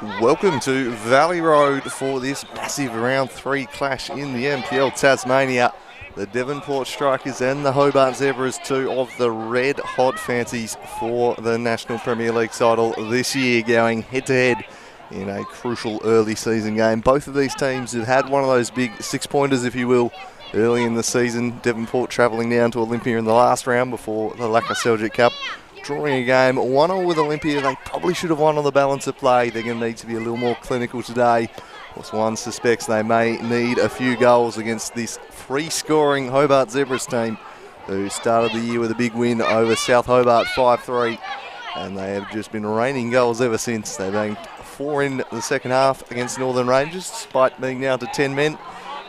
Welcome to Valley Road for this massive round 3 clash in the NPL Tasmania. The Devonport Strikers and the Hobart Zebras, two of the red hot fancies for the National Premier League title this year, going head to head in a crucial early season game. Both of these teams have had one of those big six-pointers, if you will, early in the season. Devonport travelling down to Olympia in the last round before the Lacca Seljuk Cup, drawing a game 1-1 with Olympia. They probably should have won on the balance of play. They're going to need to be a little more clinical today. Of course, one suspects they may need a few goals against this free-scoring Hobart Zebras team, who started the year with a big win over South Hobart 5-3, and they have just been raining goals ever since. They banked 4 in the second half against Northern Rangers, despite being down to 10 men,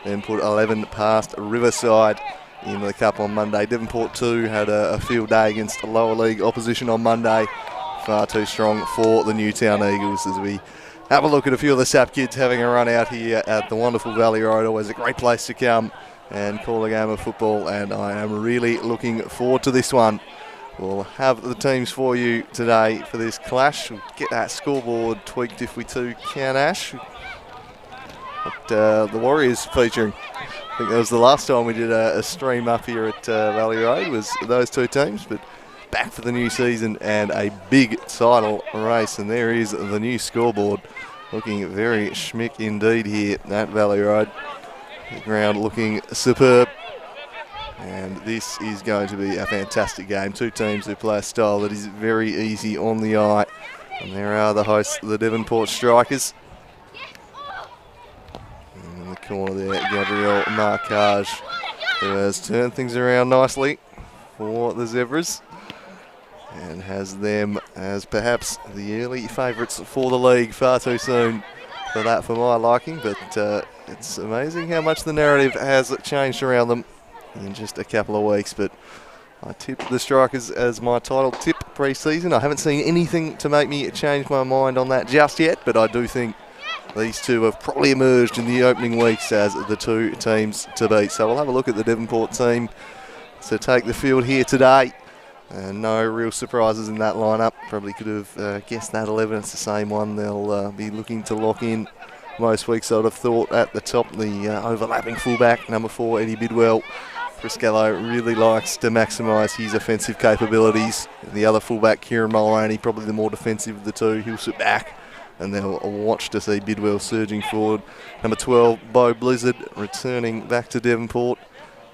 then put 11 past Riverside in the Cup on Monday. Devonport 2 had a field day against lower league opposition on Monday. Far too strong for the Newtown Eagles, as we have a look at a few of the SAP kids having a run out here at the wonderful Valley Road. Always a great place to come and call a game of football, and I am really looking forward to this one. We'll have the teams for you today for this clash. We'll get that scoreboard tweaked if we too can, Ash. But the Warriors featuring, I think that was the last time we did a stream up here at Valley Road, was those two teams, but back for the new season and a big title race. And there is the new scoreboard, looking very schmick indeed here at Valley Road. The ground looking superb, and this is going to be a fantastic game. Two teams who play a style that is very easy on the eye, and there are the hosts, the Devonport Strikers. In the corner there, Gabriel Marcage, who has turned things around nicely for the Zebras and has them as perhaps the early favourites for the league. Far too soon for that for my liking, but it's amazing how much the narrative has changed around them in just a couple of weeks. But I tipped the Strikers as my title tip pre-season. I haven't seen anything to make me change my mind on that just yet, but I do think these two have probably emerged in the opening weeks as the two teams to beat. So we'll have a look at the Devonport team to take the field here today. No real surprises in that lineup. Probably could have guessed that 11. It's the same one they'll be looking to lock in most weeks, I would have thought. At the top, the overlapping fullback, number 4, Eddie Bidwell. Friscallo really likes to maximise his offensive capabilities. The other fullback, Kieran Mulroney, probably the more defensive of the two. He'll sit back, and they'll watch to see Bidwell surging forward. Number 12, Bo Blizzard, returning back to Devonport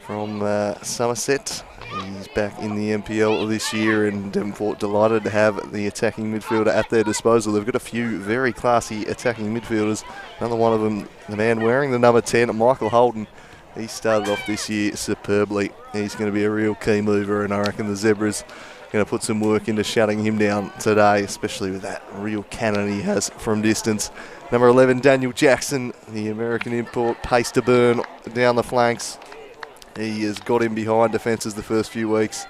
from Somerset. He's back in the NPL this year, and Devonport delighted to have the attacking midfielder at their disposal. They've got a few very classy attacking midfielders. Another one of them, the man wearing the number 10, Michael Holden. He started off this year superbly. He's going to be a real key mover, and I reckon the Zebras are going to put some work into shutting him down today, especially with that real cannon he has from distance. Number 11, Daniel Jackson, the American import, pace to burn down the flanks. He has got him behind defences the first few weeks.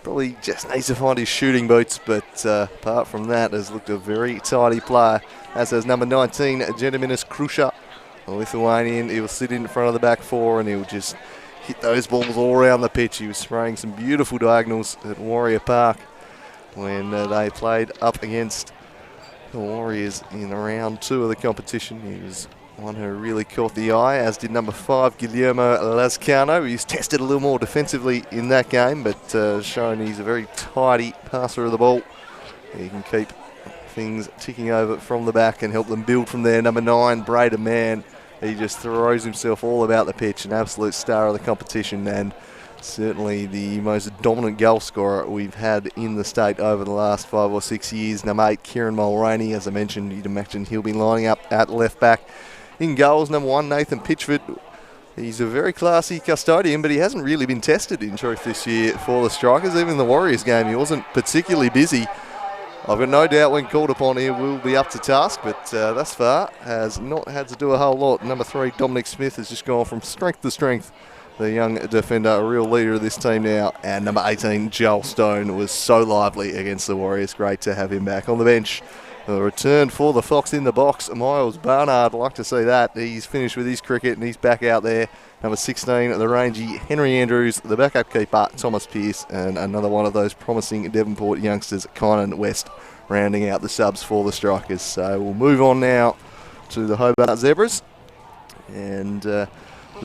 Probably just needs to find his shooting boots, but apart from that, has looked a very tidy player, as has number 19, Gediminas Krusha, a Lithuanian. He'll sit in front of the back four and he'll just hit those balls all around the pitch. He was spraying some beautiful diagonals at Warrior Park when they played up against the Warriors in round 2 of the competition. He was one who really caught the eye, as did number 5, Guillermo Lazcano. He's tested a little more defensively in that game, but shown he's a very tidy passer of the ball. He can keep things ticking over from the back and help them build from there. Number 9, Braden Mann. He just throws himself all about the pitch, an absolute star of the competition, and certainly the most dominant goal scorer we've had in the state over the last 5 or 6 years. Number 8, Kieran Mulroney. As I mentioned, you'd imagine he'll be lining up at left back. In goals, number 1, Nathan Pitchford. He's a very classy custodian, but he hasn't really been tested, in truth, this year for the Strikers. Even the Warriors game, he wasn't particularly busy. I've got no doubt when called upon he will be up to task, but thus far has not had to do a whole lot. Number 3, Dominic Smith, has just gone from strength to strength. The young defender, a real leader of this team now. And number 18, Joel Stone, was so lively against the Warriors. Great to have him back on the bench. A return for the Fox in the box, Miles Barnard. Like to see that. He's finished with his cricket and he's back out there Number 16, the rangy Henry Andrews, the backup keeper Thomas Pearce, and another one of those promising Devonport youngsters, Kynan West, rounding out the subs for the Strikers. So we'll move on now to the Hobart Zebras. And the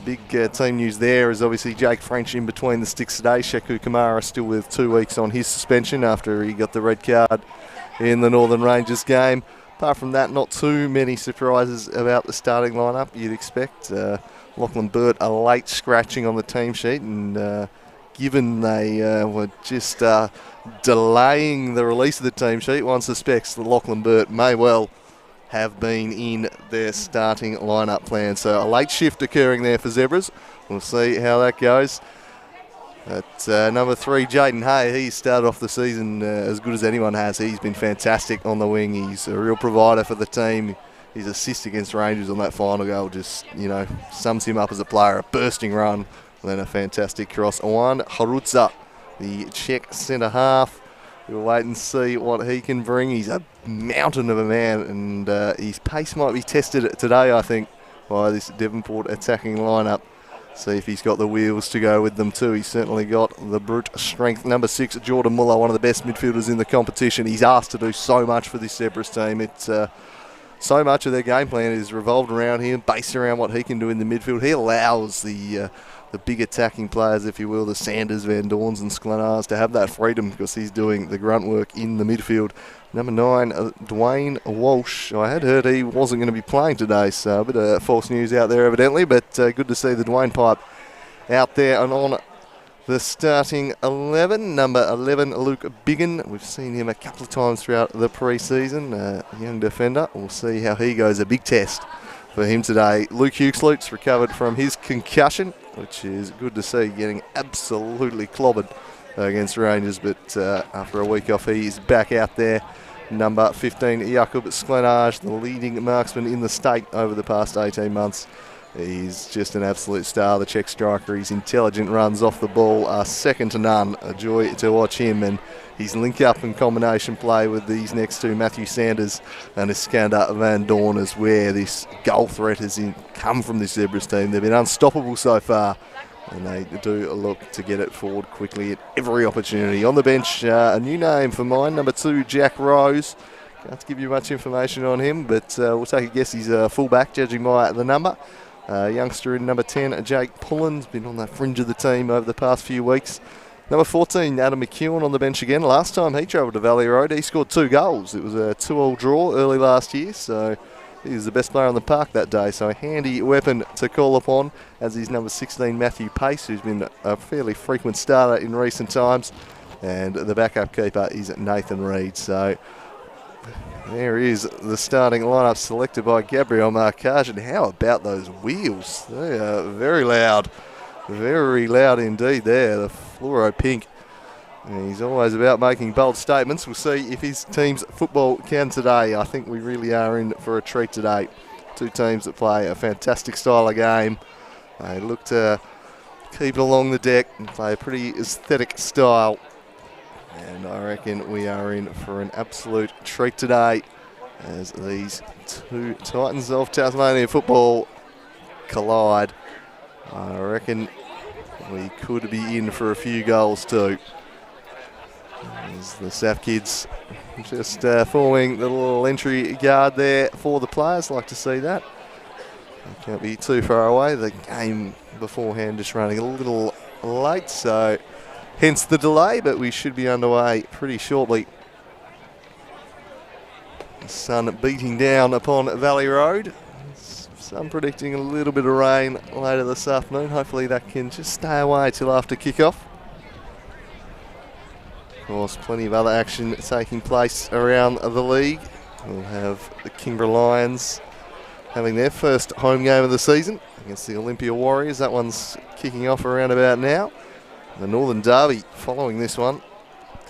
big team news there is obviously Jake French in between the sticks today. Shaku Kamara still with 2 weeks on his suspension after he got the red card in the Northern Rangers game. Apart from that, not too many surprises about the starting lineup you'd expect. Lachlan Burt a late scratching on the team sheet, and given they were just delaying the release of the team sheet, one suspects that Lachlan Burt may well have been in their starting lineup plan. So a late shift occurring there for Zebras. We'll see how that goes. At number 3, Jaden Hay, he started off the season as good as anyone has. He's been fantastic on the wing. He's a real provider for the team. His assist against Rangers on that final goal just, sums him up as a player. A bursting run, then a fantastic cross. Owan Harutza, the Czech centre-half. We'll wait and see what he can bring. He's a mountain of a man, and his pace might be tested today, I think, by this Devonport attacking lineup. See if he's got the wheels to go with them too. He's certainly got the brute strength. Number 6, Jordan Muller, one of the best midfielders in the competition. He's asked to do so much for this Zebras team. It's so much of their game plan is revolved around him, based around what he can do in the midfield. He allows the big attacking players, if you will, the Sanders, Van Dorns and Sklanars, to have that freedom because he's doing the grunt work in the midfield. Number 9, Dwayne Walsh. I had heard he wasn't going to be playing today, so a bit of false news out there evidently, but good to see the Dwayne pipe out there and on the starting 11. Number 11, Luke Biggin. We've seen him a couple of times throughout the pre-season. A young defender. We'll see how he goes. A big test for him today. Luke Huxlut's recovered from his concussion, which is good to see, getting absolutely clobbered against Rangers. But after a week off, he's back out there. Number 15, Jakub Sklenaj, the leading marksman in the state over the past 18 months. He's just an absolute star, the Czech striker. His intelligent runs off the ball are second to none. A joy to watch him, and his link-up and combination play with these next two, Matthew Sanders and Iskander Van Dorn, is where this goal threat has come from this Zebras team. They've been unstoppable so far, and they do look to get it forward quickly at every opportunity. On the bench, a new name for mine, number 2, Jack Rose. Can't give you much information on him, but we'll take a guess he's a fullback, judging by the number. Youngster in number 10, Jake Pullen's been on the fringe of the team over the past few weeks. Number 14, Adam McEwen on the bench again. Last time he travelled to Valley Road, he scored 2 goals. It was a 2-2 draw early last year, so he was the best player on the park that day. So a handy weapon to call upon, as is number 16, Matthew Pace, who's been a fairly frequent starter in recent times. And the backup keeper is Nathan Reid. So there is the starting lineup selected by Gabriel Marcage. And how about those wheels? They are very loud indeed there. The fluoro pink. And he's always about making bold statements. We'll see if his team's football can today. I think we really are in for a treat today. Two teams that play a fantastic style of game. They look to keep it along the deck and play a pretty aesthetic style. And I reckon we are in for an absolute treat today as these two titans of Tasmanian football collide. I reckon we could be in for a few goals too. As the Saf kids just forming the little entry guard there for the players. Like to see that. Can't be too far away. The game beforehand just running a little late, so hence the delay, but we should be underway pretty shortly. The sun beating down upon Valley Road. Some predicting a little bit of rain later this afternoon. Hopefully that can just stay away till after kickoff. Of course, plenty of other action taking place around the league. We'll have the Kingborough Lions having their first home game of the season against the Olympia Warriors. That one's kicking off around about now. The Northern Derby following this one.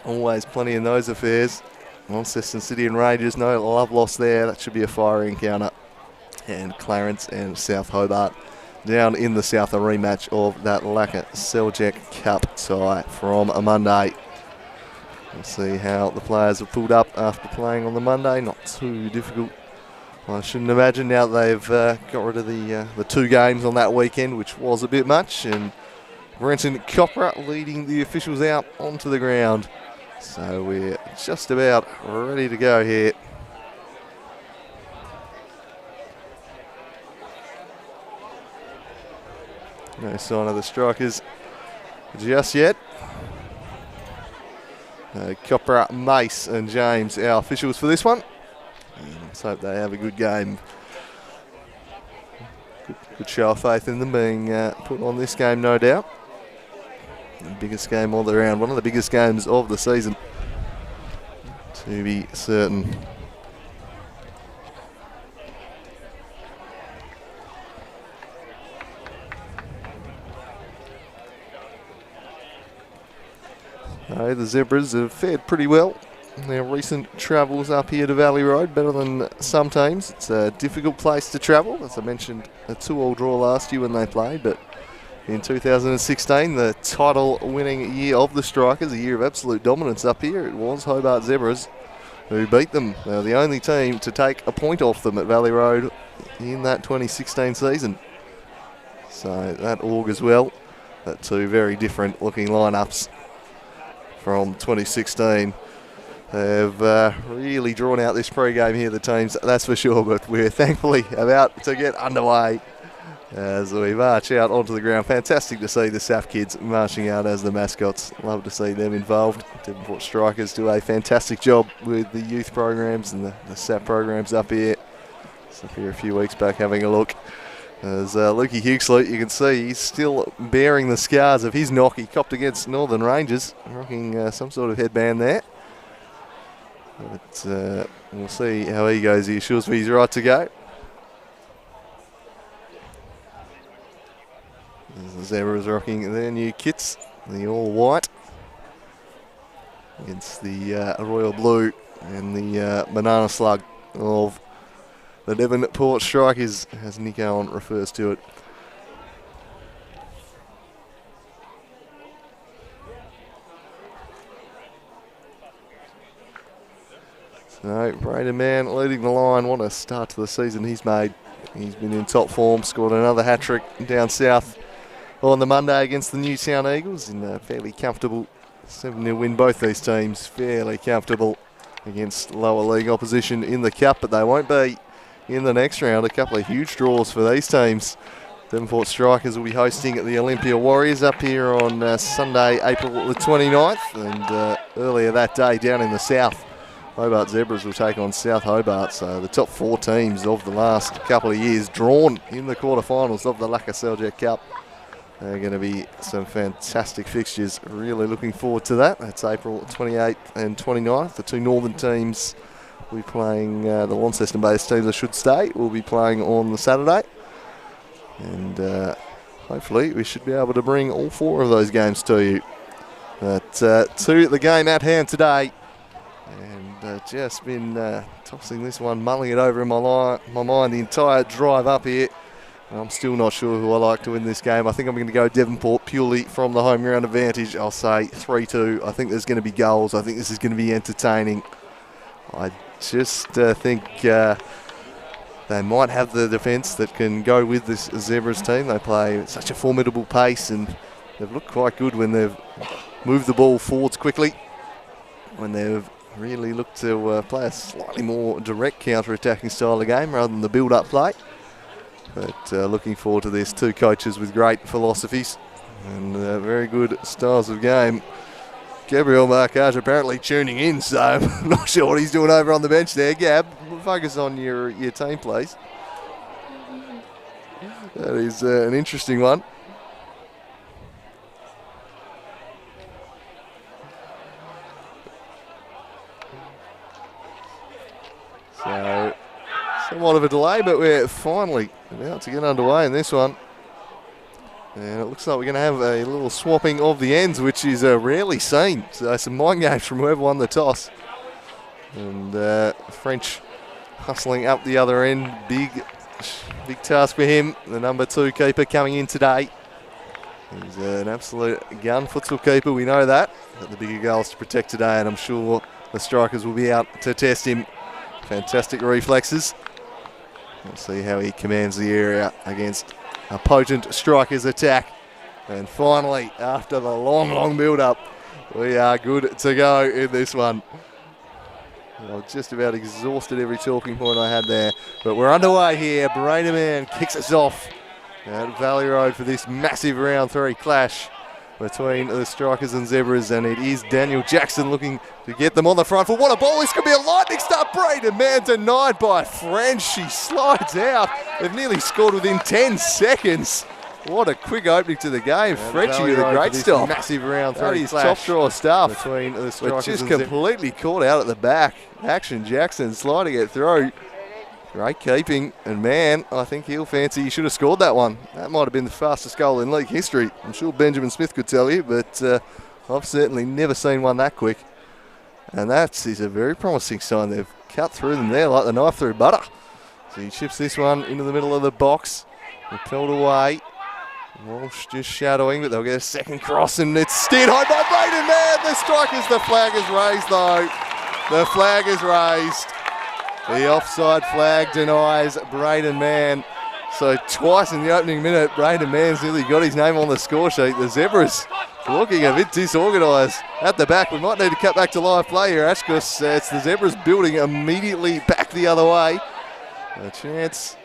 Always plenty in those affairs. Launceston City and Rangers, no love lost there. That should be a fiery encounter. And Clarence and South Hobart down in the south, a rematch of that Lacquer Seljack Cup tie from a Monday. We'll see how the players have pulled up after playing on the Monday. Not too difficult I shouldn't imagine now they've got rid of the 2 games on that weekend, which was a bit much, and Brenton Copra leading the officials out onto the ground. So we're just about ready to go here. No sign of the strikers just yet. Copra, Mace and James, our officials for this one. And let's hope they have a good game. Good show of faith in them being put on this game, no doubt. The biggest game all around, one of the biggest games of the season, to be certain. The Zebras have fared pretty well. Their recent travels up here to Valley Road, better than some teams. It's a difficult place to travel. As I mentioned, a 2-2 draw last year when they played, but in 2016, the title-winning year of the Strikers, a year of absolute dominance up here, it was Hobart Zebras who beat them. They were the only team to take a point off them at Valley Road in that 2016 season. So that augurs well. That 2 very different looking lineups from 2016. They've really drawn out this pre-game here, the teams, that's for sure, but we're thankfully about to get underway as we march out onto the ground. Fantastic to see the SAF kids marching out as the mascots. Love to see them involved. Devonport Strikers do a fantastic job with the youth programs and the SAF programs up here. So up here a few weeks back having a look. As Lukey Huxley, you can see he's still bearing the scars of his knock he copped against Northern Rangers, rocking some sort of headband there. But we'll see how he goes. He assures me he's right to go. As the Zebras rocking their new kits, the all white against the royal blue and the banana slug of the Devonport Strikers, as Nick Allen refers to it. So, Braden Mann leading the line. What a start to the season he's made. He's been in top form, scored another hat-trick down south on the Monday against the Newtown Eagles in a fairly comfortable 7-0 win. Both these teams fairly comfortable against lower league opposition in the Cup, but they won't be in the next round. A couple of huge draws for these teams. Devonport Strikers will be hosting the Olympia Warriors up here on Sunday, April the 29th, and earlier that day down in the south, Hobart Zebras will take on South Hobart. So the top 4 teams of the last couple of years drawn in the quarterfinals of the Laka Seljuk Cup. They're going to be some fantastic fixtures. Really looking forward to that. That's April 28th and 29th. The 2 northern teams will be playing, the Launceston-based teams, I should say, will be playing on the Saturday. And hopefully we should be able to bring all 4 of those games to you. But to the game at hand today. And just been tossing this one, mulling it over in my mind the entire drive up here. I'm still not sure who I like to win this game. I think I'm going to go Devonport purely from the home ground advantage. I'll say 3-2. I think there's going to be goals. I think this is going to be entertaining. I just think they might have the defence that can go with this Zebras team. They play at such a formidable pace, and they've looked quite good when they've moved the ball forwards quickly, when they've really looked to play a slightly more direct counter-attacking style of game rather than the build-up play. But looking forward to this. 2 coaches with great philosophies and very good styles of game. Gabriel Marcage apparently tuning in, so I'm not sure what he's doing over on the bench there. Gab, focus on your team, please. That is an interesting one. So, somewhat of a delay, but we're finally about to get underway in this one. And it looks like we're going to have a little swapping of the ends, which is rarely seen. So some mind games from whoever won the toss. And French hustling up the other end. Big task for him. The number 2 keeper coming in today. He's an absolute gun futsal keeper, we know that. Got the bigger goals to protect today, and I'm sure the Strikers will be out to test him. Fantastic reflexes. We'll see how he commands the area against a potent striker's attack. And finally, after the long build-up, we are good to go in this one. I've just about exhausted every talking point I had there. But we're underway here. Braderman kicks us off at Valley Road for this massive round 3 clash between the Strikers and Zebras, and it is Daniel Jackson looking to get them on the front foot. What a ball! This could be a lightning start. Braderman denied by French. She slides out. They've nearly scored within 10 seconds. What a quick opening to the game. Frenchy with a great stop. Massive round 3 top draw stuff between the Strikers, just completely caught out at the back. Action Jackson sliding it through. Great keeping, and man, I think he'll fancy he should have scored that one. That might have been the fastest goal in league history. I'm sure Benjamin Smith could tell you, but I've certainly never seen one that quick. And that is a very promising sign. They've cut through them there like the knife through butter. So he chips this one into the middle of the box. Repelled away. Walsh just shadowing, but they'll get a second cross, and it's steered high by Braden. Man, the Strikers, the flag is raised though. The flag is raised. The offside flag denies Braden Mann. So twice in the opening minute, Braden Mann's nearly got his name on the score sheet. The Zebras looking a bit disorganised. At the back, we might need to cut back to live play here, Ash, because it's the Zebras building immediately back the other way. A chance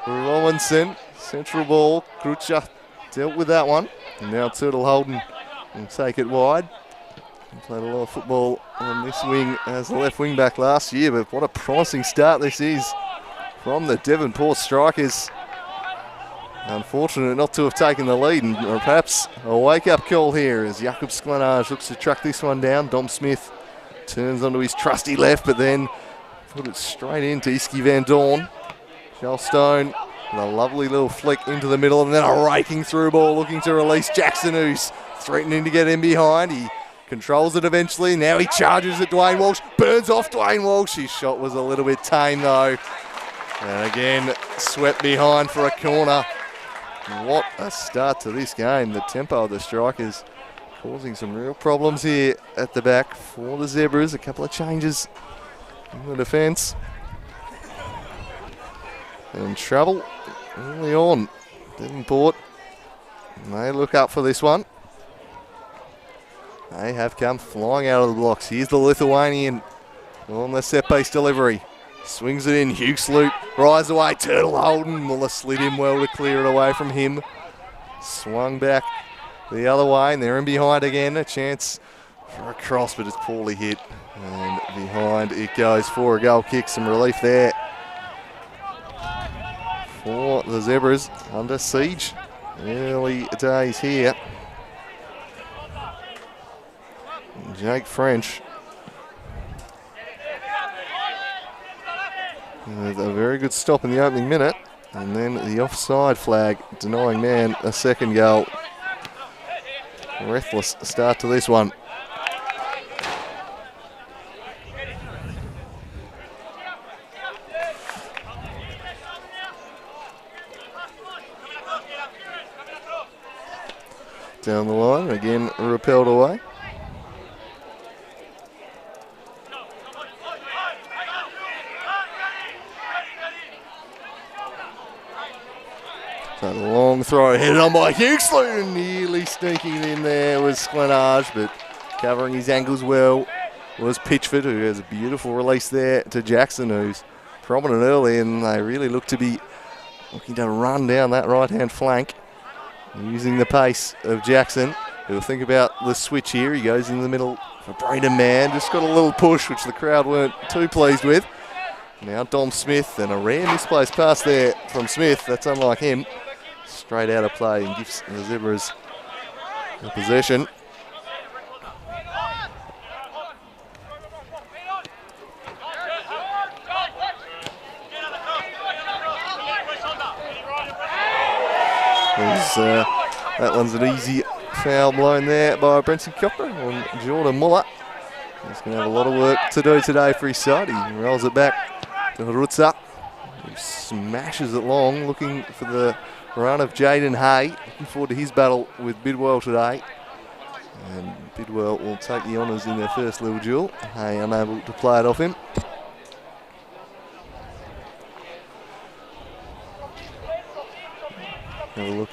for Robinson. Central ball. Krucha dealt with that one. And now Turtle Holden will take it wide. Played a lot of football on this wing as the left wing back last year, but what a promising start this is from the Devonport Strikers. Unfortunate not to have taken the lead, and or perhaps a wake-up call here as Jakob Sklenage looks to track this one down. Dom Smith turns onto his trusty left, but then put it straight into Iski Van Dorn. Joel Stone with a lovely little flick into the middle, and then a raking through ball looking to release Jackson, who's threatening to get in behind. He controls it eventually. Now he charges at Dwayne Walsh. Burns off Dwayne Walsh. His shot was a little bit tame though. And again, swept behind for a corner. What a start to this game. The tempo of the Strikers causing some real problems here at the back for the Zebras. A couple of changes in the defence. And trouble early on. Devonport may look up for this one. They have come flying out of the blocks. Here's the Lithuanian on the set-piece delivery. Swings it in. Hugh Sloop rides away. Turtle Holden. Muller slid in well to clear it away from him. Swung back the other way, and they're in behind again. A chance for a cross, but it's poorly hit. And behind it goes for a goal kick. Some relief there for the Zebras under siege. Early days here. Jake French with a very good stop in the opening minute, and then the offside flag denying Mann a second goal. Breathless start to this one. Down the line, again repelled away. So the long throw headed on by Huxley, and nearly sneaking in there was Sklenage, but covering his ankles well was Pitchford, who has a beautiful release there to Jackson, who's prominent early, and they really look to be looking to run down that right-hand flank using the pace of Jackson. He'll think about the switch here. He goes in the middle for Braden Mann, just got a little push, which the crowd weren't too pleased with. Now Dom Smith, and a rare misplaced pass there from Smith. That's unlike him. Straight out of play and gives the Zebras the possession. That one's an easy foul blown there by Brenton Copper on Jordan Muller. He's going to have a lot of work to do today for his side. He rolls it back to Rutza, who smashes it long, looking for the run of Jaden Hay. Looking forward to his battle with Bidwell today. And Bidwell will take the honours in their first little duel. Hay unable to play it off him.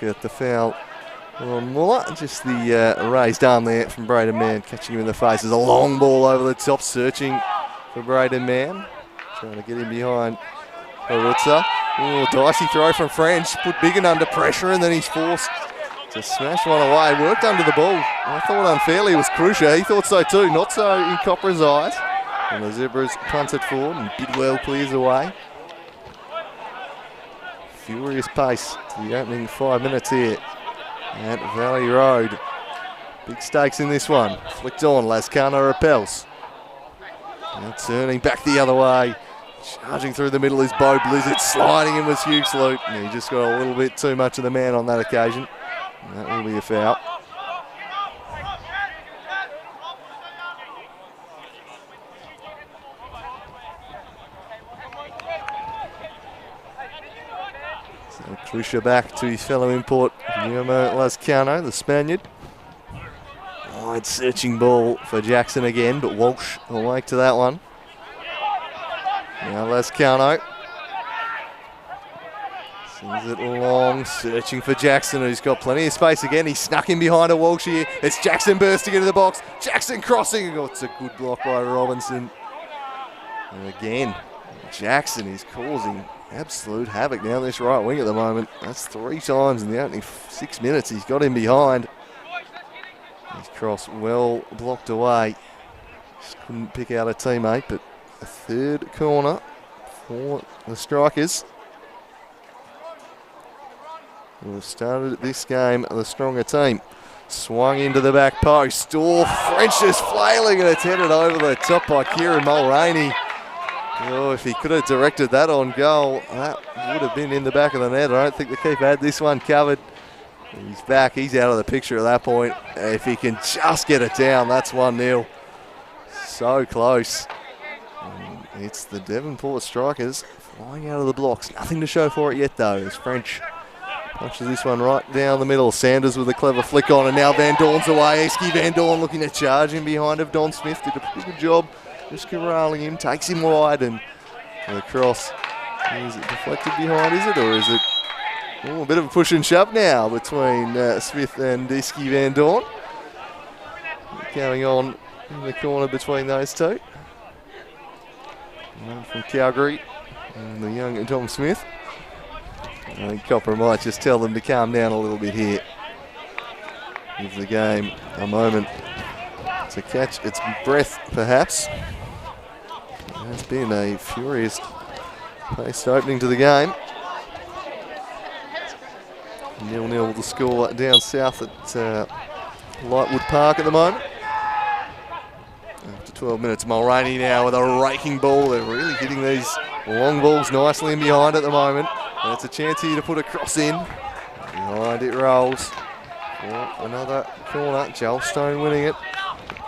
at the foul on Muller. Just the raised arm there from Braden Mann, catching him in the face. There's a long ball over the top, searching for Braden Mann. Trying to get him behind Harutza. Oh, dicey throw from French. Put Biggin under pressure, and then he's forced to smash one away. Worked under the ball. I thought unfairly it was Crucial. He thought so too. Not so in Coppera's eyes. And the Zebras punt it forward, and Bidwell clears away. Furious pace to the opening 5 minutes here at Valley Road. Big stakes in this one. Flicked on, Lascano repels. Now turning back the other way. Charging through the middle is Bo Blizzard. Sliding in was Hugh Sloot. And he just got a little bit too much of the man on that occasion. And that will be a foul. So Crucia back to his fellow import, Guillermo Lascano, the Spaniard. Wide searching ball for Jackson again, but Walsh awake to that one. Now Lascano sends it long, searching for Jackson, who's got plenty of space again. He snuck in behind a Walsh here. It's Jackson bursting into the box. Jackson crossing. Oh, it's a good block by Robinson. And again, Jackson is causing absolute havoc down this right wing at the moment. That's 3 times in the opening 6 minutes. He's got him behind. His cross well blocked away. Just couldn't pick out a teammate, but a third corner for the Strikers. We've started this game the stronger team. Swung into the back post. Oh, French is flailing, and it's headed over the top by Kieran Mulroney. Oh, if he could have directed that on goal, that would have been in the back of the net. I don't think the keeper had this one covered. He's back. He's out of the picture at that point. If he can just get it down, that's 1-0. So close. And it's the Devonport Strikers flying out of the blocks. Nothing to show for it yet, though, as French punches this one right down the middle. Sanders with a clever flick on, and now Van Dorn's away. Esky Van Dorn looking to charge in behind of Don Smith. Did a pretty good job just corralling him. Takes him wide, and the cross. Is it deflected behind, is it, or is it? Oh, a bit of a push and shove now between Smith and Esky Van Dorn. Going on in the corner between those two. One from Calgary and the young Tom Smith. I think Copper might just tell them to calm down a little bit here. Give the game a moment to catch its breath, perhaps. It's been a furious paced opening to the game. 0-0 the score down south at Lightwood Park at the moment. After 12 minutes, Mulroney now with a raking ball. They're really hitting these long balls nicely in behind at the moment. And it's a chance here to put a cross in. Behind it rolls. For another corner. Joel Stone winning it.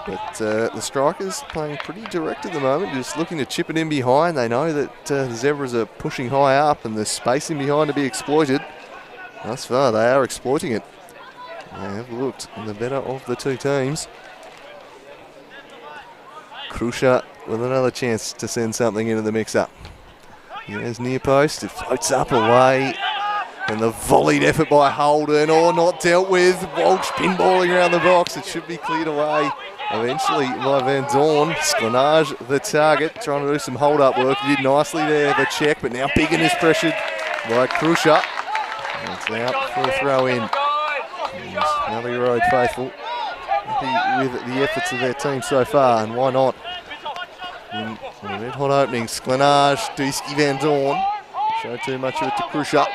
But the Strikers playing pretty direct at the moment, just looking to chip it in behind. They know that the Zebras are pushing high up and there's space in behind to be exploited. Thus far, they are exploiting it. They have looked the better of the two teams. Crucia with another chance to send something into the mix-up. Here's near post, it floats up away. And the volleyed effort by Holden, not dealt with. Walsh pinballing around the box. It should be cleared away eventually by Van Dorn. Sklanage the target, trying to do some hold-up work. He did nicely there, the check, but now Biggin is pressured by Crucia. It's out for a throw-in. Valley Road faithful happy with the efforts of their team so far, and why not? In a red-hot opening, Sklanage to Esky Van Dorn. Show too much of it to Crucia.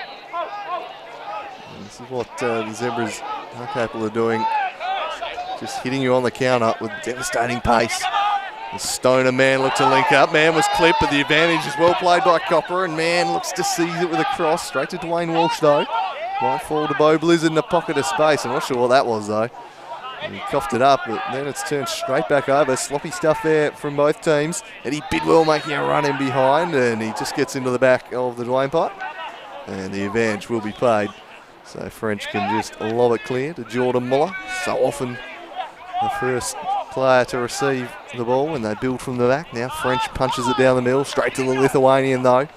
This is what the Zebras are capable of doing. Just hitting you on the counter with devastating pace. The Stoner man looked to link up. Man was clipped, but the advantage is well played by Copper, and Man looks to seize it with a cross. Straight to Dwayne Walsh, though. Might fall to Bo Blizzard in the pocket of space. I'm not sure what that was, though. And he coughed it up, but then it's turned straight back over. Sloppy stuff there from both teams. Eddie Bidwell making a run in behind, and he just gets into the back of the Dwayne pot. And the advantage will be paid. So French can just lob it clear to Jordan Muller. So often the first player to receive the ball when they build from the back. Now French punches it down the middle, straight to the Lithuanian though.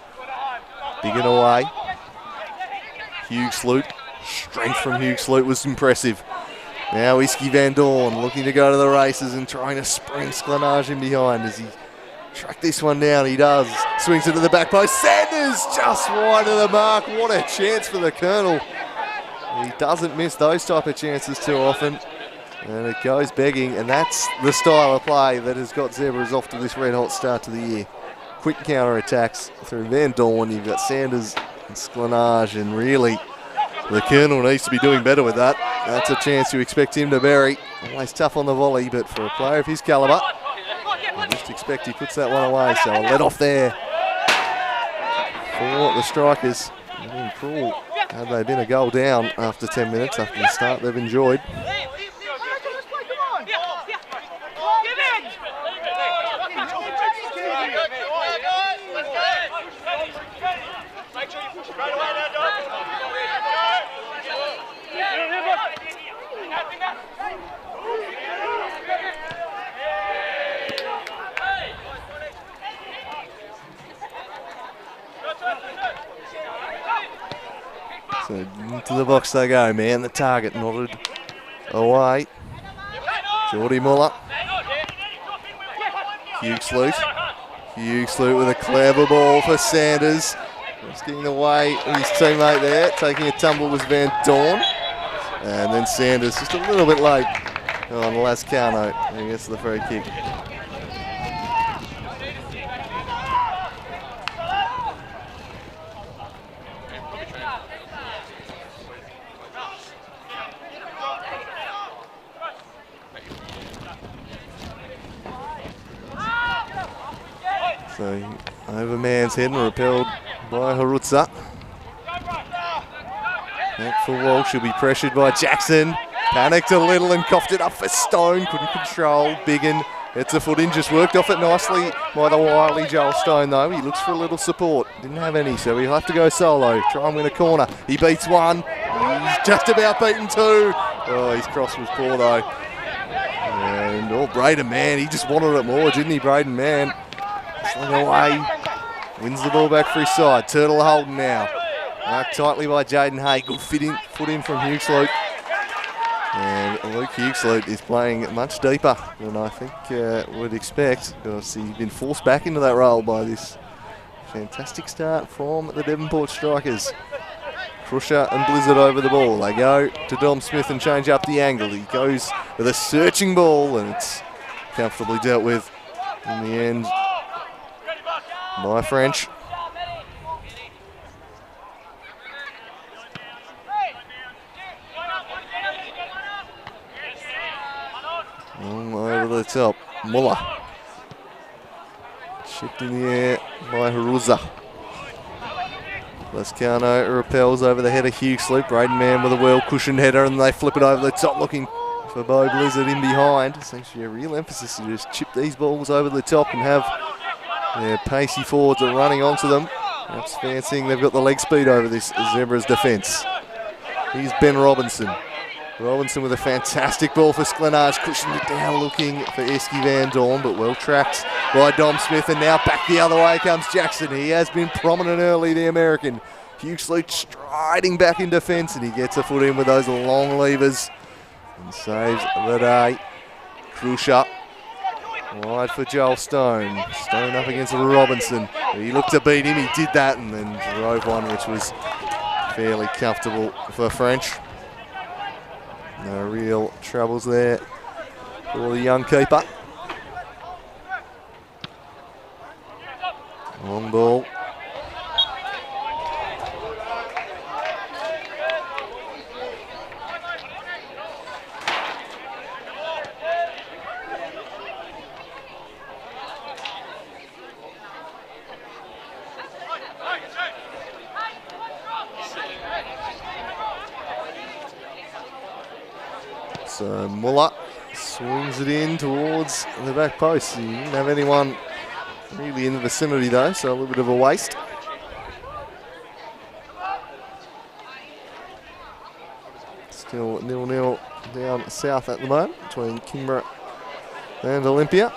Biggin away. Hugh Sloot Strength from Hugh Sloot was impressive. Now Whiskey Van Dorn looking to go to the races and trying to spring Sklanage in behind as he track this one down. He does. Swings it to the back post. Sanders just wide of the mark. What a chance for the Colonel. He doesn't miss those type of chances too often. And it goes begging, and that's the style of play that has got Zebras off to this red hot start to the year. Quick counter attacks through Van Dorn. You've got Sanders and Sklanage, and really the Colonel needs to be doing better with that. That's a chance you expect him to bury. Always tough on the volley, but for a player of his calibre, I just expect he puts that one away. So a let off there for the Strikers. Cruel. Had they been a goal down after 10 minutes after the start they've enjoyed. So into the box they go, man. The target nodded away. Geordie Muller. Hugh Sloot. Hugh Sloot with a clever ball for Sanders. Just getting away with his teammate there. Taking a tumble was Van Dorn. And then Sanders just a little bit late on Lascano. He gets the free kick. So over man's head and repelled by Harutza. Back for Walsh, she'll be pressured by Jackson. Panicked a little and coughed it up for Stone. Couldn't control. Biggin gets a foot in, just worked off it nicely by the wily Joel Stone though. He looks for a little support. Didn't have any, so he'll have to go solo. Try and win a corner. He beats one. He's just about beaten two. Oh, his cross was poor though. And Braden Mann, he just wanted it more, didn't he, Braden Mann? Sling away, wins the ball back for his side. Turtle Holden now. Marked tightly by Jaden Hay. Good foot in from Hugh Sloot. And Luke Hugh Sloot is playing much deeper than I think would expect, because he's been forced back into that role by this fantastic start from the Devonport Strikers. Crusher and Blizzard over the ball. They go to Dom Smith and change up the angle. He goes with a searching ball, and it's comfortably dealt with in the end by French. Over the top, Muller. Chipped in the air by Haruza. Lascano repels over the head of Hugh Sloot. Braden Mann with a well-cushioned header, and they flip it over the top, looking for Bo Blizzard in behind. It's actually a real emphasis to just chip these balls over the top and have their pacey forwards are running onto them. Perhaps fancying they've got the leg speed over this Zebras defence. Here's Ben Robinson. Robinson with a fantastic ball for Sklanage, cushioned it down looking for Esky Van Dorn, but well tracked by Dom Smith, and now back the other way comes Jackson. He has been prominent early, the American. Hugh Sloot striding back in defence, and he gets a foot in with those long levers and saves the day. Crusher wide for Joel Stone. Stone up against Robinson. He looked to beat him, he did that, and then drove one which was fairly comfortable for French. No real troubles there for the young keeper. Long ball. So Muller swings it in towards the back post. He didn't have anyone really in the vicinity though, so a little bit of a waste. Still 0-0 down south at the moment between Kingborough and Olympia.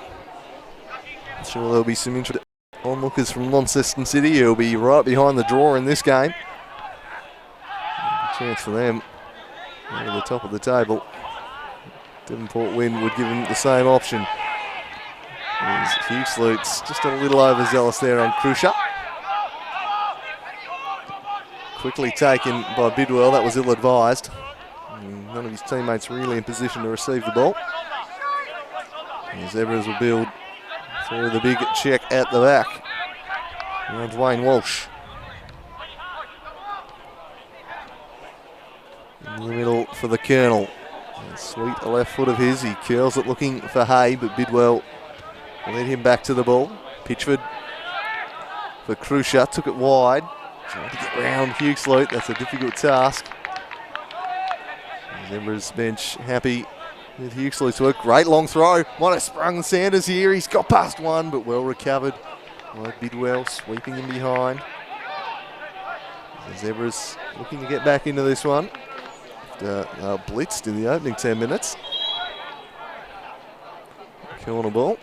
I'm sure there'll be some interest onlookers from Launceston City. He'll be right behind the draw in this game. chance for them over the top of the table. Devonport win would give him the same option. Hugheslute's just a little overzealous there on Crucier. Quickly taken by Bidwell, that was ill-advised. None of his teammates really in position to receive the ball. The Zebras will build through the big check at the back. Around Wayne Walsh. In the middle for the Colonel. Sweet a left foot of his, he curls it looking for Hay, but Bidwell led him back to the ball. Pitchford for Crucier, took it wide. Trying to get round Hughesloot, that's a difficult task. Zebras bench happy with Hughesloot's work. Great long throw, might have sprung Sanders here. He's got past one, but well recovered by Bidwell, sweeping him behind. The Zebras looking to get back into this one. Blitzed in the opening 10 minutes. Corner ball.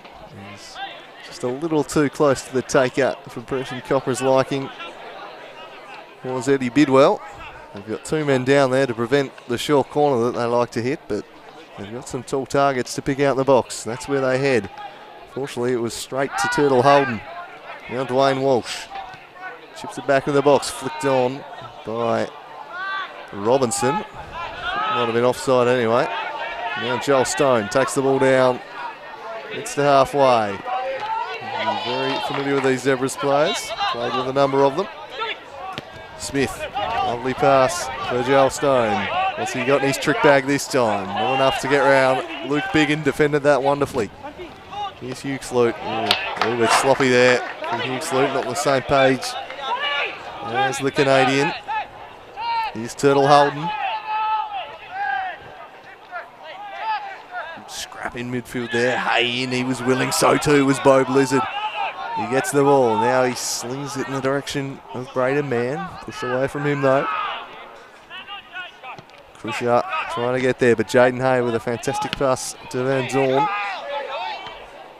He's just a little too close to the taker for Preston Copper's liking. Was Eddie Bidwell. They've got two men down there to prevent the short corner that they like to hit, but they've got some tall targets to pick out in the box. That's where they head. Fortunately, it was straight to Turtle Holden. Now Dwayne Walsh. Chips it back in the box, flicked on by Robinson. Might have been offside anyway. Now Joel Stone takes the ball down. It's to halfway. He's very familiar with these Zebras players. Played with a number of them. Smith, lovely pass for Joel Stone. What's he got in his trick bag this time? Not enough to get round. Luke Biggin defended that wonderfully. Here's Hughesloot. A little bit sloppy there from Hughesloot, not on the same page as the Canadian. Here's Turtle Holden. Scrap in midfield there. Hay in, he was willing, so too was Bo Blizzard. He gets the ball, now he slings it in the direction of Braden Mann. Pushed away from him though. Crucier trying to get there, but Jaden Hay with a fantastic pass to Van Dorn.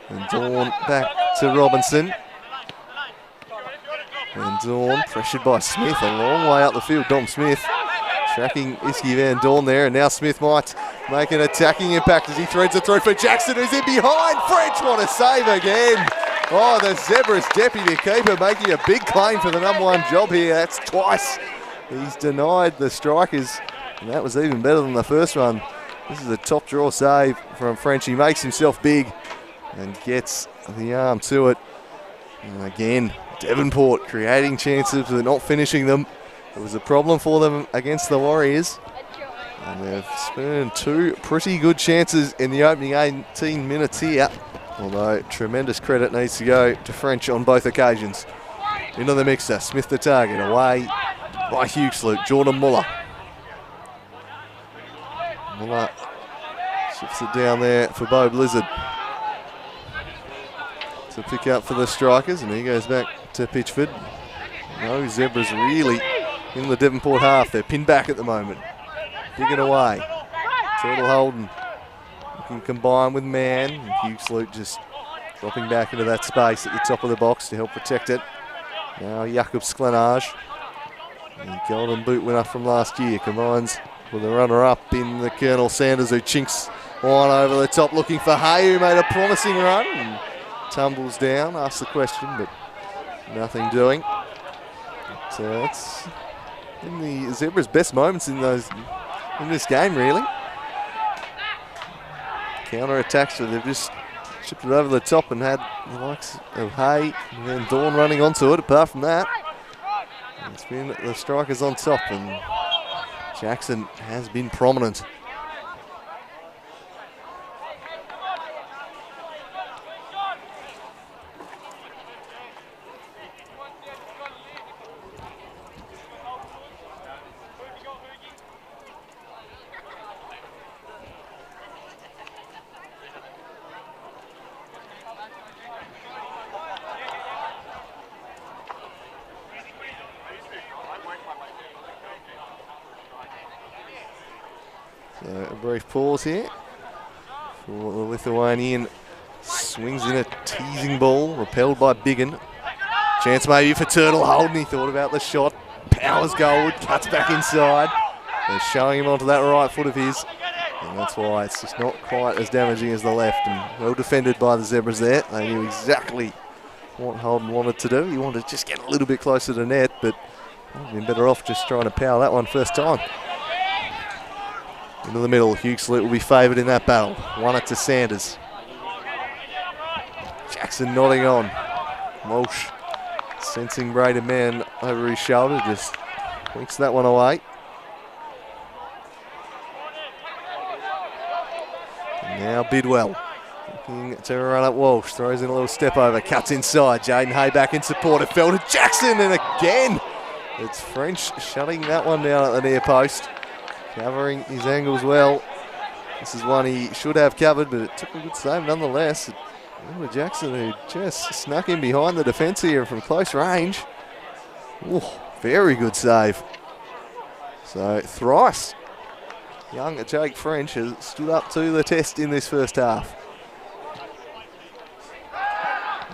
And Dorn back to Robinson. Van Dorn pressured by Smith, a long way up the field. Dom Smith tracking Iski Van Dorn there, and now Smith might make an attacking impact as he threads it through for Jackson, who's in behind. French want to save again. Oh, the Zebras deputy keeper making a big claim for the #1 job here. That's twice he's denied the strikers, and that was even better than the first one. This is a top draw save from French. He makes himself big and gets the arm to it. And again, Devonport creating chances but not finishing them. It was a problem for them against the Warriors. And they've spurned two pretty good chances in the opening 18 minutes here. Although tremendous credit needs to go to French on both occasions. Into the mixer, Smith the target, away by Hughesloot, Jordan Muller. Muller shifts it down there for Bo Blizzard to pick up for the strikers, and he goes back to Pitchford. No Zebras really in the Devonport half. They're pinned back at the moment. Digging away. Turtle Holden can combine with Mann. And Hughesloot just dropping back into that space at the top of the box to help protect it. Now Jakob Sklenage, the Golden Boot winner from last year, combines with the runner-up in the Colonel Sanders, who chinks one over the top looking for Hay, who made a promising run and tumbles down. Asks the question, but nothing doing. So it's in the Zebras' best moments in this game, really. Counter-attacks, so they've just chipped it over the top and had the likes of Hay and then Dawn running onto it. Apart from that, it's been the strikers on top, and Jackson has been prominent. So a brief pause here for the Lithuanian. Swings in a teasing ball, repelled by Biggin. Chance maybe for Turtle Holden. He thought about the shot. Powers goal, cuts back inside. They're showing him onto that right foot of his, and that's why it's just not quite as damaging as the left. And well defended by the Zebras there. They knew exactly what Holden wanted to do. He wanted to just get a little bit closer to net, but would have been better off just trying to power that one first time. Into the middle, Hughesley will be favoured in that battle. Won it to Sanders. Jackson nodding on. Walsh sensing Braden Man over his shoulder, just winks that one away. And now Bidwell looking to run at Walsh, throws in a little step over, cuts inside. Jaden Hay back in support. It fell to Jackson, and again it's French shutting that one down at the near post, covering his angles well. This is one he should have covered, but it took a good save nonetheless. Remember Jackson, who just snuck in behind the defence here from close range. Ooh, very good save. So thrice young Jake French has stood up to the test in this first half.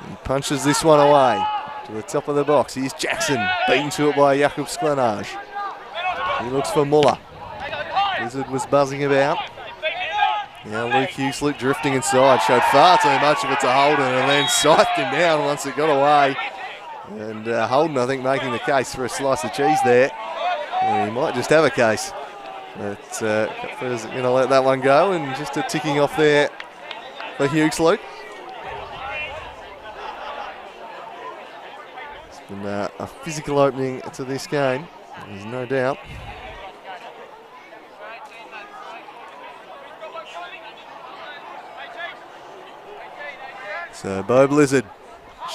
He punches this one away to the top of the box. Here's Jackson, beaten to it by Jakob Sklanage. He looks for Muller. Wizard was buzzing about. Now Luke Hughesley drifting inside, showed far too much of it to Holden, and then scythed him down once it got away. And Holden, I think, making the case for a slice of cheese there. And he might just have a case. But Cutford's going to let that one go, and just a ticking off there for Hughesley. It's been a physical opening to this game, there's no doubt. So Bo Blizzard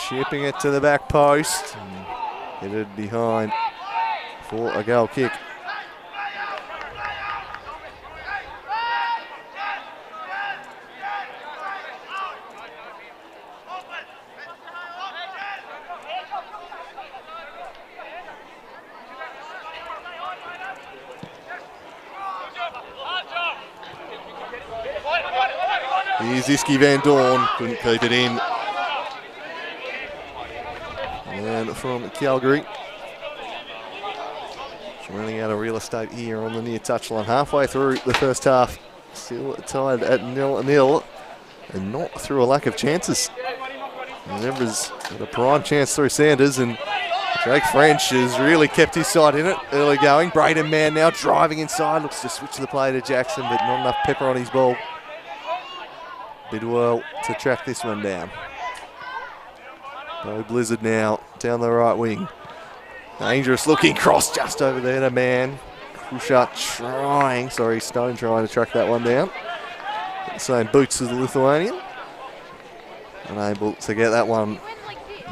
chipping it to the back post, and headed behind for a goal kick. Here's Iski Van Dorn, couldn't keep it in. And from Calgary, just running out of real estate here on the near touchline. Halfway through the first half, still tied at 0-0, and not through a lack of chances. The Zebras got a prime chance through Sanders, and Jake French has really kept his side in it early going. Braden Mann now driving inside, looks to switch the play to Jackson, but not enough pepper on his ball. Bidwell to track this one down. Bo Blizzard now down the right wing. Dangerous looking cross just over there to Mann. Krushat Stone trying to track that one down. Same boots as the Lithuanian. Unable to get that one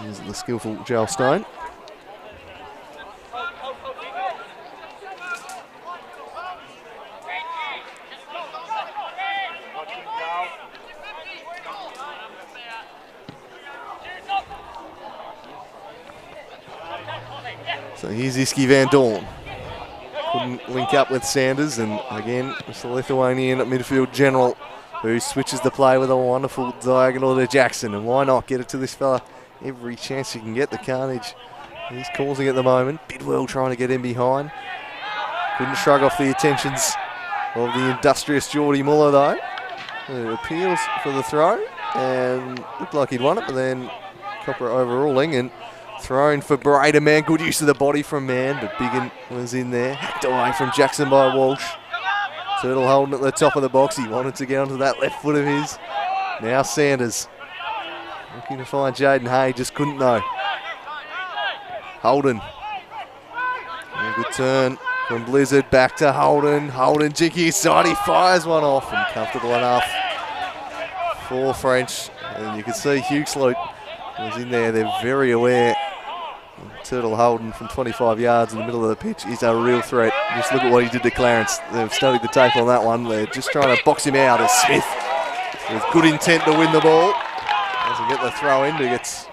is the skillful Joel Stone. So here's Iski Van Dorn. Couldn't link up with Sanders, and again, it's the Lithuanian midfield general who switches the play with a wonderful diagonal to Jackson. And why not get it to this fella every chance you can get? The carnage he's causing at the moment. Bidwell trying to get in behind. Couldn't shrug off the attentions of the industrious Geordie Muller though. It appeals for the throw, and looked like he'd won it, but then Copper overruling and thrown for Braden Man. Good use of the body from Mann, but Biggin was in there. Hacked away from Jackson by Walsh. Turtle holding at the top of the box. He wanted to get onto that left foot of his. Now Sanders looking to find Jaden Hay, just couldn't though. Holden. A good turn from Blizzard, back to Holden. Holden jinky side, he fires one off, and comfortable enough for French. And you can see Hughesley was in there. They're very aware. Turtle Holden from 25 yards in the middle of the pitch is a real threat. Just look at what he did to Clarence. They've studied the tape on that one. They're just trying to box him out as Smith, with good intent to win the ball, doesn't get the throw in, but gets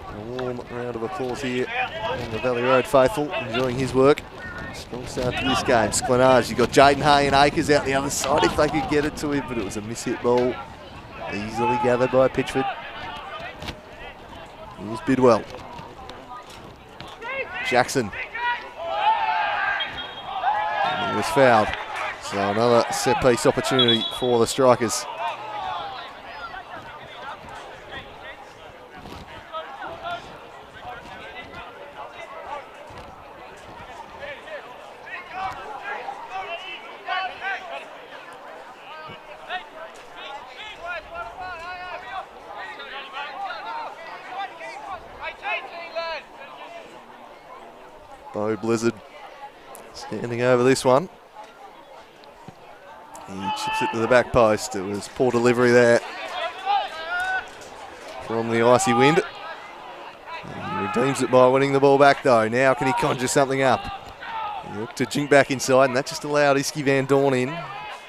a warm round of applause here on the Valley Road faithful, enjoying his work. Strong start to this game. Sklanage, you've got Jaden Hay and Akers out the other side if they could get it to him, but it was a mishit ball, easily gathered by Pitchford. Here's Bidwell. Jackson. And he was fouled. So another set-piece opportunity for the Strikers. Bo Blizzard standing over this one. He chips it to the back post. It was poor delivery there from the icy wind. He redeems it by winning the ball back though. Now can he conjure something up? He looked to jink back inside and that just allowed Iski Van Dorn in.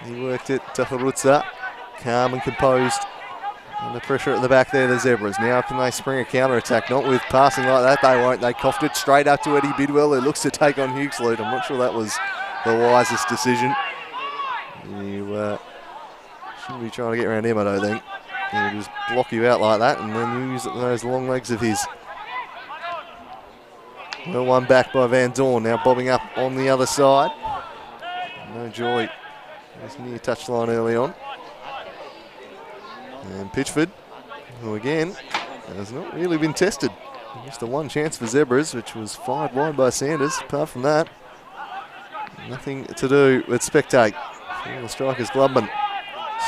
He worked it to Harutza. Calm and composed. Under pressure at the back there, the Zebras. Now can they spring a counter-attack? Not with passing like that, they won't. They coughed it straight up to Eddie Bidwell, who looks to take on Huxley. I'm not sure that was the wisest decision. You shouldn't be trying to get around him, I don't think. He'll just block you out like that and then use those long legs of his. Well, one back by Van Dorn, now bobbing up on the other side. No joy. He's near touchline early on. And Pitchford, who again has not really been tested. Just the one chance for Zebras, which was fired wide by Sanders. Apart from that, nothing to do but spectate. The Strikers Glubman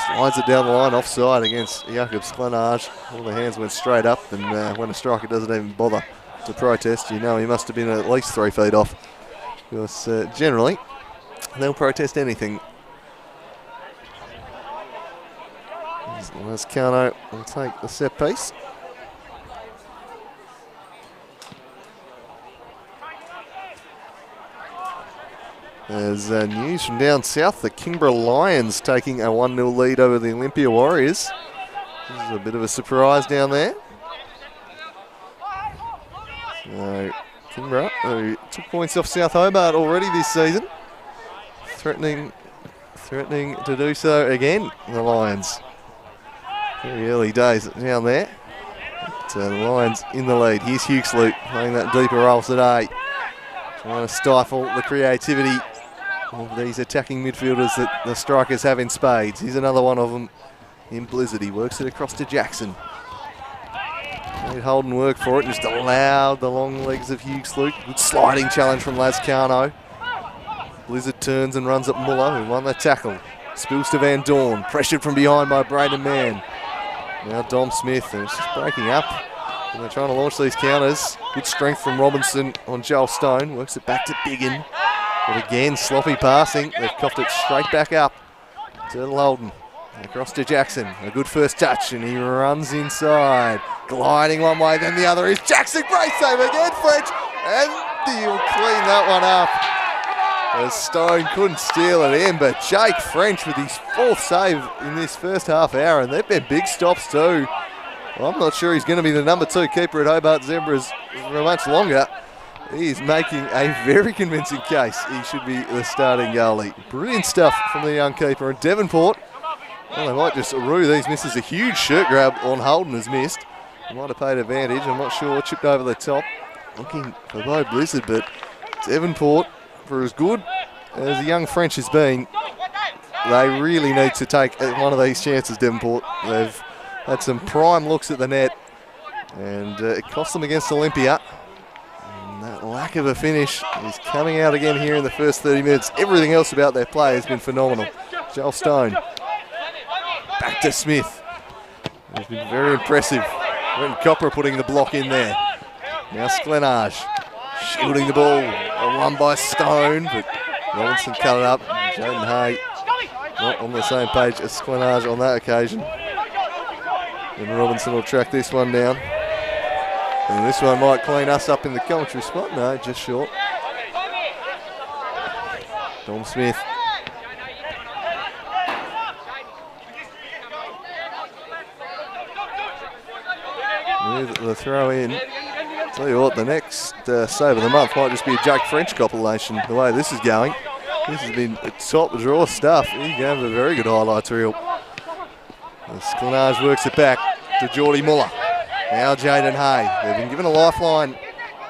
slides it down the line offside against Jakob Sklenage. All the hands went straight up, and when a striker doesn't even bother to protest, you know he must have been at least 3 feet off. Because generally, they'll protest anything. Lascano will take the set piece. There's news from down south. The Kingborough Lions taking a 1-0 lead over the Olympia Warriors. This is a bit of a surprise down there. So Kingborough, who took points off South Hobart already this season, threatening to do so again, the Lions. Very early days down there. But, the Lions in the lead. Here's Huxley playing that deeper role today. Trying to stifle the creativity of these attacking midfielders that the Strikers have in spades. Here's another one of them in Blizzard. He works it across to Jackson. Made Holden work for it. Just allowed the long legs of Huxley. Good sliding challenge from Lascano. Blizzard turns and runs at Muller, who won the tackle. Spills to Van Dorn. Pressured from behind by Braden Mann. Now Dom Smith, and it's just breaking up. And they're trying to launch these counters. Good strength from Robinson on Joel Stone. Works it back to Biggin. But again, sloppy passing. They've coughed it straight back up to Holden. Across to Jackson. A good first touch, and he runs inside. Gliding one way, then the other is Jackson. Great save again, French. And he'll clean that one up. As Stone couldn't steal it in, but Jake French with his 4th save in this first half hour, and they've been big stops too. Well, I'm not sure he's going to be the number 2 keeper at Hobart Zebras for much longer. He's making a very convincing case he should be the starting goalie. Brilliant stuff from the young keeper. And Devonport, well, they might just rue these misses. A huge shirt grab on Holden has missed. He might have paid advantage. I'm not sure. Chipped over the top. Looking for Bo Blizzard, but Devonport, for as good as the young French has been, they really need to take one of these chances, Devonport. They've had some prime looks at the net, and it cost them against Olympia. And that lack of a finish is coming out again here in the first 30 minutes. Everything else about their play has been phenomenal. Joel Stone. Back to Smith. It's been very impressive. Brenton Copper putting the block in there. Now Sklenage. Shielding the ball, won by Stone, but Robinson cut it up. Jaden Hay not on the same page as Sklenage on that occasion. And Robinson will track this one down. And this one might clean us up in the commentary spot. No, just short. Dom Smith. With the throw in. Tell you what, the next save of the month might just be a Jake French compilation, the way this is going. This has been top draw stuff. He gave a very good highlights reel. Sklenage works it back to Geordie Muller. Now Jaden Hay. They've been given a lifeline,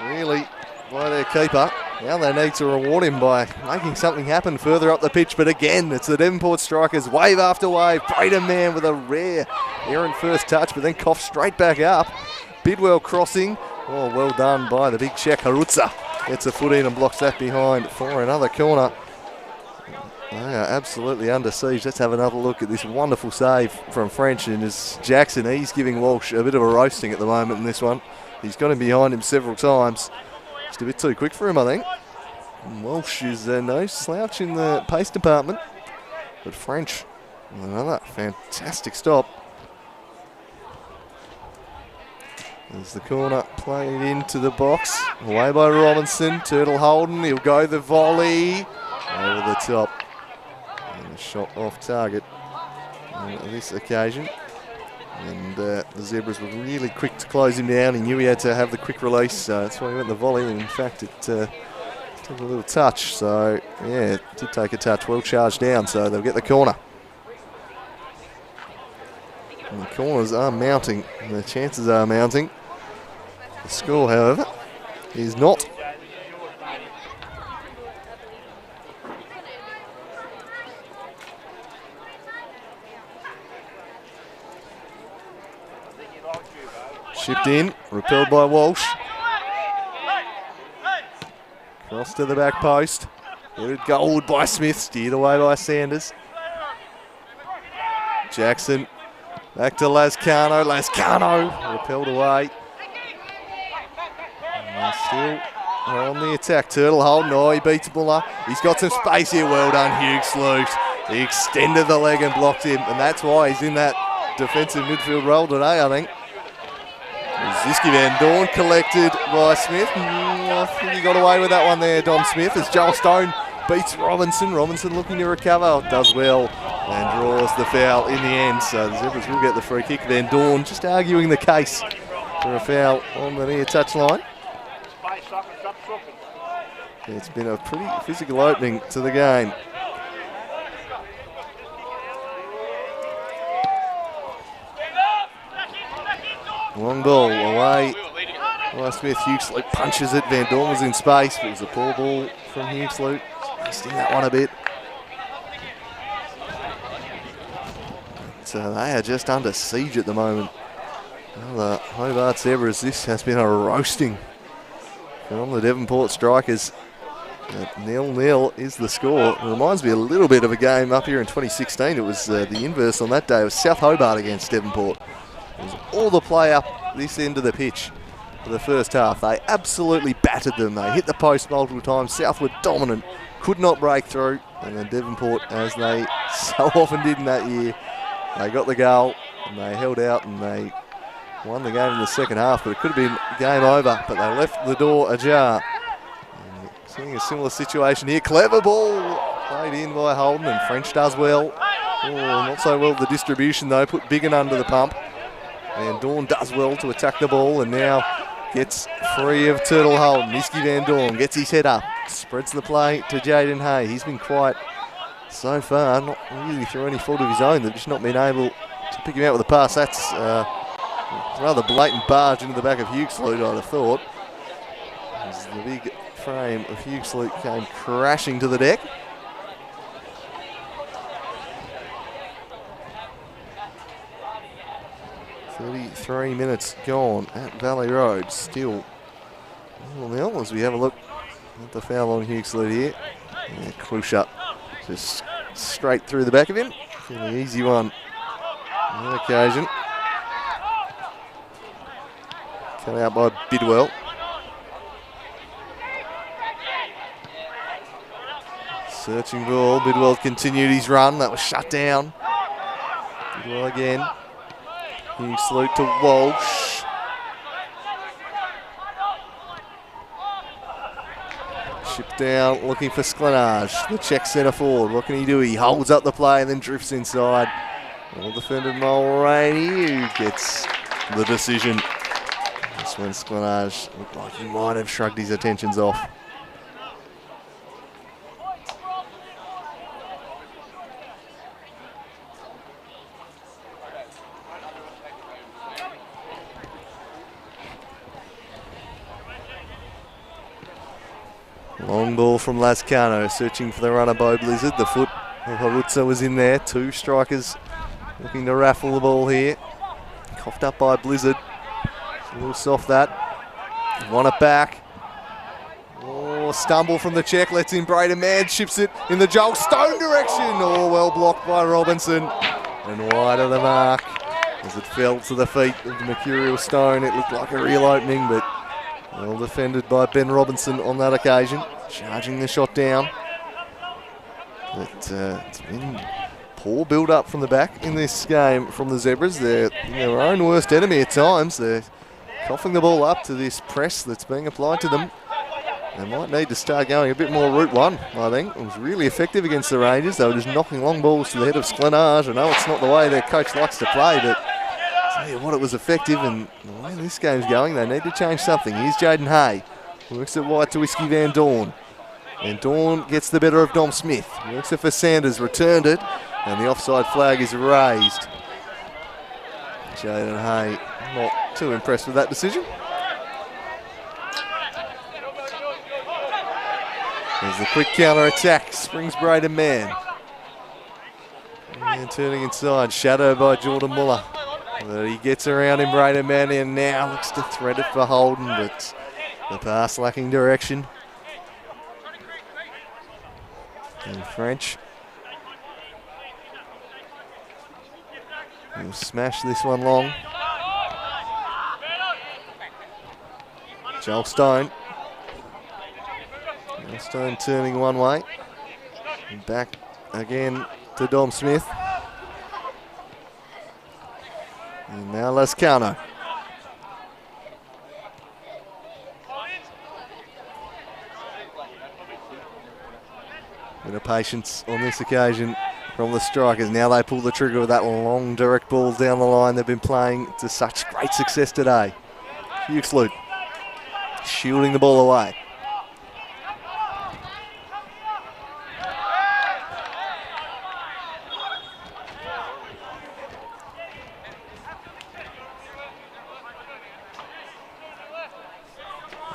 really, by their keeper. Now they need to reward him by making something happen further up the pitch. But again, it's the Devonport strikers, wave after wave. Braden Man with a rare errant first touch, but then coughed straight back up. Bidwell crossing. Oh, well done by the big check. Harutza gets a foot in and blocks that behind for another corner. They are absolutely under siege. Let's have another look at this wonderful save from French. And as Jackson, he's giving Walsh a bit of a roasting at the moment in this one. He's got him behind him several times. Just a bit too quick for him, I think. And Walsh is no slouch in the pace department. But French, another fantastic stop. There's the corner played into the box. Away by Robinson. Turtle Holden. He'll go the volley. Over the top. And a shot off target on this occasion. And the Zebras were really quick to close him down. He knew he had to have the quick release, so that's why he went the volley. And in fact, it took a little touch. So, yeah, it did take a touch. Well charged down, so they'll get the corner. And the corners are mounting. And the chances are mounting. The score, however, is not. Shipped in, repelled by Walsh. Cross to the back post. Good goal by Smith, steered away by Sanders. Jackson, back to Lascano. Lascano, repelled away. And still on the attack. Turtle Holden, oh, he beats Muller. He's got some space here, well done, Hughes Sloot. He extended the leg and blocked him, and that's why he's in that defensive midfield role today, I think. Ziski Van Dorn collected by Smith. I think he got away with that one there, Dom Smith, as Joel Stone beats Robinson. Robinson looking to recover, does well, and draws the foul in the end. So the Zebras will get the free kick. Van Dorn just arguing the case for a foul on the near touchline. It's been a pretty physical opening to the game. Long ball away by Smith. Hughes punches it. Van Dorn was in space, but it was a poor ball from Hughes. Wasting that one a bit. So they are just under siege at the moment. The Hobart Zebras, this has been a roasting from the Devonport strikers. 0-0 is the score. It reminds me a little bit of a game up here in 2016. It was the inverse on that day. It was South Hobart against Devonport. It was all the play up this end of the pitch for the first half. They absolutely battered them. They hit the post multiple times. South were dominant, could not break through. And then Devonport, as they so often did in that year, they got the goal and they held out and they won the game in the second half. But it could have been game over, but they left the door ajar. And seeing a similar situation here. Clever ball played in by Holden, and French does well. Oh, not so well the distribution though. Put Biggin under the pump. Van Dorn does well to attack the ball and now gets free of Turtle Holden. Nisky Van Dorn gets his head up, spreads the play to Jaden Hay. He's been quiet so far, not really through any fault of his own. They've just not been able to pick him out with a pass. That's a rather blatant barge into the back of Hughes Sloot, I'd have thought. As the big frame of Hughes Sloot came crashing to the deck. 33 minutes gone at Valley Road. Still 0-0 as we have a look at the foul on Hughes Sloot here. And Klushut just straight through the back of him. Fairly easy one on that occasion. Cut out by Bidwell. Searching ball. Bidwell continued his run. That was shut down. Bidwell again. Hughes Sloot to Walsh. Shipped down, looking for Sklenage. The check centre forward. What can he do? He holds up the play and then drifts inside. Well defended Mulroney, who gets the decision. That's when Sklenage looked like he might have shrugged his attentions off. Long ball from Lascano, searching for the runner by Blizzard. The foot of Harutza was in there. Two strikers looking to raffle the ball here. Coughed up by Blizzard. A little soft that. Want it back. Oh, stumble from the check, lets in Braden Mann, ships it in the Joel Stone direction. Oh, well blocked by Robinson. And wide of the mark as it fell to the feet of the Mercurial Stone. It looked like a real opening, but well defended by Ben Robinson on that occasion. Charging the shot down. But it's been poor build-up from the back in this game from the Zebras. They're their own worst enemy at times. They're coughing the ball up to this press that's being applied to them. They might need to start going a bit more route one, I think. It was really effective against the Rangers. They were just knocking long balls to the head of Sklenage. I know it's not the way their coach likes to play, but I'll tell you what, it was effective. And the way this game's going, they need to change something. Here's Jaden Hay. Works it wide to Whiskey Van Dorn. And Dorn gets the better of Dom Smith. Works it for Sanders, returned it, and the offside flag is raised. Jaden Hay not too impressed with that decision. There's the quick counter-attack, springs Braden Mann. And turning inside, shadowed by Jordan Muller. But he gets around in Braden Mann and now looks to thread it for Holden, but the pass lacking direction. And French. He'll smash this one long. Joel Stone. Stone turning one way. And back again to Dom Smith. And now Lascano. Bit of patience on this occasion from the strikers. Now they pull the trigger with that long direct ball down the line they've been playing to such great success today. Huxley shielding the ball away.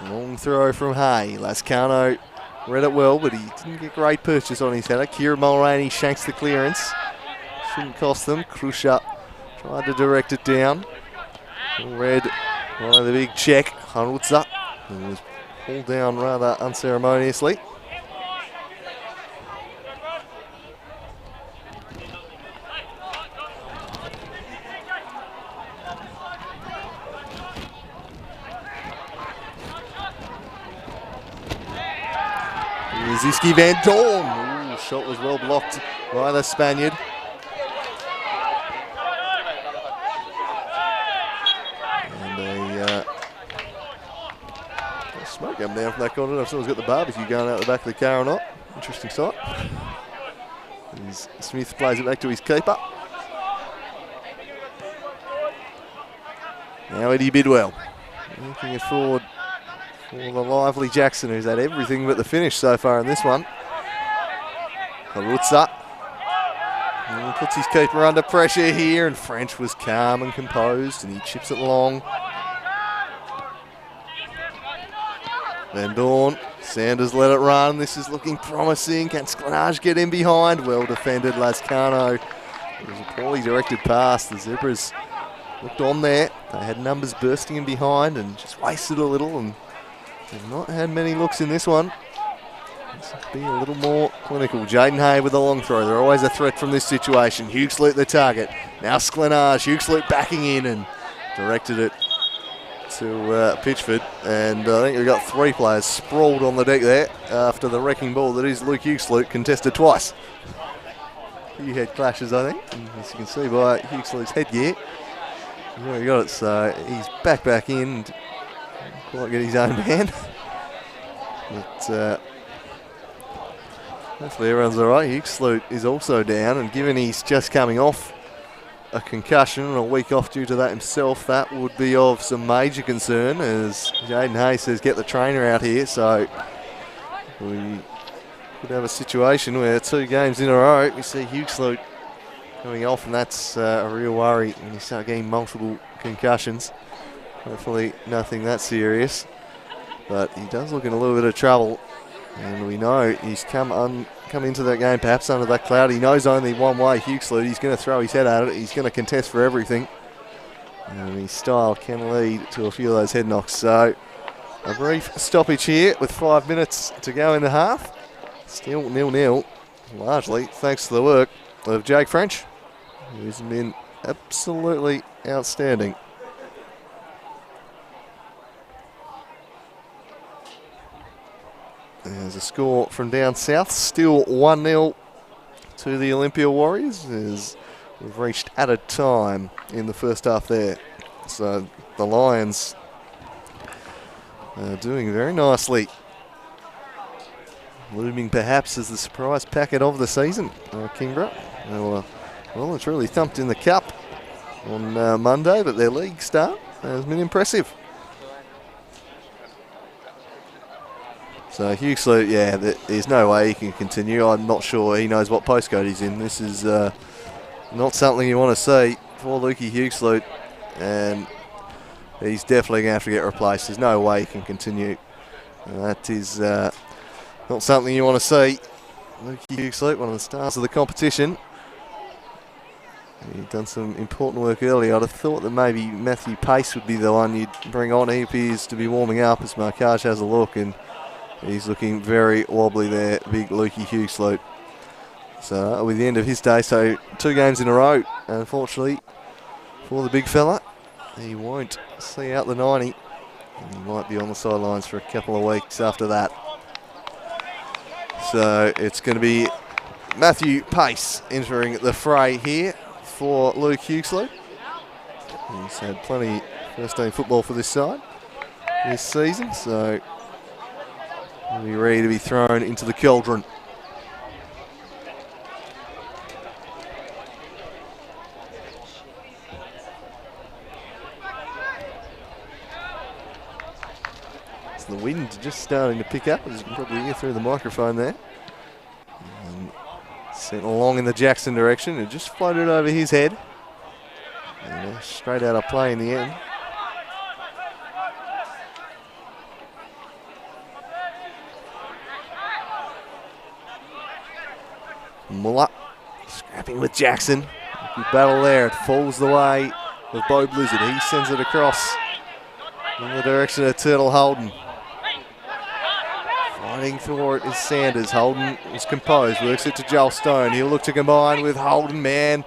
Long throw from Hay. Lascano read it well, but he didn't get great purchase on his header. Kieran Mulroney shanks the clearance. Shouldn't cost them. Krusha tried to direct it down. Read one of the big check. Harutza, who was pulled down rather unceremoniously. Ziski Van Dorn. Ooh, shot was well blocked by the Spaniard. And a smoke coming down from that corner. I don't know if someone's got the barbecue going out the back of the car or not. Interesting sight. As Smith plays it back to his keeper. Now Eddie Bidwell looking it forward for the lively Jackson, who's had everything but the finish so far in this one. Harutza puts his keeper under pressure here, and French was calm and composed, and he chips it long. Van Dorn, Sanders let it run. This is looking promising. Can Sklenage get in behind? Well defended, Lascano. It was a poorly directed pass. The Zebras looked on there. They had numbers bursting in behind and just wasted a little, and they've not had many looks in this one. Let's be a little more clinical. Jaden Hay with a long throw. They're always a threat from this situation. Huxley the target. Now Sklenage. Huxley backing in and directed it to Pitchford. And I think we've got three players sprawled on the deck there after the wrecking ball that is Luke Huxley, contested twice. Few head clashes, I think. And as you can see by Huxley's headgear, he's already got it. So he's back in. Quite get his own man. But hopefully everyone's all right. Huxley is also down, and given he's just coming off a concussion and a week off due to that himself, that would be of some major concern, as Jaden Hay says, get the trainer out here. So we could have a situation where 2 games in a row we see Huxley coming off, and that's a real worry when you start getting multiple concussions. Hopefully nothing that serious, but he does look in a little bit of trouble And we know he's come into that game perhaps under that cloud. He knows only one way, Hughesley. He's going to throw his head at it. He's going to contest for everything. And his style can lead to a few of those head knocks. So a brief stoppage here with 5 minutes to go in the half. Still 0-0, largely thanks to the work of Jake French, who's been absolutely outstanding. There's a score from down south, still 1-0 to the Olympia Warriors as we've reached added time in the first half there. So the Lions are doing very nicely. Looming perhaps as the surprise packet of the season, Kingborough. Well, it's really thumped in the cup on Monday, but their league start has been impressive. So Hughesley, yeah, there's no way he can continue. I'm not sure he knows what postcode he's in. This is not something you want to see for Lukey Hughesley, and he's definitely going to have to get replaced. There's no way he can continue. That is not something you want to see. Lukey Hughesley, one of the stars of the competition. He'd done some important work earlier. I'd have thought that maybe Matthew Pace would be the one you'd bring on. He appears to be warming up as Markage has a look, and he's looking very wobbly there, big Lukey Hughesley. So with the end of his day, so 2 games in a row, unfortunately, for the big fella. He won't see out the 90. He might be on the sidelines for a couple of weeks after that. So it's going to be Matthew Pace entering the fray here for Luke Hughesley. He's had plenty first team football for this side this season, so he'll be ready to be thrown into the cauldron. The wind just starting to pick up, as you can probably hear through the microphone there. And sent along in the Jackson direction. It just floated over his head. And straight out of play in the end. Muller scrapping with Jackson. Good battle there. It falls the way of Bo Blizzard. He sends it across in the direction of Turtle Holden. Fighting for it is Sanders. Holden is composed, works it to Joel Stone. He'll look to combine with Holden, man.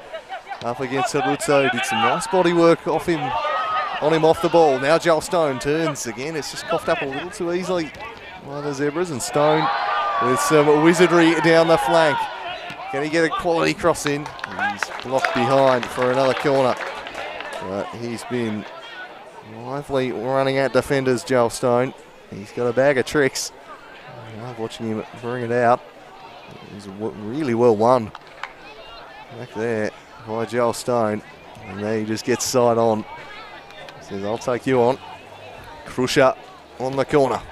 Up against Aruzzo, did some nice body work on him off the ball. Now Joel Stone turns again. It's just coughed up a little too easily by the Zebras, and Stone with some wizardry down the flank. Can he get a quality cross in? He's blocked behind for another corner. But he's been lively running at defenders, Joel Stone. He's got a bag of tricks. I love watching him bring it out. He's really well won back there by Joel Stone. And then he just gets side on. Says, I'll take you on. Crusher on the corner.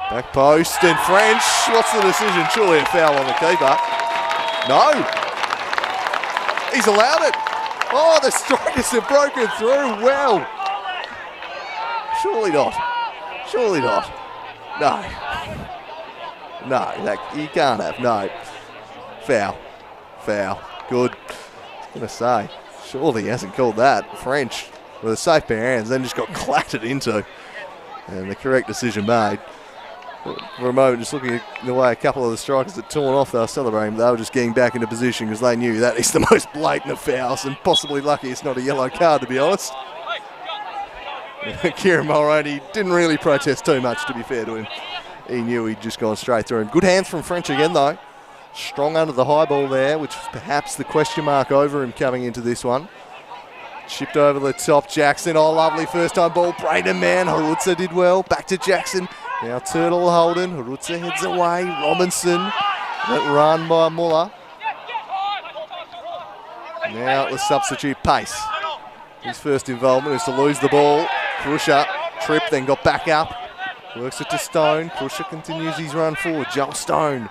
Back post, and French. What's the decision? Surely a foul on the keeper. No. He's allowed it. Oh, the strikers have broken through. Well. Surely not. Surely not. No. No, you can't have. No. Foul. Foul. Good. I was going to say, surely he hasn't called that. French with a safe pair of hands, then just got clattered into. And the correct decision made. For a moment, just looking at the way a couple of the strikers had torn off, they were celebrating. They were just getting back into position because they knew that is the most blatant of fouls, and possibly lucky it's not a yellow card, to be honest. Kieran Mulroney didn't really protest too much, to be fair to him. He knew he'd just gone straight through him. Good hands from French again, though. Strong under the high ball there, which was perhaps the question mark over him coming into this one. Chipped over the top, Jackson. Oh, lovely first-time ball. Braden man. Harutza did well. Back to Jackson. Now Turtle Holden. Harutza heads away. Robinson. That run by Muller. Now the substitute Pace. His first involvement is to lose the ball. Crusher tripped, then got back up. Works it to Stone. Crusher continues his run forward. Joel Stone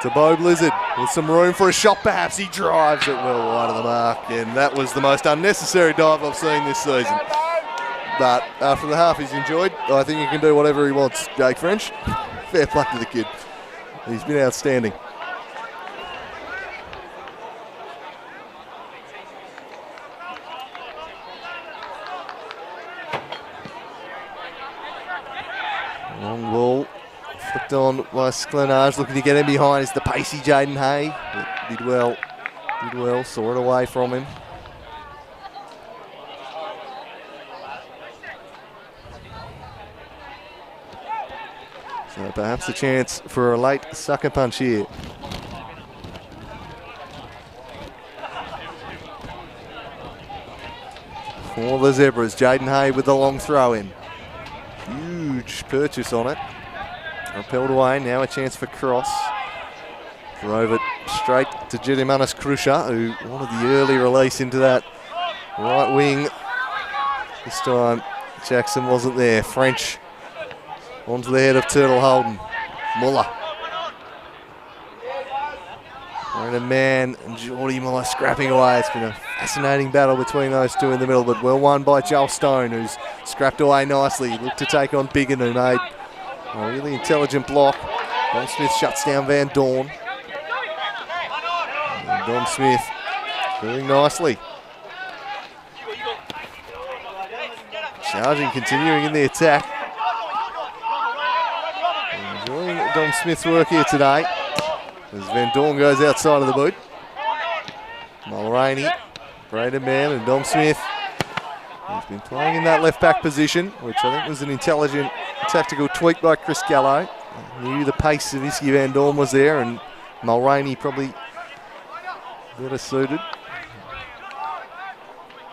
to Bo Blizzard with some room for a shot perhaps. He drives it well wide of the mark, and that was the most unnecessary dive I've seen this season. But after the half he's enjoyed, I think he can do whatever he wants, Jake French. Fair play to the kid. He's been outstanding. Long ball. Flicked on by Sklenage, looking to get him behind. It's the pacey Jaden Hay. Did well, saw it away from him. So perhaps a chance for a late sucker punch here. For the Zebras, Jaden Hay with the long throw in. Huge purchase on it. Repelled away, now a chance for cross. Drove it straight to Gidimanis Krusha, who wanted the early release into that right wing. This time Jackson wasn't there. French onto the head of Turtle Holden. Muller. Brandon Mann and Geordie Muller scrapping away. It's been a fascinating battle between those two in the middle, but well won by Joel Stone, who's scrapped away nicely. Looked to take on Biggin, who made a really intelligent block. Don Smith shuts down Van Dorn. And Don Smith doing nicely. Charging, continuing in the attack. Enjoying Don Smith's work here today as Van Dorn goes outside of the boot. Mulroney, Braden Mann and Dom Smith. He's been playing in that left back position, which I think was an intelligent tactical tweak by Chris Gallo. Knew the pace of Isky Van Dorn was there, and Mulroney probably better suited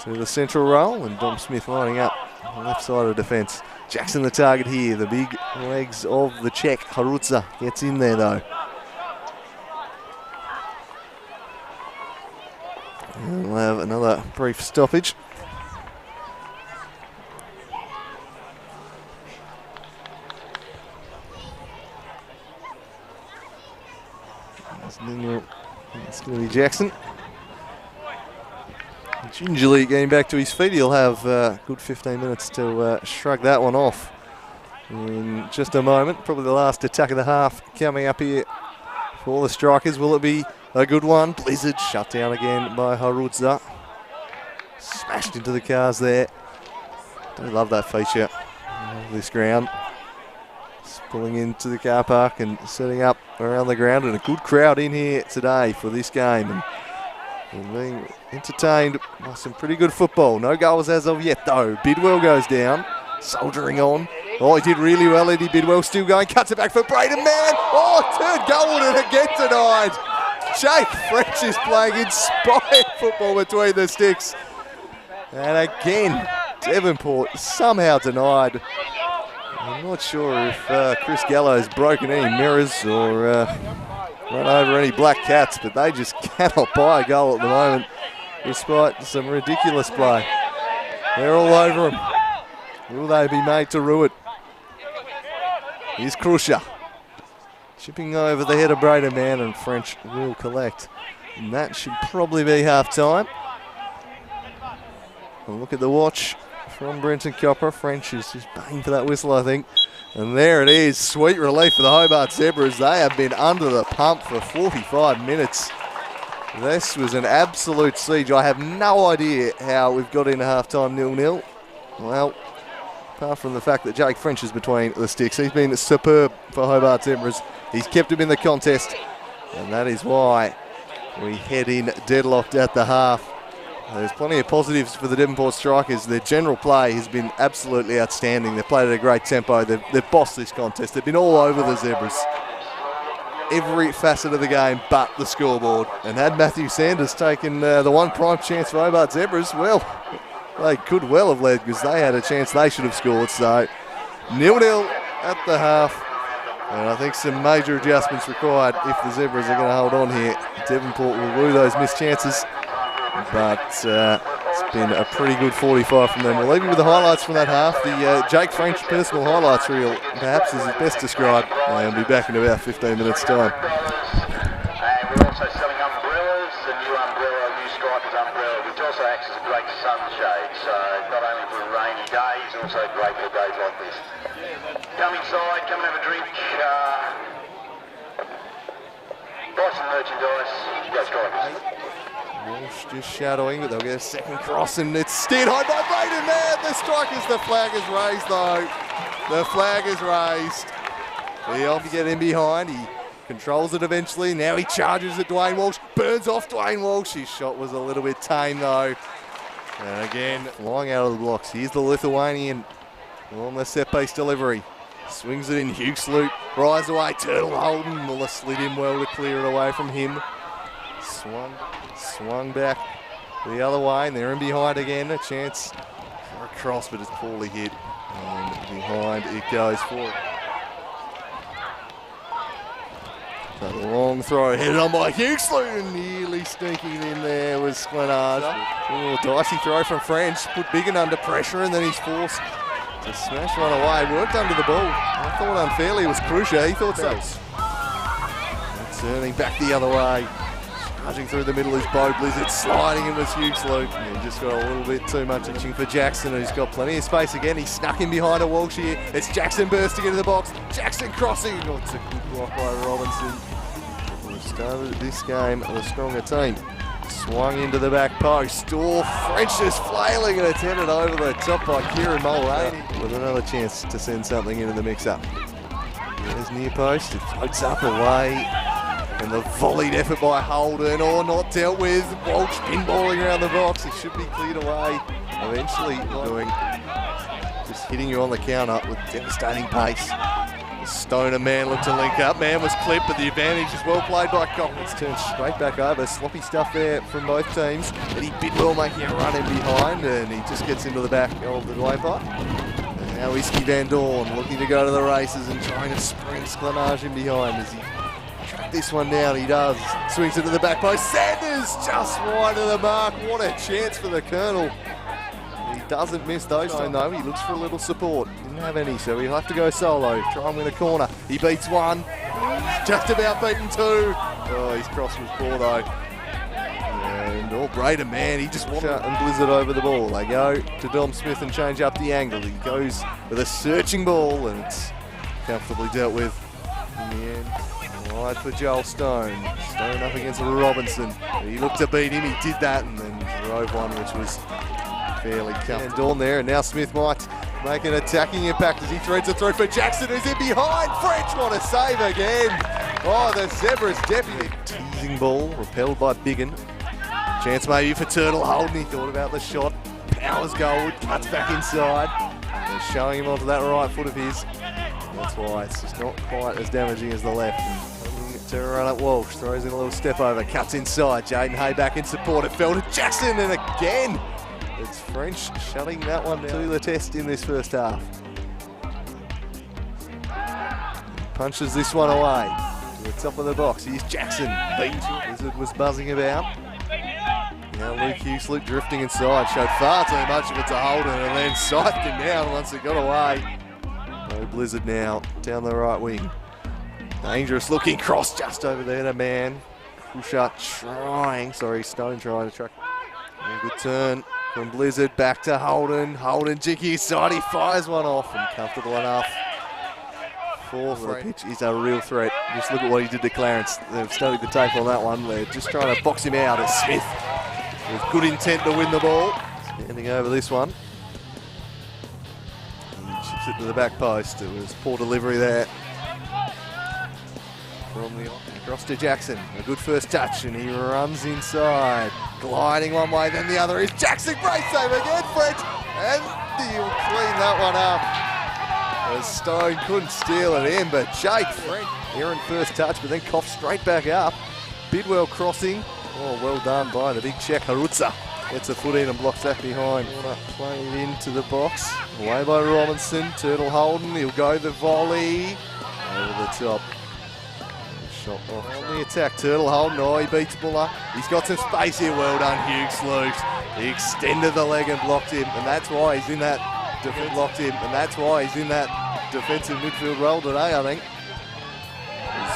to the central role, and Dom Smith lining up on the left side of defence. Jackson the target here, the big legs of the Czech. Harutza gets in there though. And we'll have another brief stoppage. It's going to be Jackson. Gingerly getting back to his feet. He'll have a good 15 minutes to shrug that one off in just a moment. Probably the last attack of the half coming up here for the Strikers. Will it be a good one? Blizzard shut down again by Harutza. Smashed into the cars there. Do love that feature of this ground. Just pulling into the car park and setting up around the ground, and a good crowd in here today for this game. And being entertained by some pretty good football. No goals as of yet though. Bidwell goes down, soldiering on. Oh, he did really well, Eddie Bidwell, still going, cuts it back for Braden Mann. Oh, third goal and again denied. Jake French is playing inspired football between the sticks. And again, Devonport somehow denied. I'm not sure if Chris Gallo's broken any mirrors or run over any black cats, but they just cannot buy a goal at the moment, despite some ridiculous play. They're all over him. Will they be made to rue it? Here's Krusha. Chipping over the head of Braden Mann, and French will collect. And that should probably be half-time. And look at the watch from Brenton Copper. French is just paying for that whistle, I think. And there it is. Sweet relief for the Hobart Zebras. They have been under the pump for 45 minutes. This was an absolute siege. I have no idea how we've got into half-time 0-0. Well, apart from the fact that Jake French is between the sticks, he's been superb for Hobart Zebras. He's kept him in the contest, and that is why we head in deadlocked at the half. There's plenty of positives for the Devonport Strikers. Their general play has been absolutely outstanding. They've played at a great tempo. They've bossed this contest. They've been all over the Zebras. Every facet of the game but the scoreboard. And had Matthew Sanders taken the one prime chance for Hobart Zebras, well, they could well have led, because they had a chance they should have scored. So 0-0 at the half. And I think some major adjustments required if the Zebras are going to hold on here. Devonport will rue those missed chances. But it's been a pretty good 45 from them. We'll leave you with the highlights from that half. The Jake French personal highlights reel perhaps is best described. And we'll be back in about 15 minutes' time. And we're also selling umbrellas, the new umbrella, new Strikers umbrella, which also acts as a great sunshade. So not only for rain rainy days, also great for days like this. Come inside, come and have a drink, buy some merchandise, go strikers. Walsh just shadowing, but they'll get a second cross, and it's steered high by Braden. Man, the strikers, the flag is raised though. The flag is raised. He'll get in behind. He controls it eventually. Now he charges at Dwayne Walsh. Burns off Dwayne Walsh. His shot was a little bit tame though. And again, flying out of the blocks. Here's the Lithuanian on the set piece delivery. Swings it in. Hugh Sloot rise away. Turtle Holden. Muller slid in well to clear it away from him. Swung back the other way, and they're in behind again. A chance for a cross, but it's poorly hit. And behind it goes forward. So the long throw headed on by Hugh Sloot, and nearly sneaking in there was Sklenage. Oh, dicey throw from French, put Biggin under pressure, and then he's forced to smash one away. Worked under the ball. I thought unfairly it was Crucier. He thought so. And turning back the other way. Charging through the middle is Bo Blizzard, sliding in was Hugh Sloot. And he just got a little bit too much itching for Jackson, who's got plenty of space again. He snuck in behind a Walsh here. It's Jackson bursting into the box. Jackson crossing. Oh, it's a good block by Robinson. We've started this game a stronger team. Swung into the back post. Oh, French is flailing, and it's headed over the top by Kieran Mulroney with another chance to send something into the mix-up. There's near post. It floats up away. And the volleyed effort by Holden, not dealt with. Walsh pinballing around the box. It should be cleared away. Eventually, doing just hitting you on the counter with devastating pace. The Stoner man looked to link up. Man was clipped, but the advantage is well played by Cock. It's turned straight back over. Sloppy stuff there from both teams. Eddie Bidwell making a run in behind, and he just gets into the back of the Devonport. And now Whiskey Van Dorn looking to go to the races and trying to sprint Sklenage in behind as he this one down. He does. Swings it to the back post. Sanders just wide of the mark. What a chance for the Colonel. He doesn't miss those time though. He looks for a little support. Didn't have any, so he'll have to go solo. Try and win a corner. He beats one. Just about beaten two. Oh, his cross was poor though. And Braden, man, he just wanted and Blizzard over the ball. They go to Dom Smith and change up the angle. He goes with a searching ball, and it's comfortably dealt with in the end. Wide for Joel Stone. Stone up against Robinson. He looked to beat him. He did that, and then drove one, which was fairly comfortable. And Dawn there, and now Smith might make an attacking impact as he threads it through for Jackson, who's in behind. French, what a save again. Oh, the Zebras deputy. Teasing ball, repelled by Biggin. Chance maybe for Turtle Holden. He thought about the shot. Powers gold, cuts back inside. They're showing him onto that right foot of his. That's why it's just not quite as damaging as the left. To run at Walsh, throws in a little step over, cuts inside. Jaden Hay back in support. It fell to Jackson, and again, it's French shutting that one down to the test in this first half. Punches this one away to the top of the box. Here's Jackson. Blizzard was buzzing about. Now Luke Hughes drifting inside. Showed far too much of it to Holden, and then scythed him down once it got away. No Blizzard now down the right wing. Dangerous looking cross just over there to man. Stone trying to track. A good turn from Blizzard back to Holden. Holden jinky inside, he fires one off, and comfortable enough. For the pitch is a real threat. Just look at what he did to Clarence. They've studied the tape on that one. They're just trying to box him out as Smith with good intent to win the ball. Standing over this one. He chips it to the back post. It was poor delivery there. From the across to Jackson, a good first touch, and he runs inside, gliding one way, then the other is Jackson. Great save again, French, and he'll clean that one up. As Stone couldn't steal it in, but Jake French, errant first touch, but then coughed straight back up. Bidwell crossing, well done by the big Czech Harutza. Gets a foot in and blocks that behind. Played into the box, away by Robinson. Turtle Holden, he'll go the volley over the top. Shot off on the attack. Turtle Holden, he beats Muller. He's got some space here. Well done, Hugh Sloot. He extended the leg and blocked him, and that's why he's in that defensive midfield role today, I think.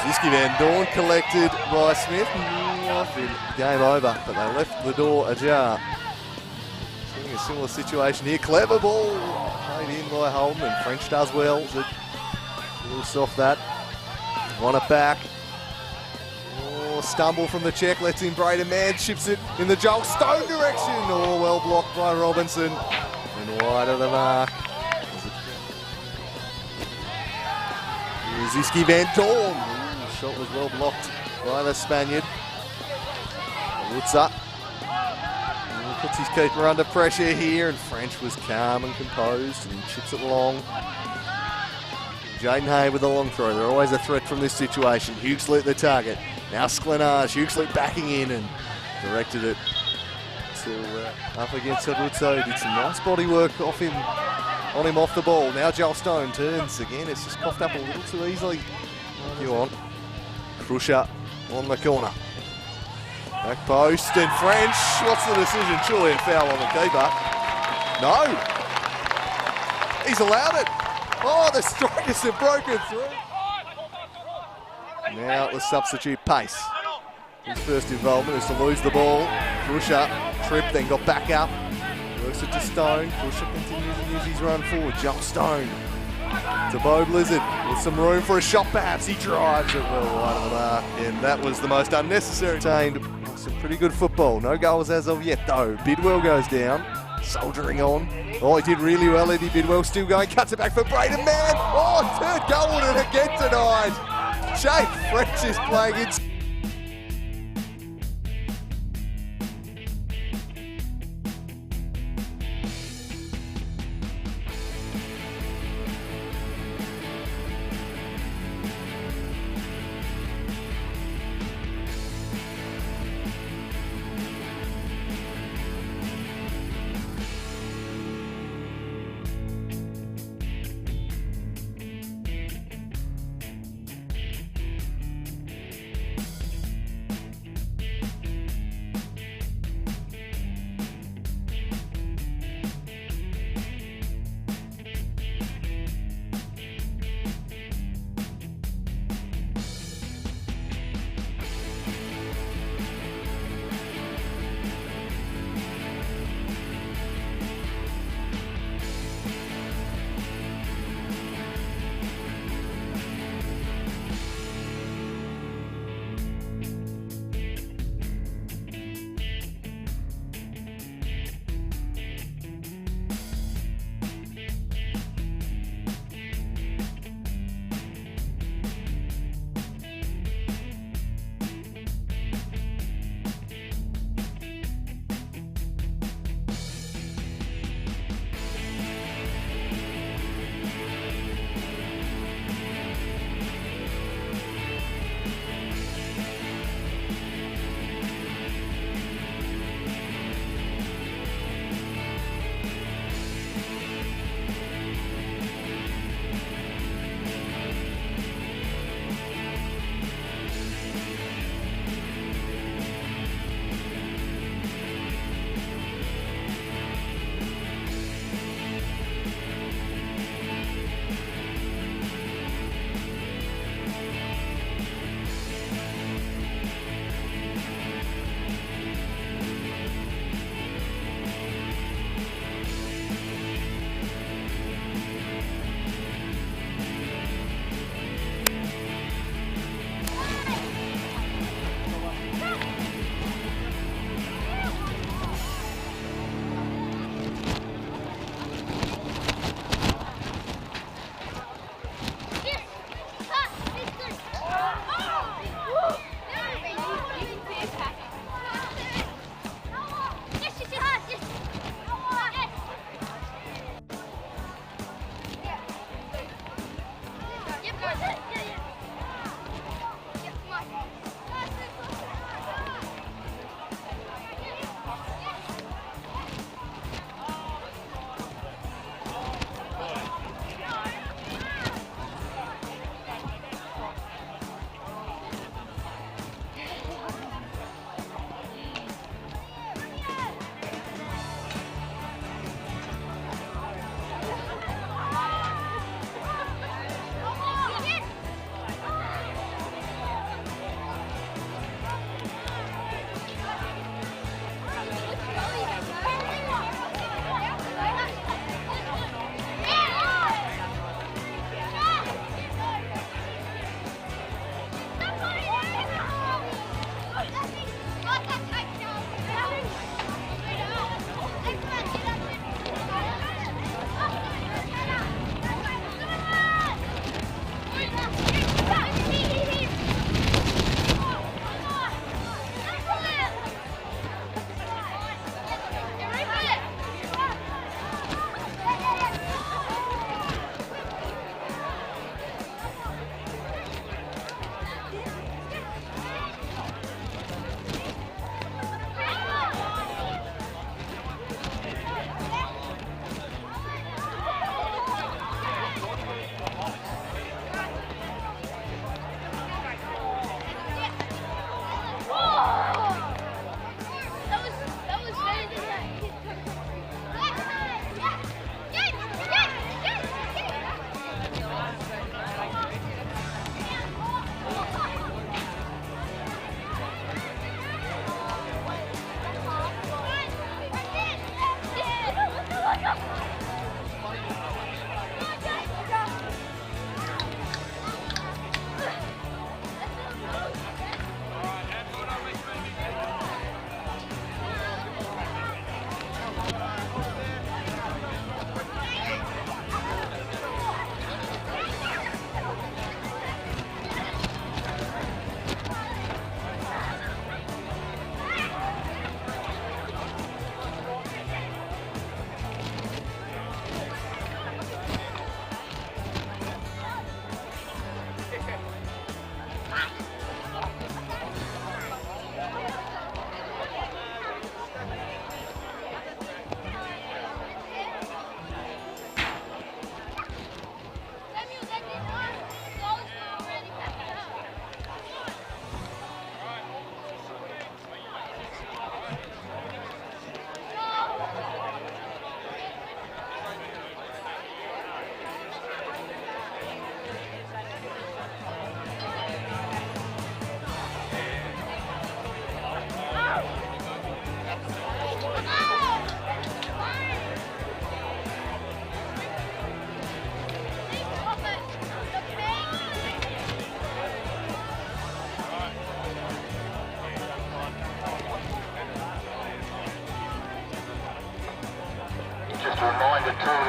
Whiskey Van Dorn collected by Smith. Game over, but they left the door ajar. Seeing a similar situation here. Clever ball played in by Holden, and French does well to loose off that. Want it back. Oh, stumble from the check, lets in Braden Mann, chips it in the Joel Stone direction. Oh, well blocked by Robinson. And wide of the mark. Ziski Van Dorn. Ooh, shot was well blocked by the Spaniard. Woods puts his keeper under pressure here, and French was calm and composed and chips it long. Jaden Hay with the long throw. They're always a threat from this situation. Huxley at the target. Now Sklenage. Huxley backing in and directed it to up against Abuto. Did some nice body work on him off the ball. Now Joel Stone turns again. It's just coughed up a little too easily. You want Crusher on the corner. Back post and French. What's the decision? Surely a foul on the keeper. No. He's allowed it. Oh, the strikers have broken through. Now the substitute Pace. His first involvement is to lose the ball. Crusher tripped, then got back up. Works it to Stone. Crusher continues to use his run forward. Joel Stone to Bo Blizzard with some room for a shot perhaps. He drives it well wide of the mark, and that was the most unnecessary. Some pretty good football. No goals as of yet though. Bidwell goes down, soldiering on. Oh, he did really well, Eddie Bidwell, still going, cuts it back for Braden Mann. Oh, third goal and again tonight. Jake French is playing it.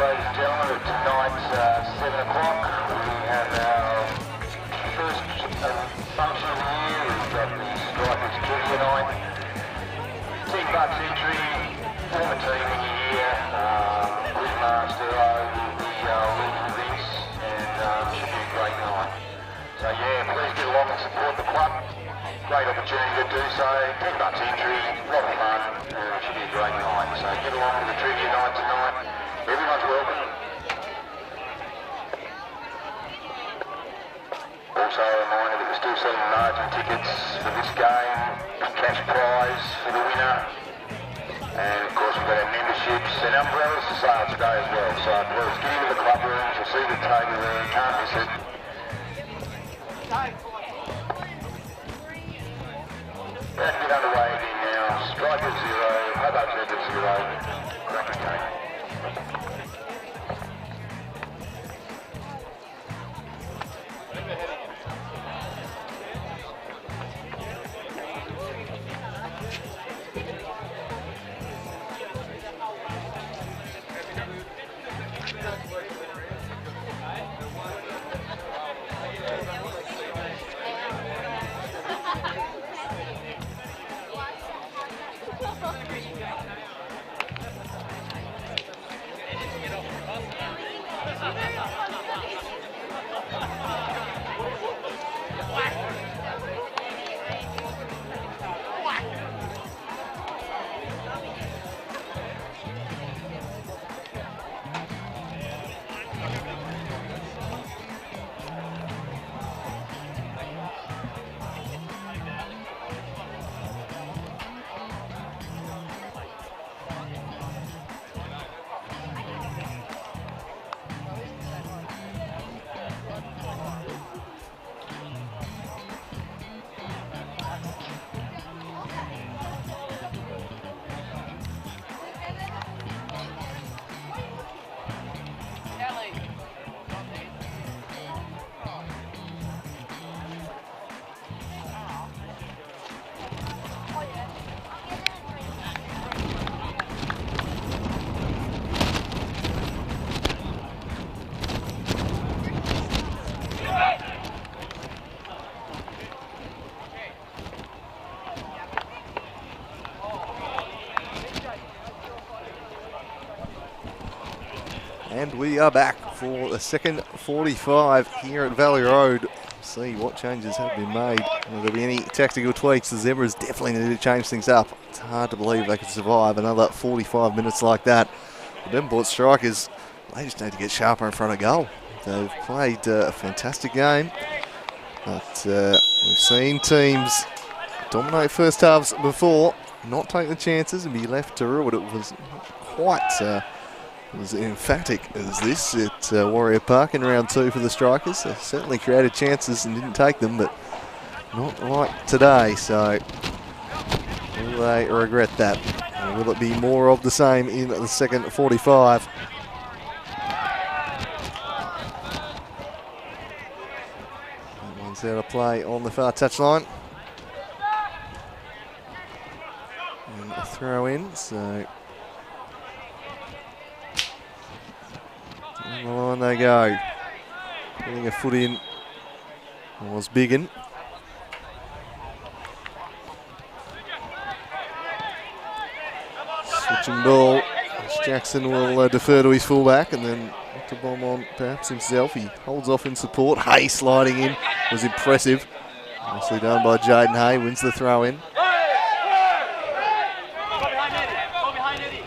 ladies and gentlemen, at tonight, 7 o'clock, we have our first function of the year. We've got the Strikers Trivia Night. $10 entry, former team in the year, Master will be leading this, and should be a great night. So yeah, please get along and support the club. Great opportunity to do so. $10 entry, a lot of fun, and it should be a great night. So get along to the trivia night tonight. Everyone's welcome. Also a reminder that we're still selling margin tickets for this game. Big cash prize for the winner. And of course we've got our memberships and umbrellas for sale today as well. So please get into the club rooms, you'll see the table there, can't miss it. About to get underway again now. Strikers 0, Hobart 0, Cracker game. And we are back for the second 45 here at Valley Road. See what changes have been made. Will there be any tactical tweaks? The Zebras definitely need to change things up. It's hard to believe they could survive another 45 minutes like that. The Devonport Strikers, they just need to get sharper in front of goal. They've played a fantastic game, but we've seen teams dominate first halves before, not take the chances and be left to rue it. It was quite was emphatic as this at Warrior Park in round 2 for the Strikers. They certainly created chances and didn't take them, but not like today. So will they regret that? Or will it be more of the same in the second 45? That one's out of play on the far touchline. And a throw in, so on the line they go. Getting a foot in was Biggin. Switching ball. Jackson will defer to his fullback and then to bomb on perhaps himself. He holds off in support. Hay sliding in was impressive. Nicely done by Jaden Hay. Wins the throw in.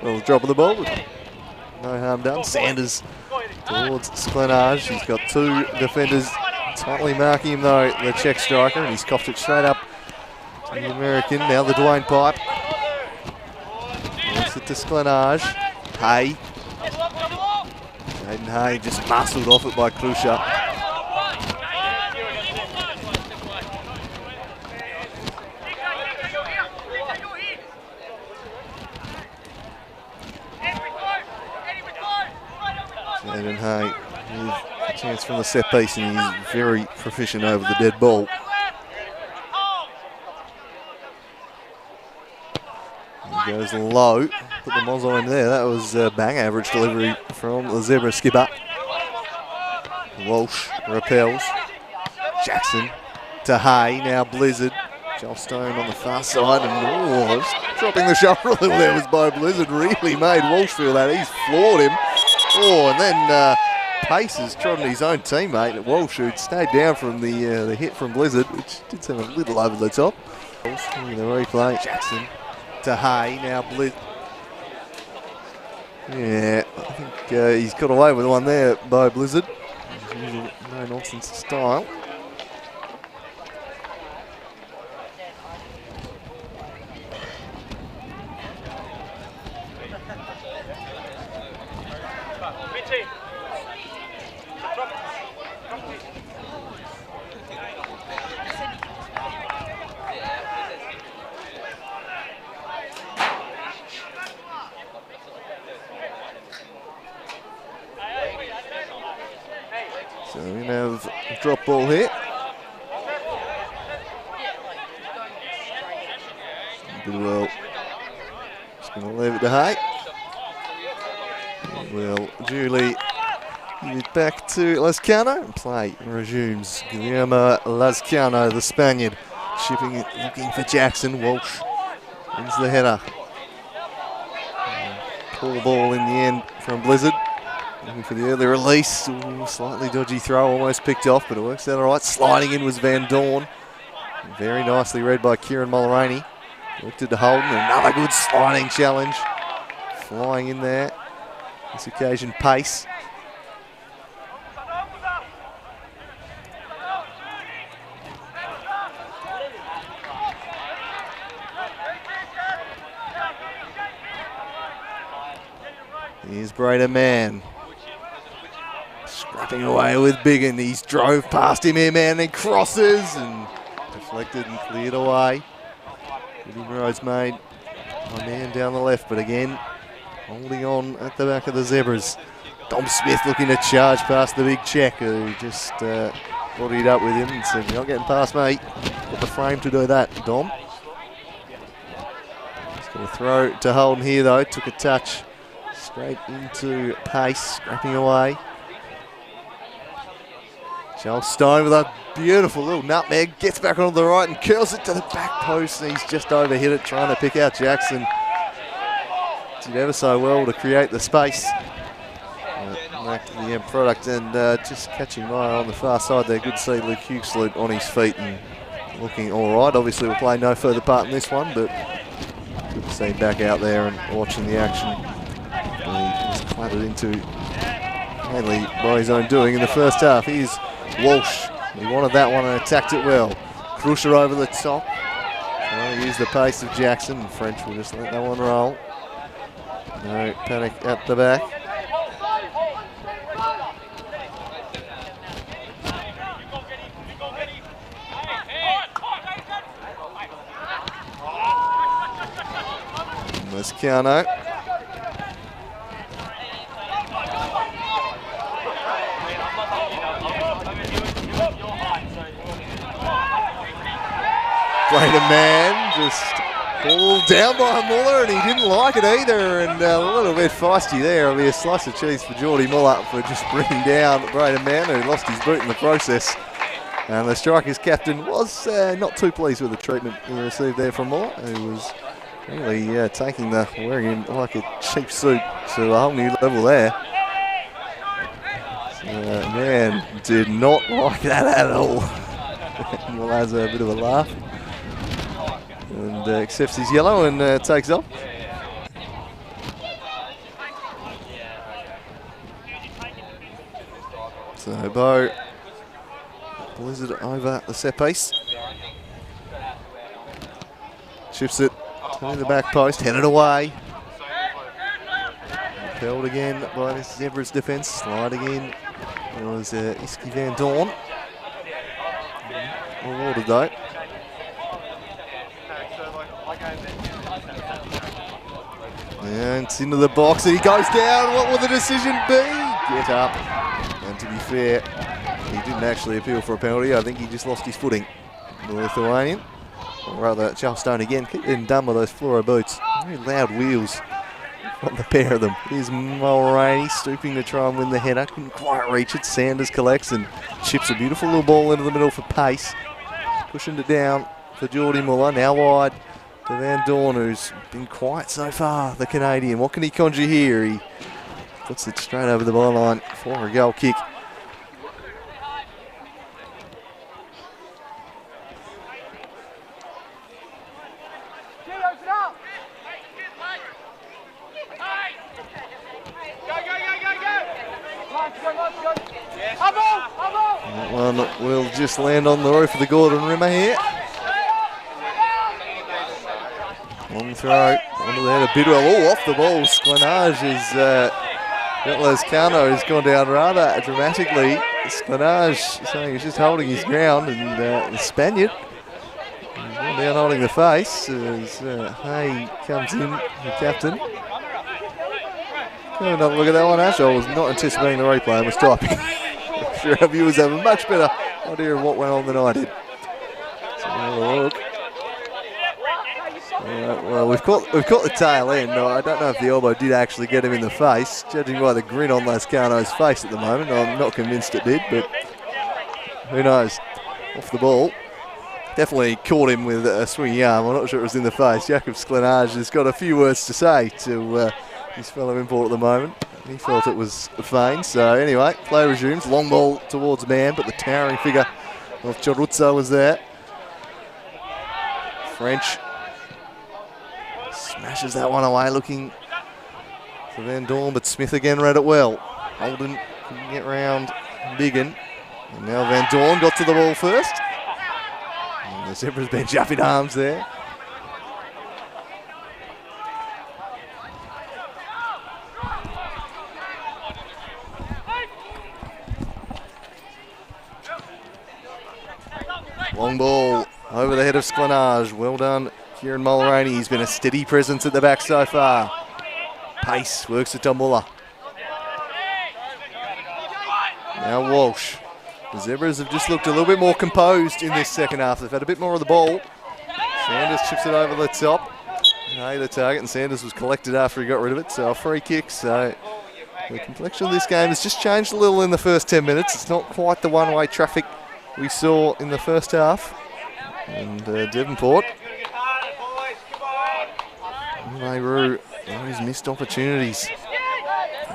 Well, the drop of the ball. No harm done. Sanders towards Sklenage. He's got 2 defenders tightly marking him though, the Czech striker, and he's coughed it straight up to the American. Now the Dwayne pipe. Gets it to Sklenage. Hay. Jaden Hay just muscled off it by Krusha. Jaden Hay with a chance from the set piece, and he's very proficient over the dead ball. He goes low. put the moz on him there. That was a bang average delivery from the Zebra skipper. Walsh repels. Jackson to Hay, now Blizzard. Joel Stone on the far side, and just dropping the shoulder a little there was by Blizzard. Really made Walsh feel that. He's floored him. And then Pace has trodden his own teammate. Walsh, who'd stayed down from the hit from Blizzard, which did seem a little over the top. In the replay, Jackson to Hay, now Blizzard. Yeah, I think he's got away with one there by Blizzard. His usual no-nonsense style. So we're going to have a drop ball here. Bidwell just going to leave it to Hay. Well, Julie give it back to Lazcano, and play resumes. Guillermo Lazcano, the Spaniard, shipping it, looking for Jackson. Walsh wins the header. Poor ball in the end from Blizzard. Looking for the early release. Ooh, slightly dodgy throw, almost picked off, but it works out all right. Sliding in was Van Dorn. Very nicely read by Kieran Mulroney. Looked it to Holden. Another good sliding challenge. Flying in there. This occasion, Pace. Here's Brader Mann. Scrapping away with Biggin. He's drove past him here, man, and crosses and deflected and cleared away. Good inroads made by Mann down the left, but again, holding on at the back of the Zebras. Dom Smith looking to charge past the big check, who just bodied up with him and said, "You're not getting past me." Got the frame to do that, Dom. He's going to throw to Holden here, though. Took a touch straight into Pace, scrapping away. Joel Stone with a beautiful little nutmeg, gets back onto the right and curls it to the back post, and he's just overhit it, trying to pick out Jackson. Did ever so well to create the space. Back to the end product, and just catching my eye on the far side there. Good to see Luke Huxley on his feet and looking all right. Obviously we'll play no further part in this one, but good to see him back out there and watching the action. He was clattered into mainly by his own doing in the first half. Here's Walsh. He wanted that one and attacked it well. Crusher over the top. Trying to use the pace of Jackson, and French will just let that one roll. No panic at the back. Lazcano. Brader Mann just pulled down by Muller, and he didn't like it either, and a little bit feisty there. It'll be a slice of cheese for Geordie Muller for just bringing down Brader Mann, who lost his boot in the process. And the Strikers captain was not too pleased with the treatment he received there from Muller, who was really taking wearing him like a cheap suit to a whole new level there. So, man did not like that at all. Muller has a bit of a laugh and accepts his yellow and takes off. So Bo Blizzard over the set piece. Shifts it to the back post, headed away. Held again by this Zebras defence, sliding in. It was Iski Van Dorn. Rewarded though. And it's into the box, and he goes down. What will the decision be? Get up. And to be fair, he didn't actually appeal for a penalty. I think he just lost his footing. The Lithuanian. Or rather, Charles Stone again, getting done with those fluoro boots. Very loud wheels on the pair of them. Here's Mulroney stooping to try and win the header. Couldn't quite reach it. Sanders collects and chips a beautiful little ball into the middle for pace. Pushing it down for Geordie Muller. Now wide to Van Dorn, who's been quiet so far, the Canadian. What can he conjure here? He puts it straight over the byline for a goal kick. That one will just land on the roof of the Gordon Rimmer here. Long throw onto the head of Bidwell. Oh, off the ball. Sklenage is Lescano has gone down rather dramatically. Sklenage saying he's just holding his ground, and the Spaniard is gone down holding the face as Hay comes in, the captain. Have another look at that one, Ash. I was not anticipating the replay. I was typing. I'm sure our viewers have a much better idea of what went on than I did. So have a look. Well, we've caught the tail end. I don't know if the elbow did actually get him in the face. Judging by the grin on Lascano's face at the moment, I'm not convinced it did, but who knows. Off the ball. Definitely caught him with a swinging arm. I'm not sure it was in the face. Jacob Sklenage has got a few words to say to his fellow import at the moment. He felt it was fine. So anyway, play resumes. Long ball towards man, but the towering figure of Choruzza was there. French smashes that one away, looking for Van Dorn, but Smith again read it well. Holden couldn't get round Biggin. And now Van Dorn got to the ball first. And the Zebra's bench up in arms there. Long ball over the head of Sklenage. Well done, Kieran Mulroney. He's been a steady presence at the back so far. Pace works it to Muller. Now Walsh. The Zebras have just looked a little bit more composed in this second half. They've had a bit more of the ball. Sanders chips it over the top. Hey, the target, and Sanders was collected after he got rid of it. So a free kick. So the complexion of this game has just changed a little in the first 10 minutes. It's not quite the one-way traffic we saw in the first half. And Devonport, they rue those missed opportunities.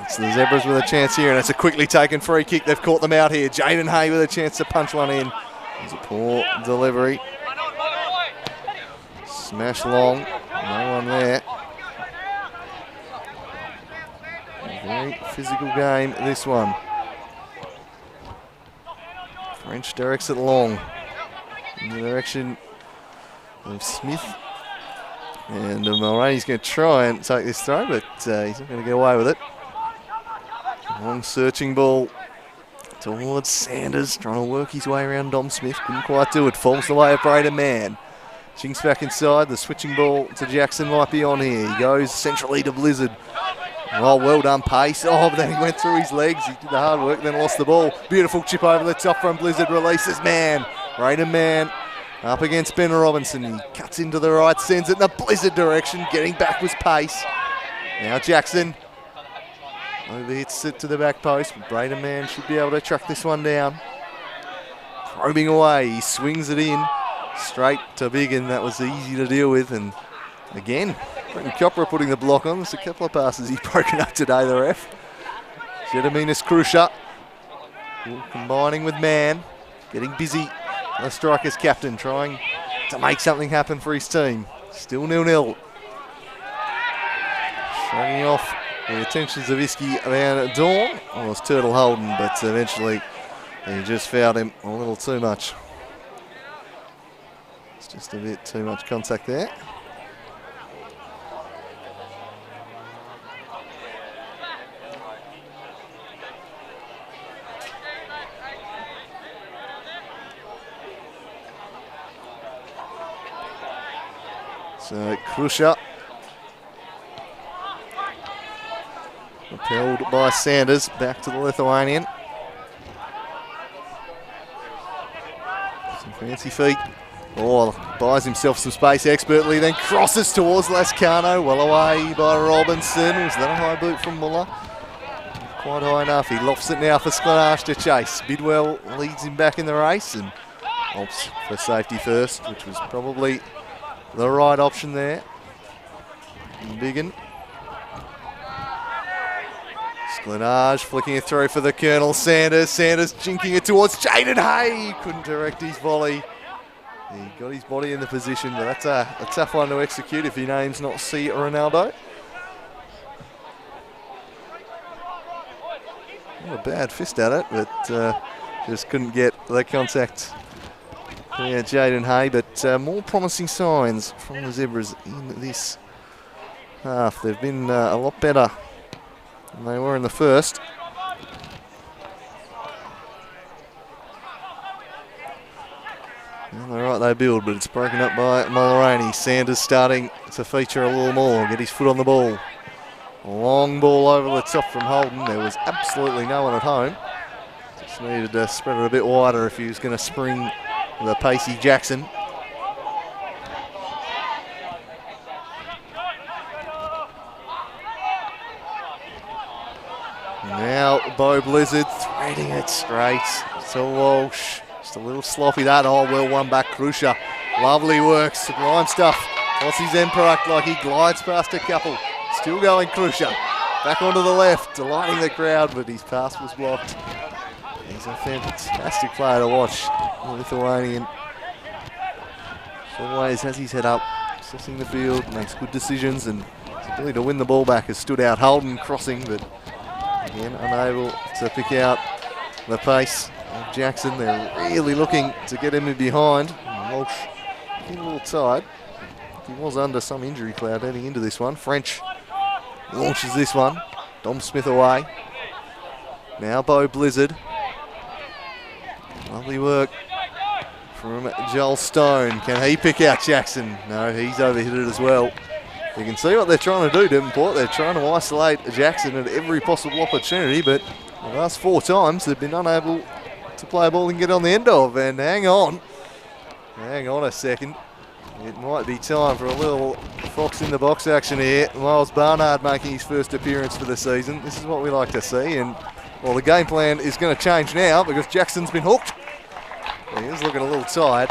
It's the Zebras with a chance here, and it's a quickly taken free kick. They've caught them out here. Jaden Hay with a chance to punch one in. There's a poor delivery. Smash long, no one there. A very physical game, this one. French directs it long in the direction of Smith. And Mulroney's going to try and take this throw, but he's not going to get away with it. Long searching ball towards Sanders, trying to work his way around Dom Smith. Couldn't quite do it. Falls the way of Braden Mann. Chinks back inside. The switching ball to Jackson might be on here. He goes centrally to Blizzard. Oh, well done, Pace. Oh, but then he went through his legs. He did the hard work, then lost the ball. Beautiful chip over the top from Blizzard. Releases Mann. Braden Mann up against Ben Robinson. He cuts into the right, sends it in the Blizzard direction. Getting back was Pace. Now Jackson overhits it to the back post. Braden Mann should be able to track this one down. Probing away. He swings it in straight to Biggin. That was easy to deal with. And again, Brenton Copra putting the block on. There's a couple of passes he's broken up today, the ref. Jedaminas Krusha combining with Mann. Getting busy. The Strikers captain trying to make something happen for his team. Still 0-0. Shrugging off the attentions of Iski Van Dorn. Oh, it was Turtle Holden, but eventually he just fouled him a little too much. It's just a bit too much contact there. So Krusha repelled by Sanders, back to the Lithuanian. Some fancy feet Oh, buys himself some space expertly, then crosses towards Lascano. Well away by Robinson. Was that a high boot from Muller? Quite high enough. He lofts it now for Sklenash to chase. Bidwell leads him back in the race and opts for safety first, which was probably the right option there. Biggin. Sklenash flicking it through for the Colonel. Sanders jinking it towards Jaden Hay. Couldn't direct his volley. He got his body in the position, but that's a tough one to execute if your name's not C. Ronaldo. Not a bad fist at it, but just couldn't get the contact. Yeah, Jaden Hay, but more promising signs from the Zebras in this half. They've been a lot better than they were in the first. All right, they build, but it's broken up by Mulroney. Sanders starting to feature a little more, get his foot on the ball. Long ball over the top from Holden. There was absolutely no one at home. Just needed to spread it a bit wider if he was going to spring the pacey Jackson. Now Bo Blizzard threading it straight to Walsh. Just a little sloppy that. Oh, well won back Krusha. Lovely work, sublime stuff. What's his end product like? He glides past a couple. Still going Krusha. Back onto the left, delighting the crowd, but his pass was blocked. He's a fantastic player to watch, the Lithuanian. Always has his head up, assessing the field, makes good decisions, and his ability to win the ball back has stood out. Holden crossing, but again unable to pick out the pace of Jackson. They're really looking to get him in behind. Walsh getting a little tired. He was under some injury cloud heading into this one. French launches this one. Dom Smith away. Now Bo Blizzard. Lovely work from Joel Stone. Can he pick out Jackson? No, he's overhit it as well. You can see what they're trying to do, Devonport. They're trying to isolate Jackson at every possible opportunity, but the last 4 times they've been unable to play a ball and get on the end of. And hang on a second. It might be time for a little fox in the box action here. Miles Barnard making his first appearance for the season. This is what we like to see, and well, the game plan is going to change now because Jackson's been hooked. He is looking a little tired,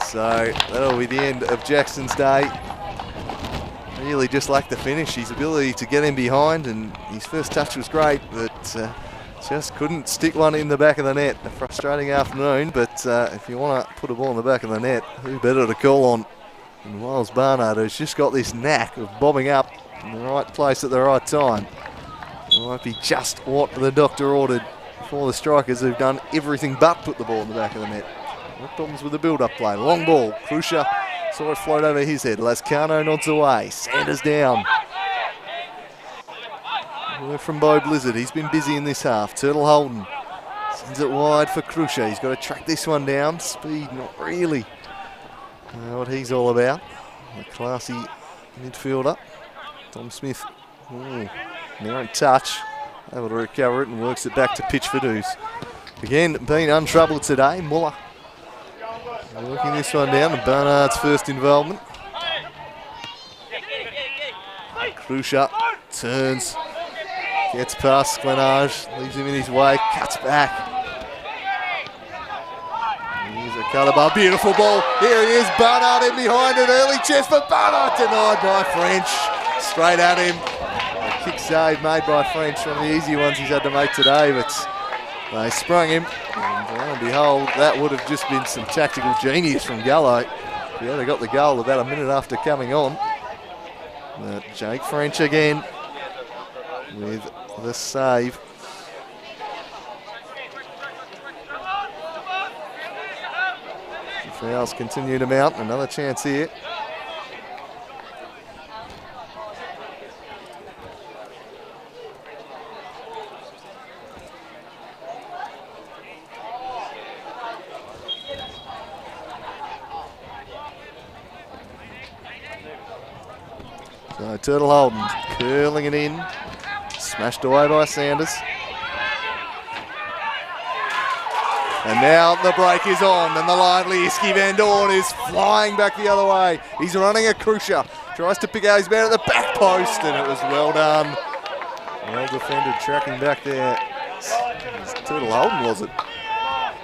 so that'll be the end of Jackson's day. Really just lacked the finish. His ability to get in behind, and his first touch was great, but just couldn't stick one in the back of the net. A frustrating afternoon, but if you want to put a ball in the back of the net, who better to call on than Miles Barnard, who's just got this knack of bobbing up in the right place at the right time. It might be just what the doctor ordered for the strikers, who've done everything but put the ball in the back of the net. No problems with the build-up play. Long ball. Krusha saw it float over his head. Lascano nods away. Sanders down. Work from Bo Blizzard. He's been busy in this half. Turtle Holden sends it wide for Krusha. He's got to track this one down. Speed, not really what he's all about. A classy midfielder. Tom Smith. Now in touch. Able to recover it and works it back to pitch for Deuce. Again, being untroubled today. Muller working this one down. And Barnard's first involvement. Krusha turns. Gets past Sklenash. Leaves him in his way. Cuts back. Here's a Calabar. Beautiful ball. Here he is. Barnard in behind an early chance for Barnard. Denied by French. Straight at him. A kick save made by French. One of the easy ones he's had to make today, but they sprung him. And lo and behold, that would have just been some tactical genius from Gallo. He only got the goal about a minute after coming on. But Jake French again with the save. The fouls continue to mount. Another chance here. So Turtle Holden curling it in. Smashed away by Sanders. And now the break is on, and the lively Iski Van Dorn is flying back the other way. He's running a crucier, tries to pick out his man at the back post, and it was well done. Well defended, tracking back there. It was Turtle Holden, was it?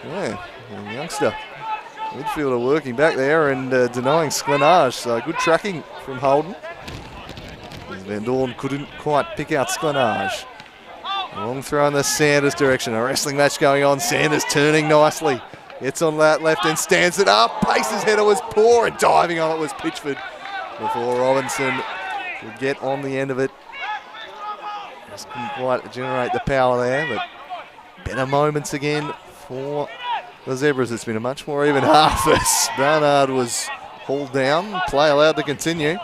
Yeah, a youngster. Midfielder working back there and denying Sklenage, so good tracking from Holden. Van Dorn couldn't quite pick out Sklenage. Long throw in the Sanders direction. A wrestling match going on. Sanders turning nicely. Gets on that left and stands it up. Pace's header was poor and diving on it was Pitchford before Robinson could get on the end of it. Just couldn't quite generate the power there, but better moments again for the Zebras. It's been a much more even half as Barnard was hauled down. Play allowed to continue.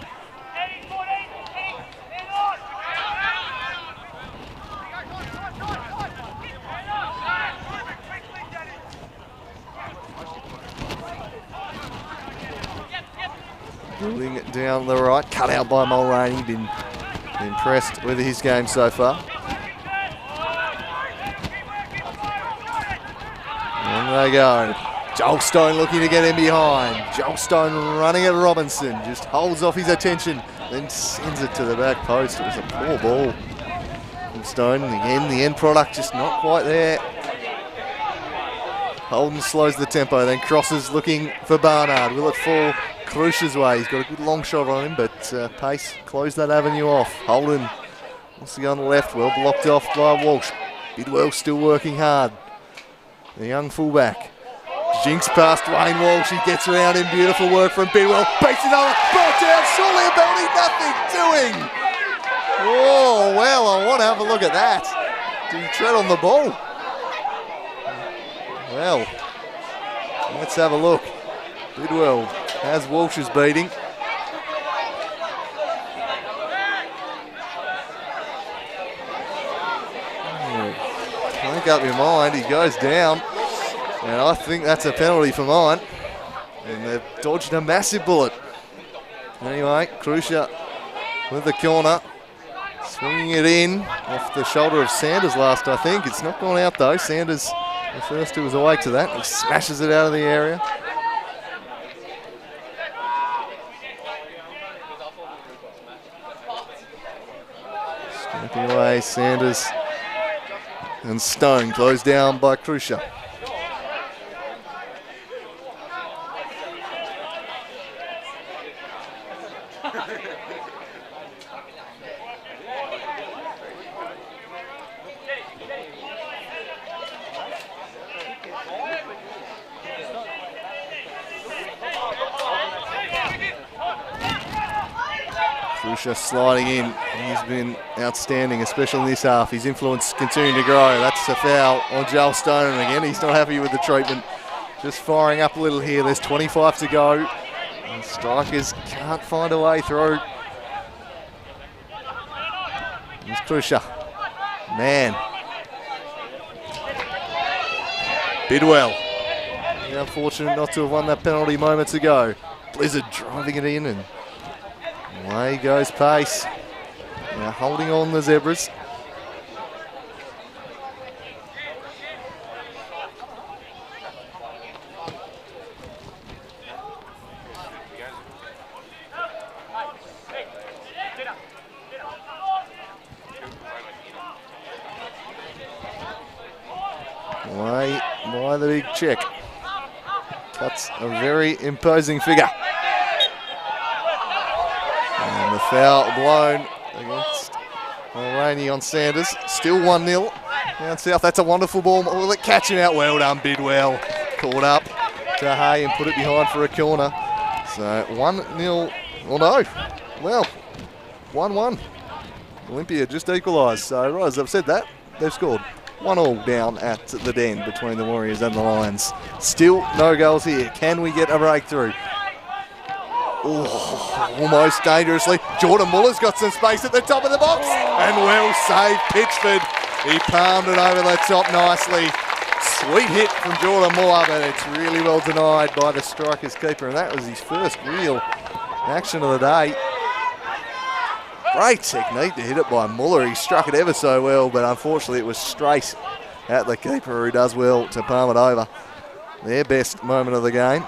Building it down the right, cut out by Mulroney. Been impressed with his game so far. On they go. Joel Stone looking to get in behind. Joel Stone running at Robinson, just holds off his attention, then sends it to the back post. It was a poor ball from Stone. Again, the end product just not quite there. Holden slows the tempo, then crosses looking for Barnard. Will it fall Crucia's way? He's got a good long shot on him, but Pace closed that avenue off. Holden wants to go on the left, well blocked off by Walsh. Bidwell still working hard. The young fullback. Jinks past Wayne Walsh, he gets around him, beautiful work from Bidwell. Beats another, brought down, surely ability, nothing doing. Oh, well, I want to have a look at that. Did he tread on the ball? Well, let's have a look. Bidwell has Walsh's beating. Make up your mind, he goes down. And I think that's a penalty for mine. And they've dodged a massive bullet. Anyway, Crucia with the corner. Swinging it in off the shoulder of Sanders last, I think. It's not gone out though. Sanders, the first who was awake to that. He smashes it out of the area. Snapping away, Sanders and Stone closed down by Crucia. Sliding in, he's been outstanding, especially in this half. His influence continuing to grow. That's a foul on Joel Stone, and again he's not happy with the treatment. Just firing up a little here. There's 25 to go. And strikers can't find a way through. Here's Crucia. Man. Bidwell. Unfortunate not to have won that penalty moments ago. Blizzard driving it in and away goes Pace. Now holding on the Zebras. Away by the big check. Cuts a very imposing figure. And the foul blown against Mulroney on Sanders. Still 1-0 down south. That's a wonderful ball. Will it catch him out? Well done, Bidwell. Caught up to Hay and put it behind for a corner. So 1-0. Well, no. Well, 1-1. Olympia just equalised. So, right, as I've said that, they've scored. 1-1 down at the Den between the Warriors and the Lions. Still no goals here. Can we get a breakthrough? Oh, almost dangerously. Jordan Muller's got some space at the top of the box. And well saved, Pitchford. He palmed it over the top nicely. Sweet hit from Jordan Muller, but it's really well denied by the Strikers keeper. And that was his first real action of the day. Great technique to hit it by Muller. He struck it ever so well, but unfortunately it was straight at the keeper, who does well to palm it over. Their best moment of the game.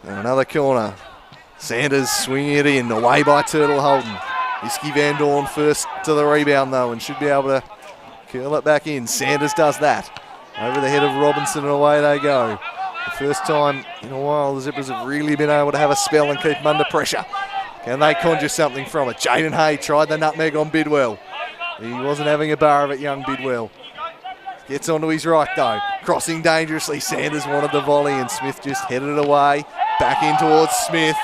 And another corner. Sanders swinging it in, away by Turtle Holden. Iski Van Dorn first to the rebound though, and should be able to curl it back in. Sanders does that. Over the head of Robinson, and away they go. The first time in a while the Zippers have really been able to have a spell and keep them under pressure. Can they conjure something from it? Jaden Hay tried the nutmeg on Bidwell. He wasn't having a bar of it, young Bidwell. Gets onto his right though. Crossing dangerously. Sanders wanted the volley and Smith just headed it away. Back in towards Smith.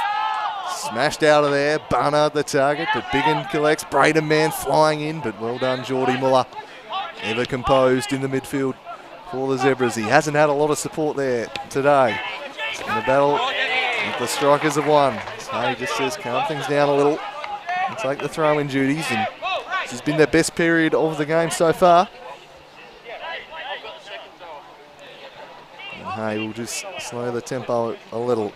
Smashed out of there. Barnard the target, but Biggin collects. Braden Man flying in, but well done, Geordie Muller. Ever composed in the midfield for the Zebras. He hasn't had a lot of support there today. In the battle that the Strikers have won. So he just says calm things down a little and take the throw-in duties, and this has been their best period of the game so far. And Hay will just slow the tempo a little.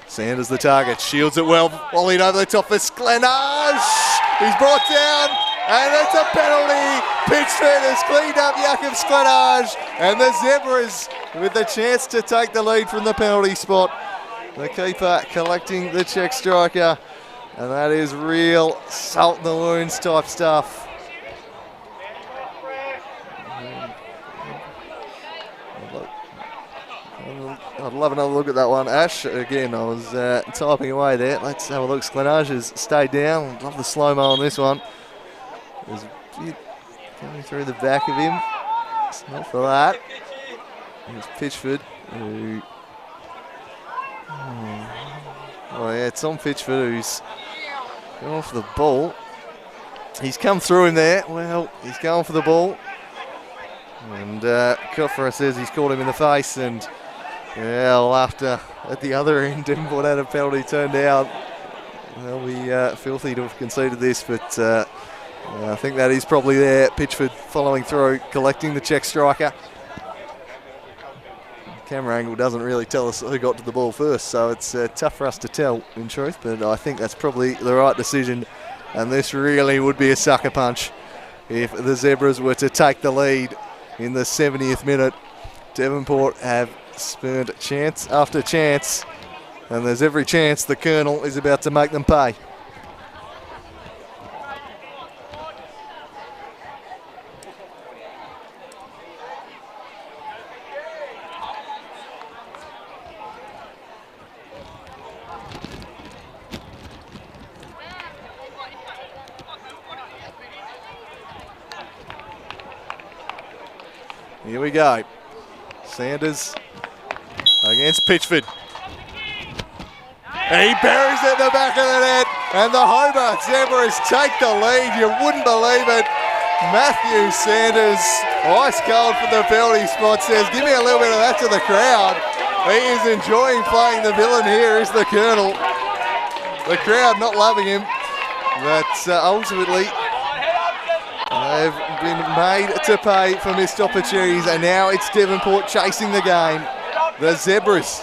Sanders the target, shields it well, volleyed over the top for Sklenage. He's brought down, and it's a penalty. Pitchford has cleaned up Jakob Sklenage, and the Zebras with the chance to take the lead from the penalty spot. The keeper collecting the check striker, and that is real salt in the wounds type stuff. I'd love another look at that one. Ash, again, I was typing away there. Let's have a look. Sklenage has stayed down. Love the slow-mo on this one. There's a bit coming through the back of him. It's not for that. Here's Pitchford, who... Oh, yeah, it's on Pitchford, who's going for the ball. He's come through him there. Well, he's going for the ball. And Kofra says he's caught him in the face, and... Yeah, laughter at the other end. Devonport had a penalty turned down. They'll be filthy to have conceded this, but I think that is probably there. Pitchford following through, collecting the check striker. Camera angle doesn't really tell us who got to the ball first, so it's tough for us to tell in truth, but I think that's probably the right decision, and this really would be a sucker punch if the Zebras were to take the lead in the 70th minute. Devonport have spurned chance after chance, and there's every chance the Colonel is about to make them pay. Here we go. Sanders against Pitchford. He buries it in the back of the net, and the Hobart Zebras take the lead. You wouldn't believe it. Matthew Sanders, ice cold for the penalty spot, says, give me a little bit of that to the crowd. He is enjoying playing the villain here, is the Colonel. The crowd not loving him, but ultimately they've been made to pay for missed opportunities, and now it's Devonport chasing the game. The Zebras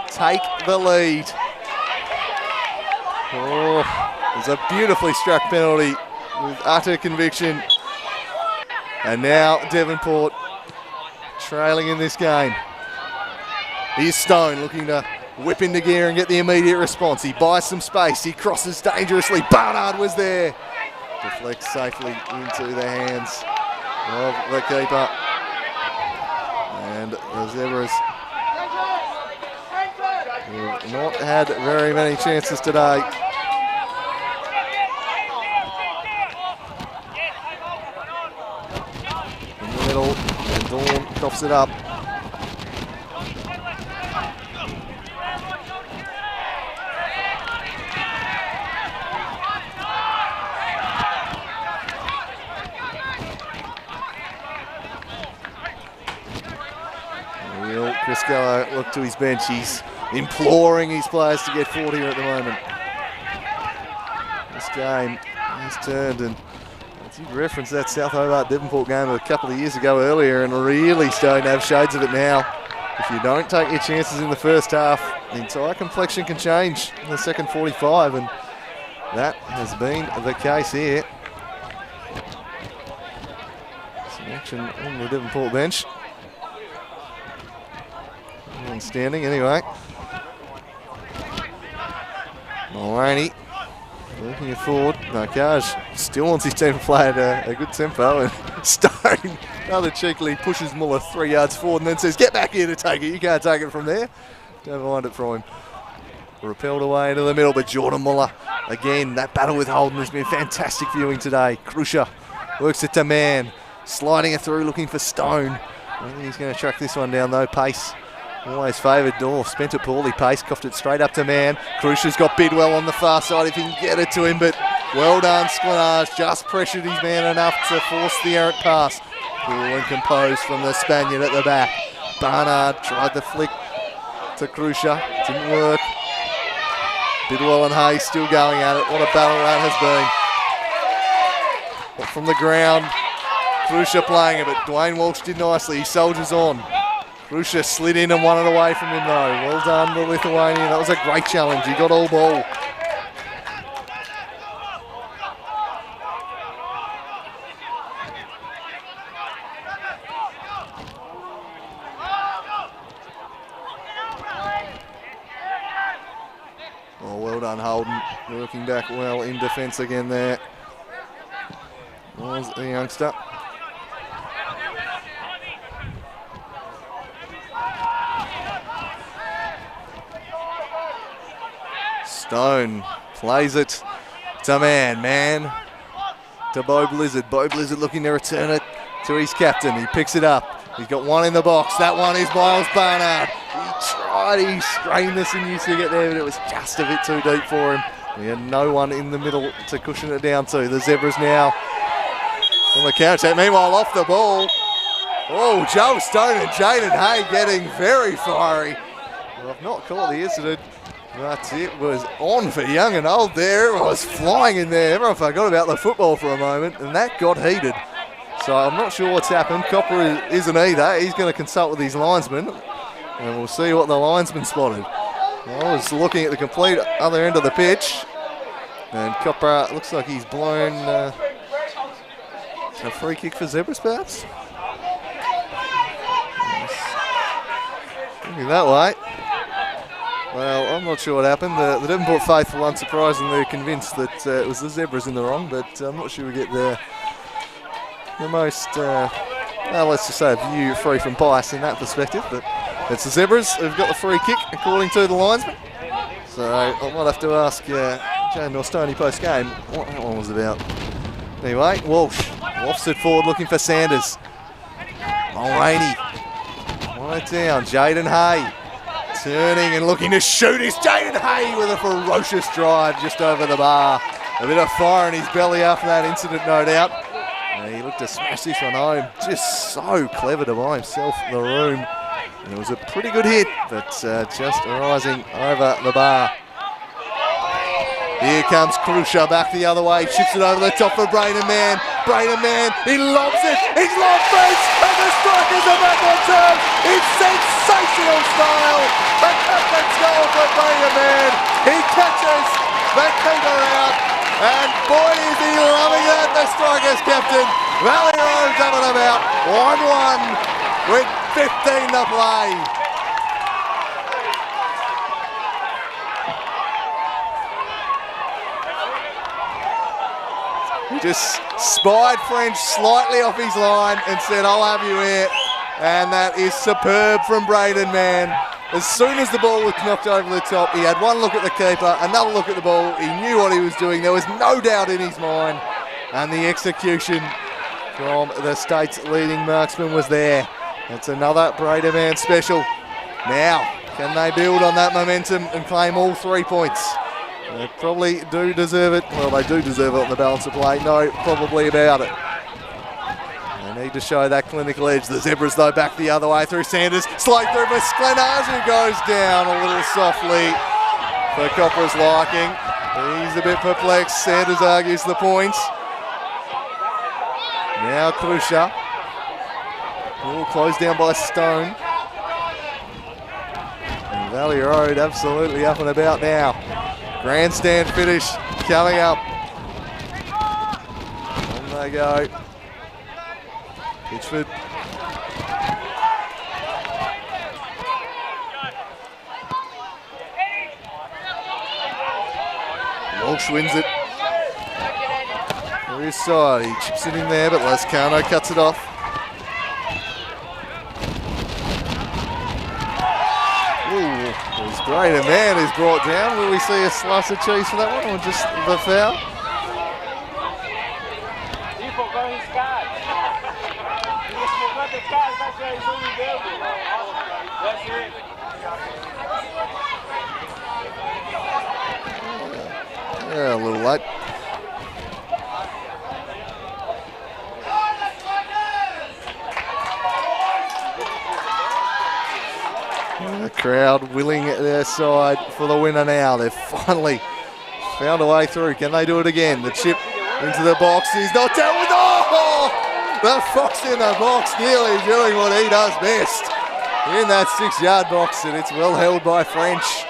take the lead. Oh, it's a beautifully struck penalty with utter conviction. And now Devonport trailing in this game. Here's Stone looking to whip into gear and get the immediate response. He buys some space. He crosses dangerously. Barnard was there. Deflects safely into the hands of the keeper. And the Zebras have not had very many chances today. In the middle, and Dawn coughs it up. Crisco look to his bench. He's imploring his players to get forward here at the moment. This game has turned, and I did reference that South Hobart Devonport game a couple of years ago earlier, and really starting to have shades of it now. If you don't take your chances in the first half, the entire complexion can change in the second 45, and that has been the case here. Some action on the Devonport bench. One standing anyway. Mulroney working it forward. Markage still wants his team to play at a good tempo, and Stone rather cheekily pushes Muller 3 yards forward and then says, "Get back here to take it. You can't take it from there." Don't mind it from him. Repelled away into the middle, but Jordan Muller, again, that battle with Holden has been fantastic viewing today. Krusher works it to Man, sliding it through, looking for Stone. I think he's going to track this one down though. Pace always favoured Dorf. Spent it poorly. Pace coughed it straight up to Man. Krusher's got Bidwell on the far side if he can get it to him, but well done, Sklanage. Just pressured his man enough to force the errant pass. Cool and composed from the Spaniard at the back. Barnard tried the flick to Krusher. Didn't work. Bidwell and Hayes still going at it. What a battle that has been. But from the ground, Krusher playing it, but Dwayne Walsh did nicely. He soldiers on. Krusher slid in and won it away from him though. Well done, the Lithuanian. That was a great challenge. He got all ball. Oh, well done, Holden. Working back well in defence again there. Was the youngster. Stone plays it to Man to Bo Blizzard. Bo Blizzard looking to return it to his captain. He picks it up. He's got one in the box. That one is Miles Barnard. He strained the sinews to get there, but it was just a bit too deep for him. He had no one in the middle to cushion it down to. The Zebras now on the counter. Meanwhile, off the ball. Oh, Joe Stone and Jaden Hay getting very fiery. Well, I've not caught the incident, but it was on for young and old there. It was flying in there. Everyone forgot about the football for a moment, and that got heated. So I'm not sure what's happened. Copper isn't either. He's going to consult with his linesman, and we'll see what the linesman spotted. I was looking at the complete other end of the pitch, and Copper looks like he's blown a free kick for Zebras, perhaps? Looking that way. Well, I'm not sure what happened. The Devonport faithful, unsurprisingly, are convinced that it was the Zebras in the wrong, but I'm not sure we get the most, let's just say, a view free from bias in that perspective. But it's the Zebras who've got the free kick, according to the linesman. So I might have to ask Jane Milstoney post-game what that one was about. Anyway, Walsh wafts it forward looking for Sanders. Mulroney. One it down. Jaden Hay. Turning and looking to shoot. It's Jaden Hay with a ferocious drive just over the bar. A bit of fire in his belly after that incident, no doubt. And he looked to smash this one home. Just so clever to buy himself the room. And it was a pretty good hit, but just rising over the bar. Here comes Krusher back the other way, chips it over the top for Braden Man. Braden Man, he lobs it, he's lobbed first, and the strikers are back on turn. It's sensational style. The captain's goal for Braden Man. He catches the keeper out, and boy is he loving it, the strikers captain. Valley Road's up and about, 1-1 with 15 to play. He just spied French slightly off his line and said, "I'll have you here." And that is superb from Braden Man. As soon as the ball was knocked over the top, he had one look at the keeper, another look at the ball. He knew what he was doing. There was no doubt in his mind. And the execution from the state's leading marksman was there. It's another Braden Man special. Now, can they build on that momentum and claim all 3 points? They probably do deserve it. Well, they do deserve it on the balance of play. No, probably about it. They need to show that clinical edge. The Zebras, though, back the other way through Sanders. Slide through for Sklanage, who goes down a little softly for Copper's liking. He's a bit perplexed. Sanders argues the point. Now Krusher. All closed down by Stone. And Valley Road absolutely up and about now. Grandstand finish coming up. On they go. Pitchford. Walsh wins it. For his side, he chips it in there, but Lascano cuts it off. Ooh, it was great. A man is brought down. Will we see a slice of cheese for that one, or just the foul? Yeah, a little late. The crowd willing at their side for the winner now. They've finally found a way through. Can they do it again? The chip into the box. He's not dealt with. Oh! The fox in the box nearly doing what he does best in that 6-yard box, and it's well held by French.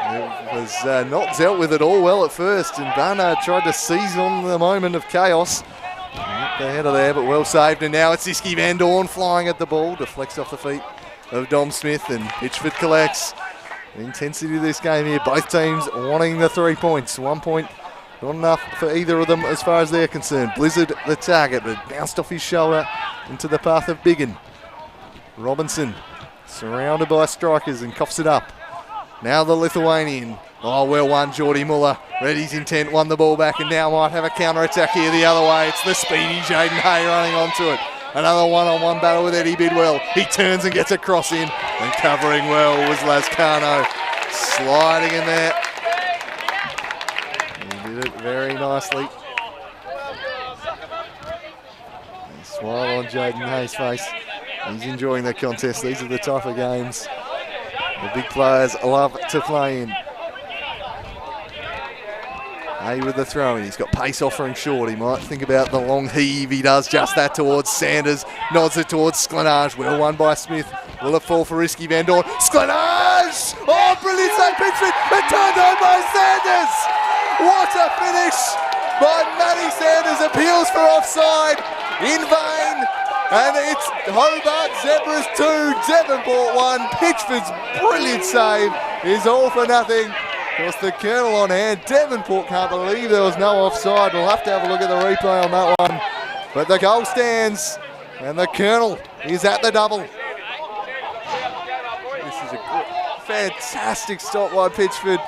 It was not dealt with at all well at first, and Barnard tried to seize on the moment of chaos. Not the header there, but well saved, and now it's Iski Van Dorn flying at the ball, deflects off the feet of Dom Smith, and Pitchford collects. The intensity of this game here, both teams wanting the 3 points. 1 point, not enough for either of them as far as they're concerned. Blizzard the target, but bounced off his shoulder into the path of Biggin. Robinson surrounded by strikers and coughs it up. Now the Lithuanian. Oh, well won, Geordie Muller. Read his intent, won the ball back, and now might have a counter-attack here the other way. It's the speedy Jaden Hay running onto it. Another one-on-one battle with Eddie Bidwell. He turns and gets a cross in, and covering well was Lascano. Sliding in there. He did it very nicely. And smile on Jaden Hay's face. He's enjoying the contest. These are the type of games the big players love to play in. Hay with the throw in. He's got pace offering short. He might think about the long heave. He does just that towards Sanders. Nods it towards Sklenage. Well won by Smith. Will it fall for Risky Van Dorn? Sklenage! Oh, brilliant save, Pitchford. It turned on by Sanders. What a finish by Matty Sanders. Appeals for offside in vain. And it's Hobart Zebras 2, Devonport 1. Pitchford's brilliant save is all for nothing. Of course, the Colonel on hand. Devonport can't believe there was no offside. We'll have to have a look at the replay on that one. But the goal stands, and the Colonel is at the double. This is a good, fantastic stop by Pitchford.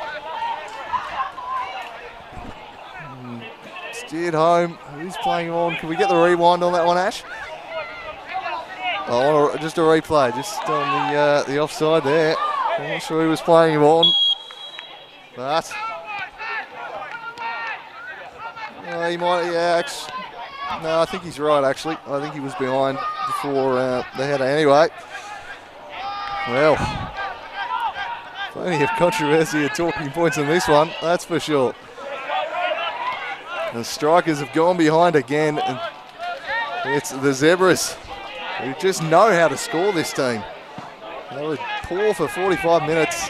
Steered home. Who's playing on? Can we get the rewind on that one, Ash? Oh, just a replay, just on the offside there. I'm not sure who was playing him on. But he might, no, I think he's right actually. I think he was behind before the header anyway. Well, plenty of controversy and talking points in this one, that's for sure. The strikers have gone behind again, and it's the Zebras who just know how to score this team. They were poor for 45 minutes.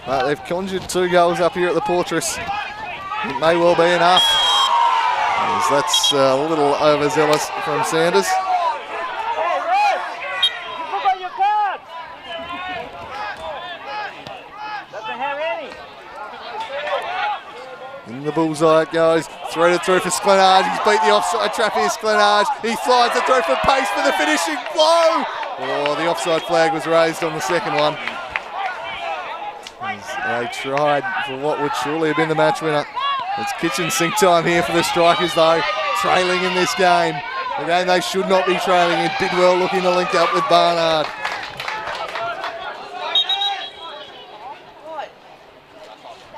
But they've conjured 2 goals up here at the Portress. It may well be enough. As that's a little overzealous from Sanders. In the bullseye it goes. Threaded through for Sklenage. He's beat the offside trap here, Sklenage. He slides it through for pace for the finishing blow. Oh, the offside flag was raised on the second one. They tried for what would surely have been the match winner. It's kitchen sink time here for the strikers though, trailing in this game. A game they should not be trailing in. Bidwell looking to link up with Barnard.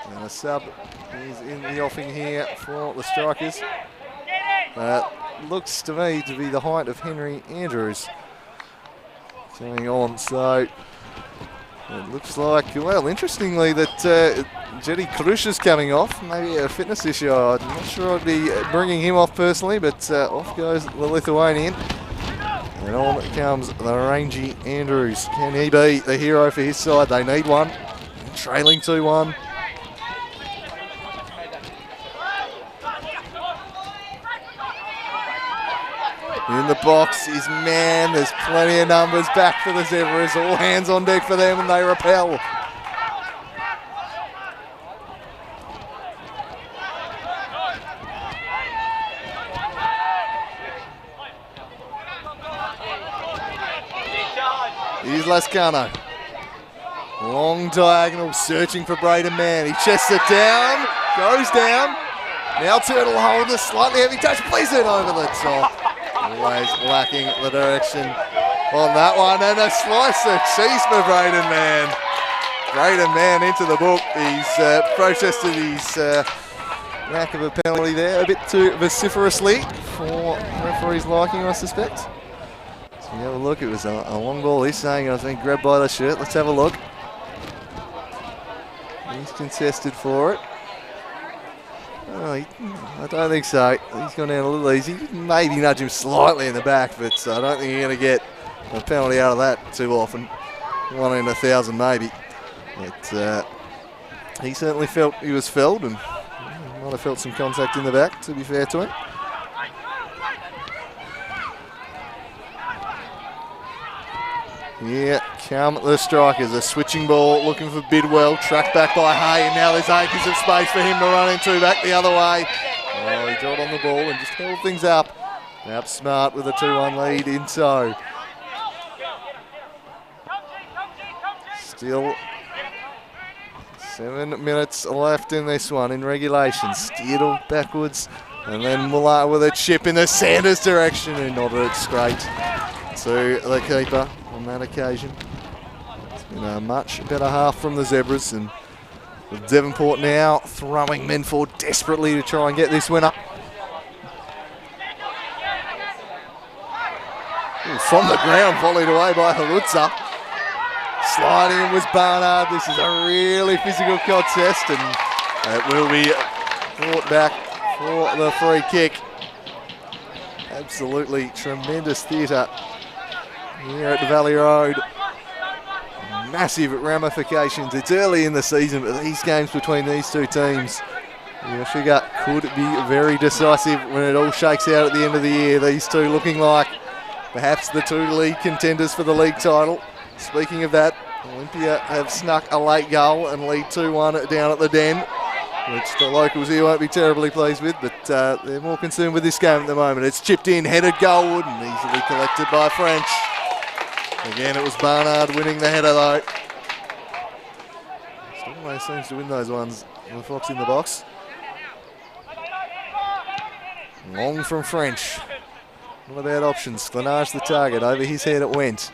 And a sub is in the offing here for the strikers. Looks to me to be the height of Henry Andrews going on, so it looks like, well, interestingly, that Jetty Krush is coming off. Maybe a fitness issue. I'm not sure I'd be bringing him off personally, but off goes the Lithuanian. And on comes the rangy Andrews. Can he be the hero for his side? They need one. Trailing 2-1. In the box is man. There's plenty of numbers back for the Zebras. All hands on deck for them and they repel. Here's Lascano. Long diagonal, searching for Braden Mann. He chests it down, goes down. Now Turtle Holder, slightly heavy touch, plays it over the top. Always lacking the direction on that one. And a slice of cheese for Braden Mann. Braden Mann into the book. He's protested his lack of a penalty there a bit too vociferously for referee's liking, I suspect. So you have a look, it was a long ball. He's saying, I think, grabbed by the shirt. Let's have a look. He's contested for it. Oh, I don't think so. He's gone down a little easy. Maybe nudge him slightly in the back, but I don't think you're going to get a penalty out of that too often. 1 in 1,000 maybe. But he certainly felt he was felled and might have felt some contact in the back, to be fair to him. Yeah, come the strikers. A switching ball looking for Bidwell. Tracked back by Hay, and now there's acres of space for him to run into. Back the other way. Oh, he got on the ball and just held things up. Now Smart with a 2-1 lead in tow. Still 7 minutes left in this one in regulation. Steered backwards, and then Muller with a chip in the Sanders direction and nodded it straight to the keeper on that occasion. It's been a much better half from the Zebras, and with Devonport now throwing men forward desperately to try and get this winner. Ooh, from the ground, volleyed away by Harutza. Sliding in was Barnard. This is a really physical contest, and it will be brought back for the free kick. Absolutely tremendous theatre here at the Valley Road. Massive ramifications. It's early in the season, but these games between these two teams, you figure, could be very decisive when it all shakes out at the end of the year. These two looking like perhaps the two league contenders for the league title. Speaking of that, Olympia have snuck a late goal and lead 2-1 down at the Den, which the locals here won't be terribly pleased with, but they're more concerned with this game at the moment. It's chipped in, headed goalward, and easily collected by French. Again, it was Barnard winning the header though. Still always seems to win those ones with Fox in the box. Long from French. Not a bad option. Sklenage the target. Over his head it went.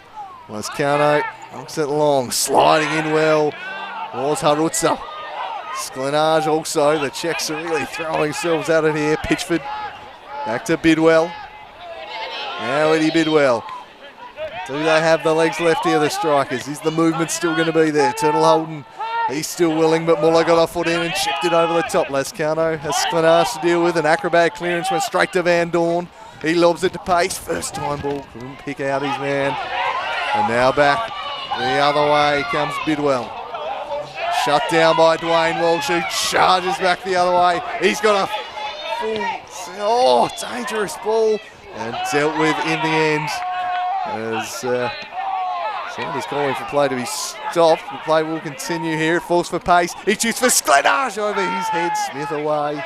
Lascano knocks it long. Sliding in well was Harutza. Sklenage also. The Czechs are really throwing themselves at it here. Pitchford back to Bidwell. Now Eddie Bidwell. Do they have the legs left here, the strikers? Is the movement still going to be there? Turtle Holden, he's still willing, but Muller got a foot in and chipped it over the top. Lascano has Sklenage to deal with. An acrobatic clearance went straight to Van Dorn. He lobs it to pace. First time ball, couldn't pick out his man. And now back the other way comes Bidwell. Shut down by Dwayne Walsh, who charges back the other way. He's got a full, dangerous ball, and dealt with in the end. As Sanders calling for play to be stopped. The play will continue here. It falls for pace. He shoots for Sklenage over his head. Smith away.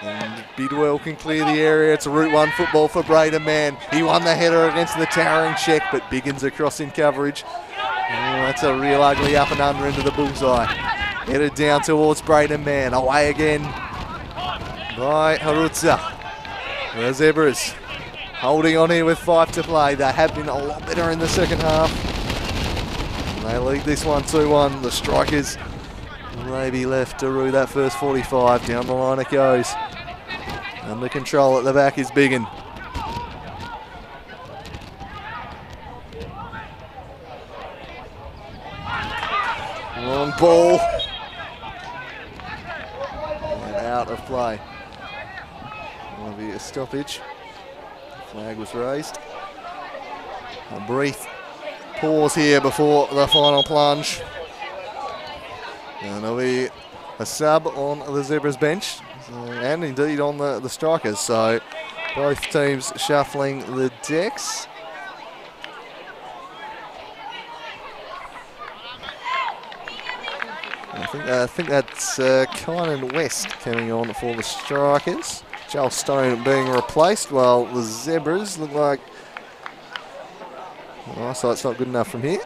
And Bidwell can clear the area. It's a Route 1 football for Braden Mann. He won the header against the towering Czech, but Biggins across in coverage. Oh, that's a real ugly up and under into the bullseye. Headed down towards Braden Mann. Away again by Harutza. The Zebras holding on here with 5 to play. They have been a lot better in the second half. And they lead this one 2-1. The strikers maybe left to rue that first 45. Down the line it goes. Under control at the back is Biggin. Long ball. And out of play. Will be a stoppage. Flag was raised. A brief pause here before the final plunge. And there'll be a sub on the Zebras bench, and indeed on the strikers. So Both teams shuffling the decks. I think that's Kynan West coming on for the Strikers. Joel Stone being replaced, while the Zebras look like... Oh, so it's not good enough from here.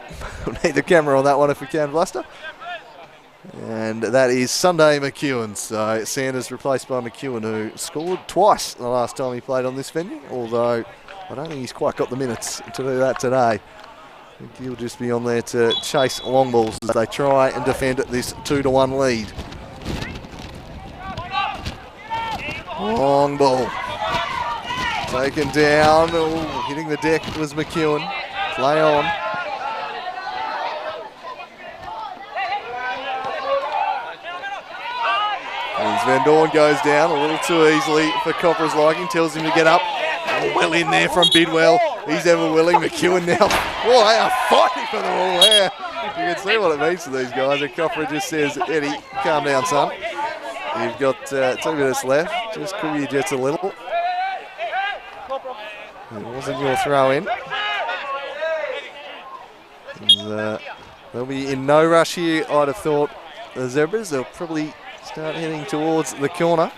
We'll need the camera on that one if we can, Bluster. And that is Sunday McEwen. So Sanders replaced by McEwen, who scored twice the last time he played on this venue, although I don't think he's quite got the minutes to do that today. I think he'll just be on there to chase long balls as they try and defend this 2-1 lead. Long ball. Taken down. Ooh, hitting the deck was McEwen. Play on. As Van Dorn goes down a little too easily for Copper's liking, tells him to get up. Oh, well in there from Bidwell. He's ever willing. McEwen now. Oh, they are fighting for the ball there. You can see what it means to these guys. And Copper just says, Eddie, calm down, son. You've got 2 minutes left. Just cool your jets a little. It wasn't your throw in. They'll be in no rush here, I'd have thought. The Zebras, they'll probably start heading towards the corner.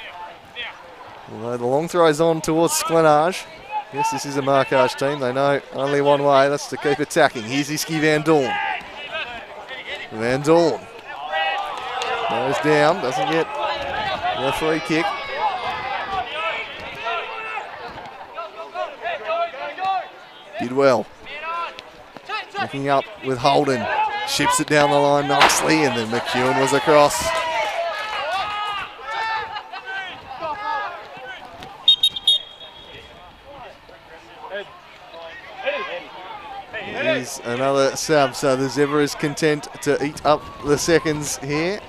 Although the long throw's on towards Sklenage. Yes, this is a markage team. They know only one way, that's to keep attacking. Here's Iski Van Dorn. Van Dorn goes down, doesn't get the free kick. Bidwell looking up with Holden. Ships it down the line nicely, and then McEwen was across. Here's another sub, so the Zebra is content to eat up the seconds here.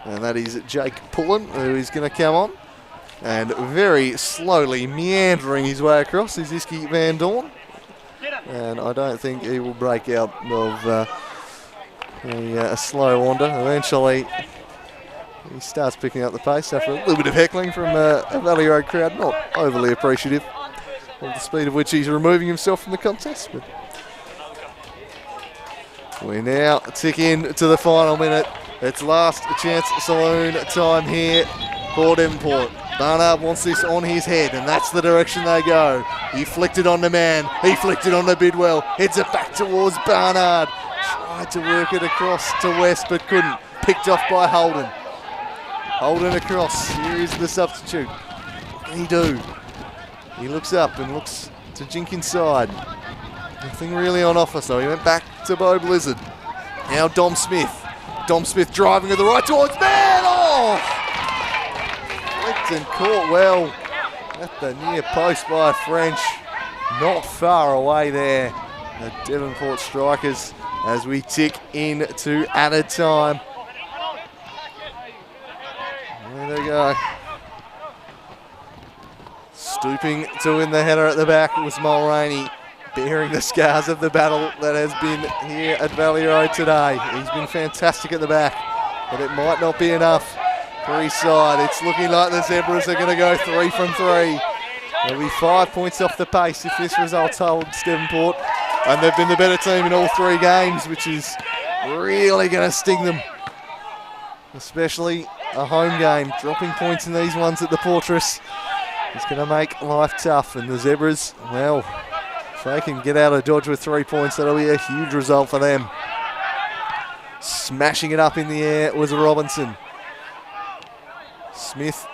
And that is Jake Pullen, who is going to come on. And very slowly meandering his way across is Iski Van Dorn. And I don't think he will break out of a slow wander. Eventually, he starts picking up the pace after a little bit of heckling from a Valley Road crowd. Not overly appreciative of the speed of which he's removing himself from the contest. But we now tick in to the final minute. It's last chance saloon time here for Devonport. Barnard wants this on his head, and that's the direction they go. He flicked it on the man. He flicked it on to Bidwell. Heads it back towards Barnard. Tried to work it across to West, but couldn't. Picked off by Holden. Holden across. Here is the substitute. What can he do? He looks up and looks to jink inside. Nothing really on offer, so he went back to Bo Blizzard. Now Dom Smith. Dom Smith driving to the right towards man. Oh! Flicked and caught well at the near post by French. Not far away there. The Devonport Strikers as we tick into added time. There they go. Stooping to win the header at the back was Mulroney, bearing the scars of the battle that has been here at Valley Road today. He's been fantastic at the back, but it might not be enough for his side. It's looking like the Zebras are going to go 3 from 3. They'll be 5 points off the pace if this result holds Devonport, and they've been the better team in all 3 games, which is really going to sting them, especially a home game. Dropping points in these ones at the Fortress is going to make life tough, and the Zebras, well, if they can get out of Dodge with 3 points, that'll be a huge result for them. Smashing it up in the air was Robinson. Smith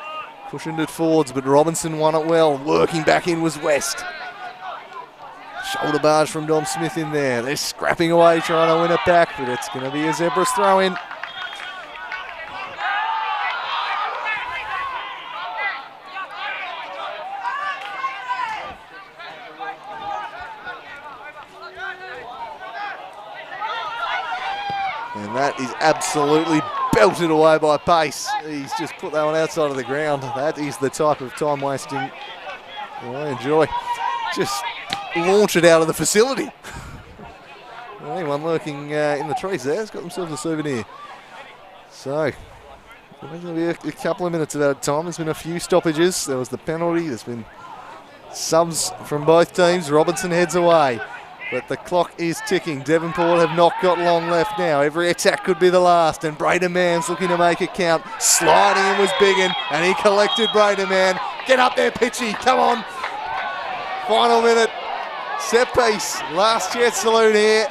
cushioned it forwards, but Robinson won it well. Working back in was West. Shoulder barge from Dom Smith in there. They're scrapping away, trying to win it back, but it's going to be a Zebras throw in. And that is absolutely belted away by Pace. He's just put that one outside of the ground. That is the type of time wasting I enjoy. Just launch it out of the facility. Anyone lurking in the trees there has got themselves a souvenir. So, There'll be a couple of minutes of that time. There's been a few stoppages. There was the penalty. There's been subs from both teams. Robinson heads away. But the clock is ticking. Devonport have not got long left now. Every attack could be the last. And Braden Mann's looking to make it count. Sliding in was Biggin. And he collected Braden Mann. Get up there, Pitchy. Come on. Final minute. Set piece. Last chance saloon here.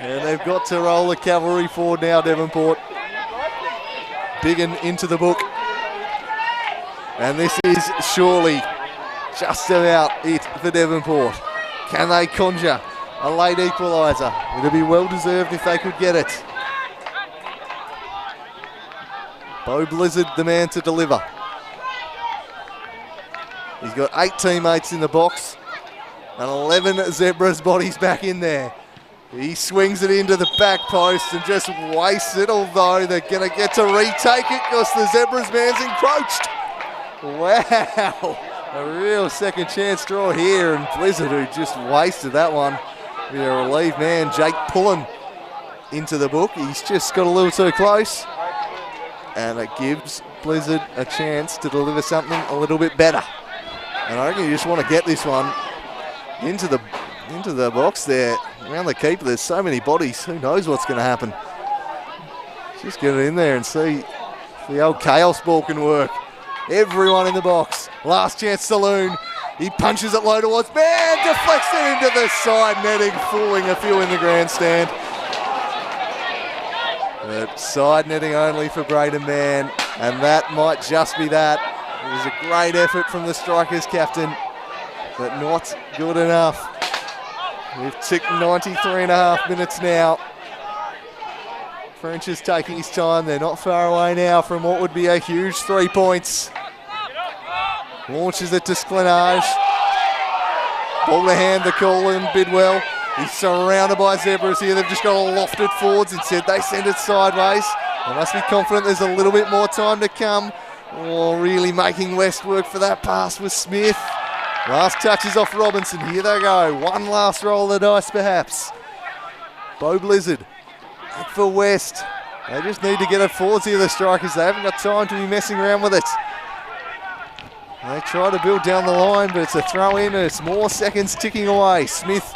And they've got to roll the cavalry forward now, Devonport. Biggin into the book. And this is surely just about it for Devonport. Can they conjure a late equaliser? It would be well deserved if they could get it. Bo Blizzard, the man to deliver. He's got 8 teammates in the box and 11 Zebras bodies back in there. He swings it into the back post and just wastes it, although they're going to get to retake it because the Zebras man's encroached. Wow, a real second chance draw here, and Blizzard, who just wasted that one. Be a relief man, Jake pulling into the book. He's just got a little too close, and it gives Blizzard a chance to deliver something a little bit better. And I reckon you just want to get this one into the box there, around the keeper. There's so many bodies, who knows what's going to happen. Just get it in there and see if the old chaos ball can work. Everyone in the box. Last chance saloon. He punches it low towards Mann, deflects it into the side netting, fooling a few in the grandstand. But side netting only for Braden Mann, and that might just be that. It was a great effort from the Strikers captain, but not good enough. We've ticked 93.5 minutes now. French is taking his time. They're not far away now from what would be a huge 3 points. Launches it to Sklenage. Ball to hand to Colin Bidwell. He's surrounded by Zebras here. They've just got to loft it forwards. Instead, they send it sideways. They must be confident there's a little bit more time to come. Oh, really making West work for that pass with Smith. Last touches off Robinson. Here they go. One last roll of the dice, perhaps. Bo Blizzard. Back for West. They just need to get it forwards here, the Strikers. They haven't got time to be messing around with it. They try to build down the line, but it's a throw in and it's more seconds ticking away. Smith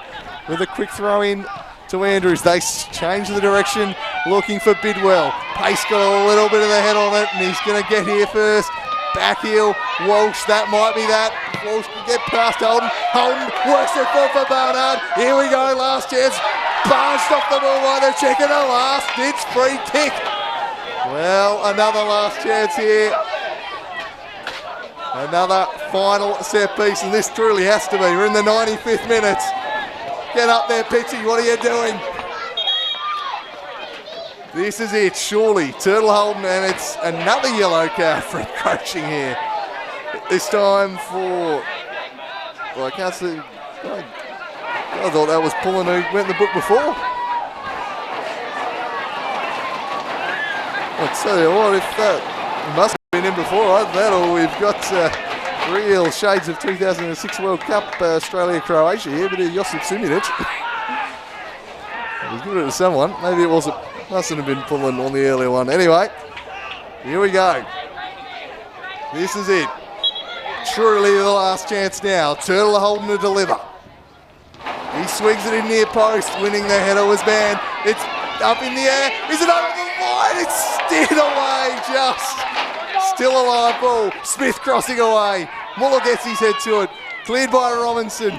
with a quick throw in to Andrews. They change the direction, looking for Bidwell. Pace got a little bit of the head on it, and he's going to get here first. Back heel, Walsh, that might be that. Walsh can get past Holden. Holden works it for Barnard. Here we go, last chance. Barnes stopped the ball while they're checking a last ditch free kick. Well, another last chance here. Another final set piece, and this truly has to be. We're in the 95th minute. Get up there, Pitchy, what are you doing? This is it, surely. Turtle Holden, and it's another yellow card for encroaching here. This time for, well, I can't see. I thought that was pulling who went in the book before. I'll tell you what, if that must have been in before, either that or we've got real shades of 2006 World Cup Australia-Croatia here, but Josip Simic. He's given it to someone. Maybe it wasn't. Mustn't have been pulling on the earlier one. Anyway, here we go. This is it. Truly the last chance now. Turtle Holden to deliver. He swings it in near post. Winning the header was banned. It's up in the air. Is it over the line? It's steered away just. Still a live ball. Smith crossing away. Muller gets his head to it. Cleared by Robinson.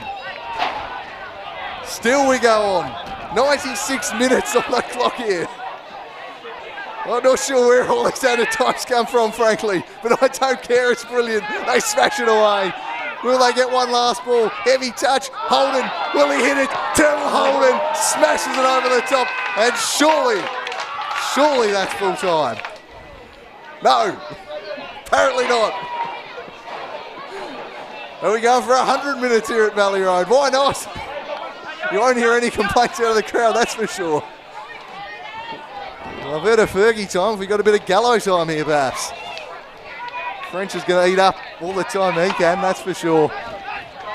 Still we go on. 96 minutes on the clock here. I'm not sure where all these added times come from, frankly, but I don't care. It's brilliant. They smash it away. Will they get one last ball? Heavy touch. Holden. Will he hit it? Turtle Holden smashes it over the top. And surely that's full time. No, apparently not. Are we going for 100 minutes here at Valley Road? Why not? You won't hear any complaints out of the crowd, that's for sure. Well, I've heard of Fergie time. We've got a bit of Gallo time here, perhaps. French is going to eat up all the time he can, that's for sure.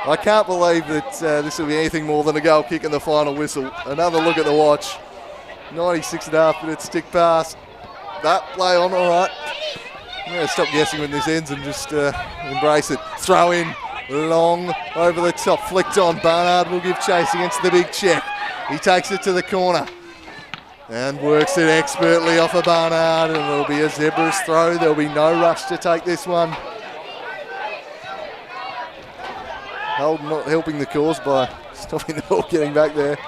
I can't believe that this will be anything more than a goal kick and the final whistle. Another look at the watch. 96.5 minutes tick past. that play on, all right. I'm going to stop guessing when this ends and just embrace it. Throw in, long, over the top, flicked on. Barnard will give chase against the big check. He takes it to the corner and works it expertly off of Barnard, and it'll be a Zebras throw. There'll be no rush to take this one. Holden not helping the cause by stopping the ball getting back there.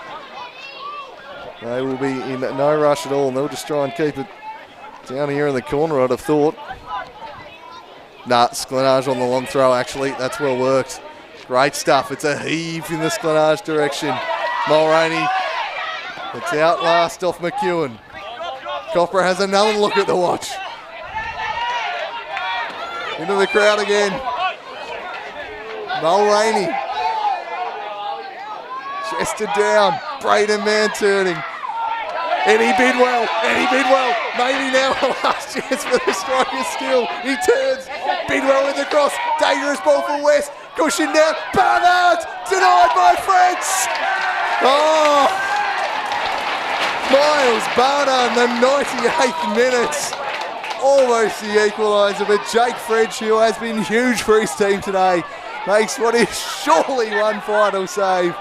They will be in no rush at all, and they'll just try and keep it down here in the corner, I'd have thought. Nah, Sklenage on the long throw, actually. That's well worked. Great stuff. It's a heave in the Sklenage direction. Mulroney, it's out last off McEwen. Copper has another look at the watch. Into the crowd again. Mulroney. Chested down. Braden man turning. Eddie Bidwell. Maybe now a last chance for the striker still. He turns. Bidwell in the cross. Dangerous ball for West. Cushion down. Barnard. Denied by French. Oh. Miles Barnard in the 98th minute. Almost the equaliser, but Jake French, who has been huge for his team today, makes what is surely one final save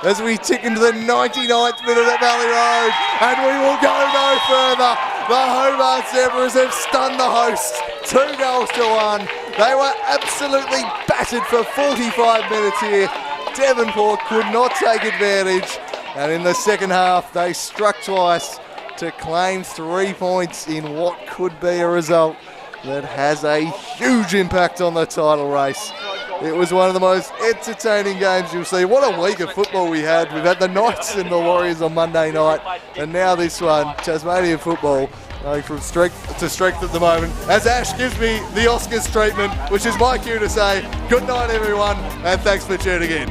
as we tick into the 99th minute at Valley Road, and we will go no further. The Hobart Zebras have stunned the hosts 2-1. They were absolutely battered for 45 minutes here. Devonport could not take advantage, and in the second half they struck twice to claim 3 points in what could be a result that has a huge impact on the title race. It was one of the most entertaining games you'll see. What a week of football we had. We've had the Knights and the Warriors on Monday night, and now this one, Tasmanian football, going from strength to strength at the moment. As Ash gives me the Oscars treatment, which is my cue to say good night everyone, and thanks for tuning in.